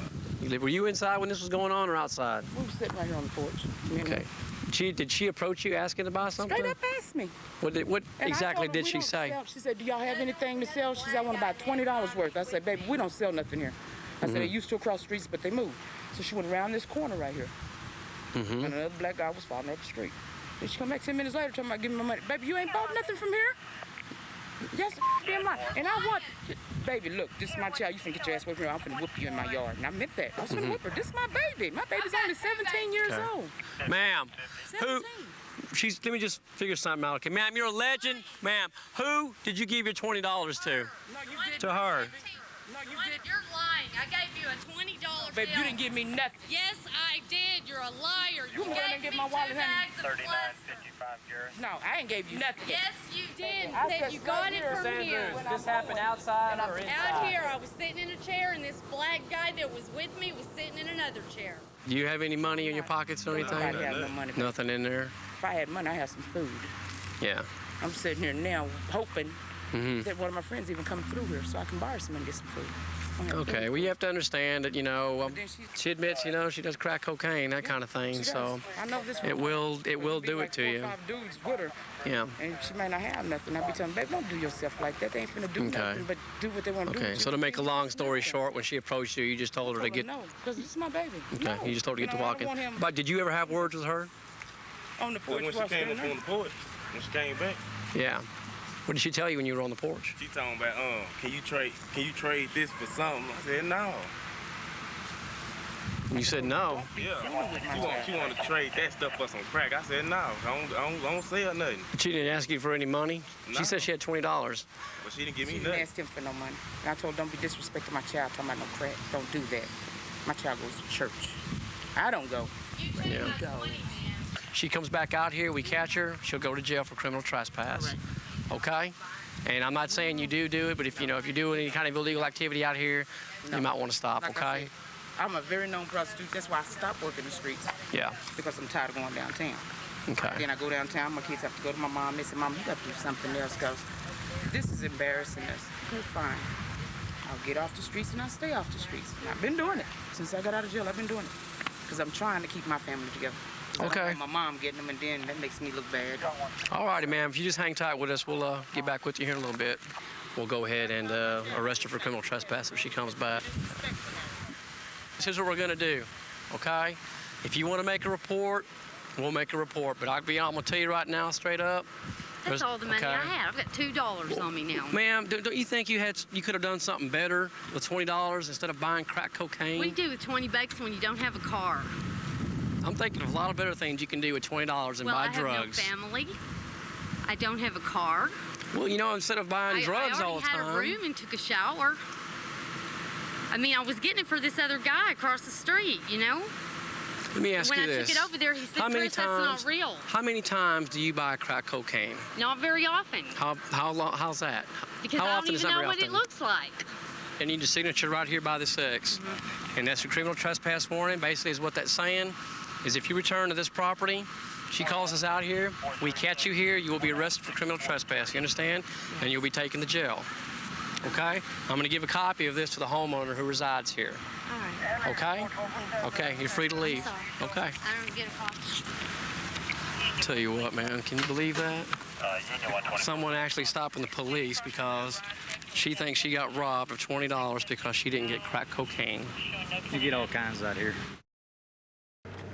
S19: Were you inside when this was going on or outside?
S9: We were sitting right here on the porch.
S19: Okay. Did she approach you asking to buy something?
S9: Straight up asked me.
S19: What exactly did she say?
S9: She said, do y'all have anything to sell? She said, I want to buy $20 worth. I said, baby, we don't sell nothing here. I said, they used to across the streets, but they moved. So she went around this corner right here. And another black guy was following up the street. Then she come back 10 minutes later talking about giving me my money. Baby, you ain't bought nothing from here? Yes, damn right. And I want, baby, look, this is my child. You finna get your ass whipped here. I'm finna whoop you in my yard. And I meant that. I was finna whoop her. This is my baby. My baby's only 17 years old.
S19: Ma'am, Let me just figure something out. Okay, ma'am, you're a legend. Ma'am, who did you give your $20 to?
S9: No, you didn't.
S19: To her.
S9: No, you didn't.
S4: You're lying. I gave you a $20 bill.
S9: Babe, you didn't give me nothing.
S4: Yes, I did. You're a liar.
S9: You can go ahead and get my wallet, honey.
S12: 3955, Gary.
S9: No, I ain't gave you nothing.
S4: Yes, you did.
S9: I
S4: Said
S9: said
S4: you got
S9: right
S4: it
S9: here,
S4: from
S9: Sanders.
S4: here.
S19: This happened outside or inside?
S4: Out here, I was sitting in a chair, and this black guy that was with me was sitting in another chair.
S19: Do you have any money in your pockets or anything?
S9: I have no money.
S19: Nothing in there?
S9: If I had money, I have some food.
S19: Yeah.
S9: I'm sitting here now hoping that one of my friends even come through here so I can borrow some and get some food.
S19: Okay, well, you have to understand that, she admits, she does crack cocaine, that kind of thing, so
S9: I know this
S19: it will do it to you.
S9: 4 or 5 dudes with her.
S19: Yeah.
S9: And she may not have nothing. I be telling her, babe, don't do yourself like that. They ain't finna do nothing but do what they want to do.
S19: Okay, so to make a long story short, when she approached you, you just told her to get...
S9: No, because this is my baby.
S19: Okay,
S9: No.
S19: you just told her to get to
S9: I
S19: walking.
S9: don't want him
S19: But did you ever have words with her?
S9: on the porch.
S12: When she came up on the porch, when she came back,
S19: Yeah. What did she tell you when you were on the porch?
S12: she talking about, can you trade this for something? I said, no.
S19: You said no.
S12: Yeah. She want to trade that stuff for some crack. I said, no. I don't sell nothing.
S19: She didn't ask you for any money?
S12: No.
S19: She said she had $20.
S12: But she didn't give me
S9: She
S12: nothing.
S9: didn't ask him for no money. And I told her, don't be disrespecting my child, talking about no crack. Don't do that. My child goes to church. I don't go.
S19: Yeah.
S9: He goes.
S19: She comes back out here, we catch her, she'll go to jail for criminal trespass. Okay? And I'm not saying you do it, but if you're doing any kind of illegal activity out here, you might want to stop,
S9: Like
S19: okay?
S9: I'm a very known prostitute. That's why I stopped working the streets.
S19: Yeah.
S9: Because I'm tired of going downtown.
S19: Okay.
S9: Then I go downtown, my kids have to go to my mom. They say, Mom, you got to do something else because this is embarrassing us. Okay, fine. I'll get off the streets and I'll stay off the streets. And I've been doing it. Since I got out of jail, I've been doing it. Because I'm trying to keep my family together.
S19: Okay.
S9: I don't want my mom getting them, and then that makes me look bad.
S19: All righty, ma'am. If you just hang tight with us, we'll get back with you here in a little bit. We'll go ahead and arrest her for criminal trespass if she comes back. This is what we're going to do, okay? If you want to make a report, we'll make a report. But I'm going to tell you right now, straight up.
S22: That's all the money I had. I've got $2 on me now.
S19: Ma'am, don't you think you could have done something better with $20 instead of buying crack cocaine?
S22: What do you do with 20 bucks when you don't have a car?
S19: I'm thinking of a lot of better things you can do with $20 and buy drugs.
S22: I have no family. I don't have a car.
S19: Well, instead of buying drugs all the time.
S22: I already had a room and took a shower. I mean, I was getting it for this other guy across the street,
S19: Let me ask you this.
S22: When I took it over there, he said, Chris, that's not real.
S19: How many times do you buy crack cocaine?
S22: Not very often.
S19: How's that?
S22: Because
S19: how
S22: I
S19: often
S22: don't
S19: is
S22: even
S19: that
S22: know what
S19: often?
S22: it looks like.
S19: I need your signature right here by the 6. And that's your criminal trespass warning. Basically is what that's saying is if you return to this property, she calls us out here, we catch you here, you will be arrested for criminal trespass, you understand? And you'll be taken to jail. Okay? I'm going to give a copy of this to the homeowner who resides here.
S22: All right.
S19: Okay? Okay, you're free to leave. Okay.
S22: I don't get a copy.
S19: Tell you what, man, can you believe that? Someone actually stopping the police because she thinks she got robbed of $20 because she didn't get crack cocaine.
S21: You get all kinds out here.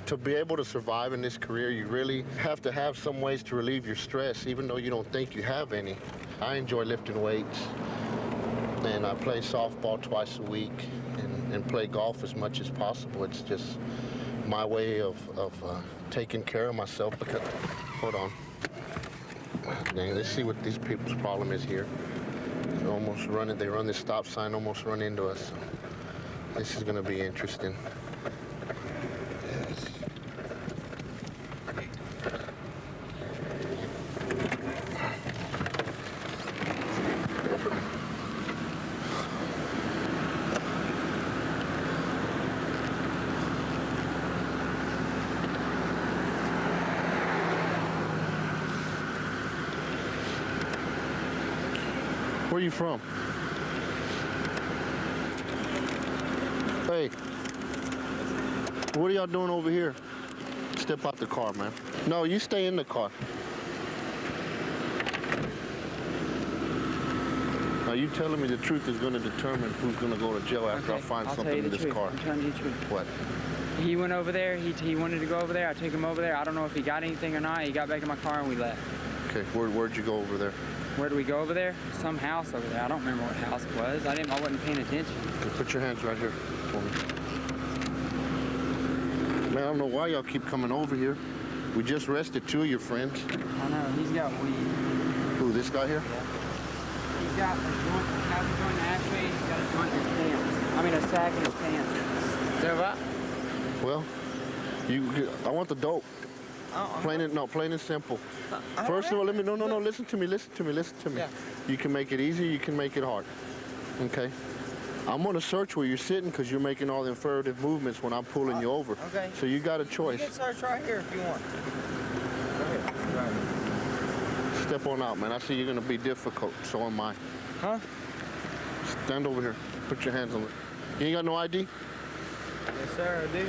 S8: To be able to survive in this career, you really have to have some ways to relieve your stress, even though you don't think you have any. I enjoy lifting weights, and I play softball twice a week and play golf as much as possible. It's just my way of taking care of myself because, hold on. Dang, let's see what these people's problem is here. They run this stop sign, almost run into us. This is gonna be interesting. Where are you from? Hey, what are y'all doing over here? Step out the car, man. No, you stay in the car. Now, you telling me the truth is going to determine who's going to go to jail after I find something in this car.
S13: I'm telling you the truth.
S8: What?
S13: He went over there. He wanted to go over there. I took him over there. I don't know if he got anything or not. He got back in my car and we left.
S8: Okay, where'd you go over there?
S13: Where did we go over there? Some house over there. I don't remember what house it was. I wasn't paying attention.
S8: Okay, put your hands right here for me. Man, I don't know why y'all keep coming over here. We just arrested 2 of your friends.
S13: I know, he's got weed.
S8: Who, this guy here?
S13: Yeah. He's got a joint, has a joint in the ashtray, he's got a joint in his pants. I mean, a sack in his pants. Is that right?
S8: Well, I want the dope. Plain and simple. First of all, listen to me. Yeah. You can make it easy, you can make it hard. Okay? I'm gonna search where you're sitting because you're making all the affirmative movements when I'm pulling you over.
S15: Okay.
S8: So you got a choice.
S15: You can search right here if you want. Go ahead.
S8: Step on out, man. I see you're gonna be difficult, so am I.
S15: Huh?
S8: Stand over here. Put your hands on it. You ain't got no ID?
S15: Yes, sir, I do.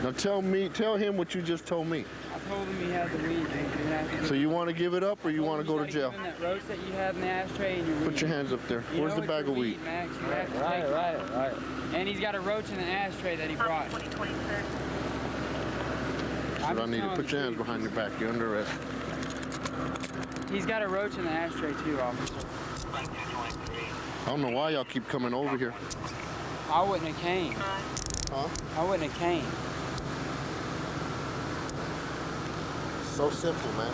S8: Now tell him what you just told me.
S13: I told him he had the weed.
S8: So you want to give it up or you want to go to jail?
S13: Give him that roach that you have in the ashtray and your weed.
S8: Put your hands up there. Where's the bag of weed?
S13: Max. You have to take it. Right. And he's got a roach in the ashtray that he brought.
S8: That's what I need to put your hands behind your back. You're under arrest.
S13: He's got a roach in the ashtray too, officer.
S8: I don't know why y'all keep coming over here.
S13: I wouldn't have came.
S8: Huh?
S13: I wouldn't have came.
S8: So simple, man.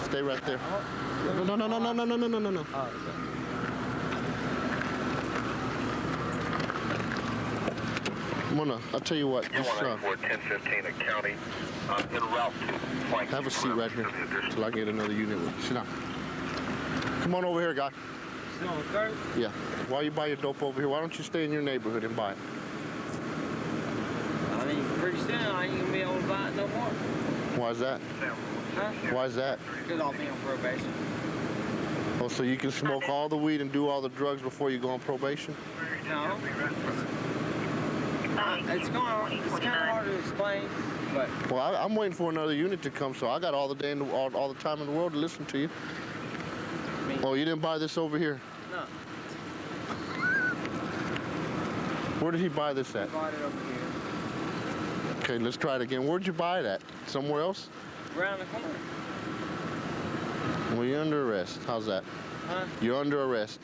S8: Stay right there. No. I'll tell you what. Just,
S12: 1015 at County. En route to
S8: have a seat right here till I get another unit with you. Sit down. Come on over here, guy. Yeah. Why you buy your dope over here? Why don't you stay in your neighborhood and buy it?
S15: I mean, pretty soon I ain't gonna be able to buy it no more.
S8: Why is that?
S15: Huh?
S8: Why is that?
S15: Because I'll be on probation.
S8: Oh, so you can smoke all the weed and do all the drugs before you go on probation?
S15: No. It's kind of hard to explain, but...
S8: Well, I'm waiting for another unit to come, so I got all the day, all the time in the world to listen to you. Oh, you didn't buy this over here?
S15: No.
S8: Where did he buy this at?
S15: I bought it over here.
S8: Okay, let's try it again. Where'd you buy it at? Somewhere else?
S15: Around the corner.
S8: Well, you're under arrest. How's that?
S15: Huh?
S8: You're under arrest.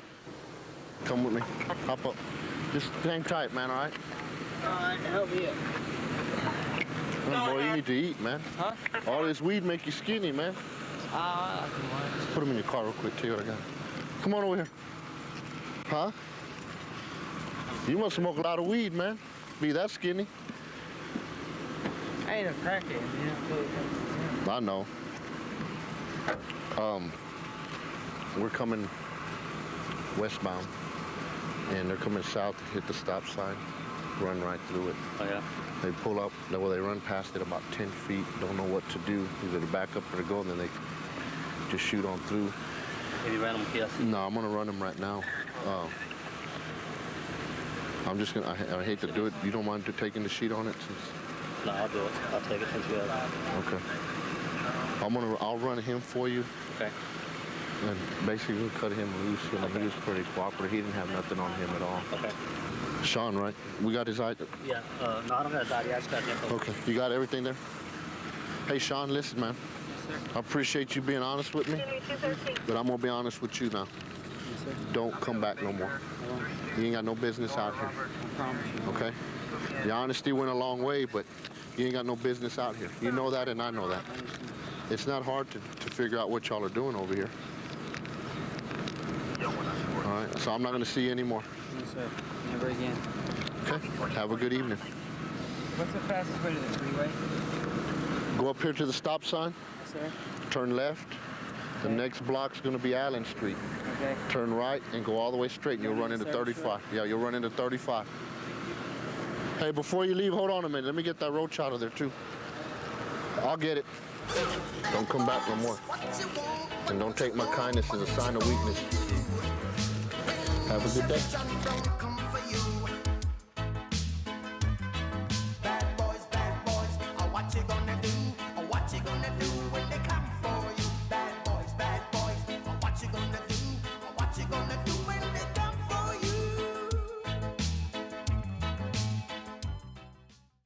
S8: Come with me. Hop up. Just hang tight, man, all right?
S15: All right, help me up.
S8: Oh, boy, you need to eat, man.
S15: Huh?
S8: All this weed make you skinny, man.
S15: I
S8: Put them in your car real quick, tell you what I got. Come on over here. Huh? You must smoke a lot of weed, man. Be that skinny.
S15: I ain't a crackhead, man.
S8: I know. We're coming westbound, and they're coming south to hit the stop sign, run right through it.
S15: Oh, yeah?
S8: They pull up, they run past it about 10 feet, don't know what to do, either to back up or to go, and then they just shoot on through.
S15: Have you ran them kids?
S8: No, I'm gonna run them right now. I'm just gonna, I hate to do it. You don't mind taking the sheet on it?
S15: No, I'll do it. I'll take it since you have it.
S8: Okay. I'll run him for you.
S15: Okay.
S8: And basically we'll cut him loose. You know, he was pretty cooperative. He didn't have nothing on him at all.
S15: Okay.
S8: Sean, right? We got his ID?
S15: Yeah, no, I don't have his ID. I just got him.
S8: Okay. You got everything there? Hey, Sean, listen, man.
S15: Yes, sir.
S8: I appreciate you being honest with me, but I'm going to be honest with you now.
S15: Yes, sir.
S8: Don't come back no more. You ain't got no business out here.
S15: I promise you.
S8: Okay? Your honesty went a long way, but you ain't got no business out here. You know that, and I know that. It's not hard to figure out what y'all are doing over here. All right, so I'm not going to see you anymore.
S13: No, sir. Never again.
S8: Okay? Have a good evening.
S13: What's the fastest way to the freeway?
S8: Go up here to the stop sign.
S13: Yes, sir.
S8: Turn left. The next block's going to be Allen Street.
S13: Okay.
S8: Turn right and go all the way straight, and you'll run into 35. Yeah, you'll run into 35. Hey, before you leave, hold on a minute. Let me get that roach out of there, too. I'll get it. Don't come back no more. And don't take my kindness as a sign of weakness. Have a good day.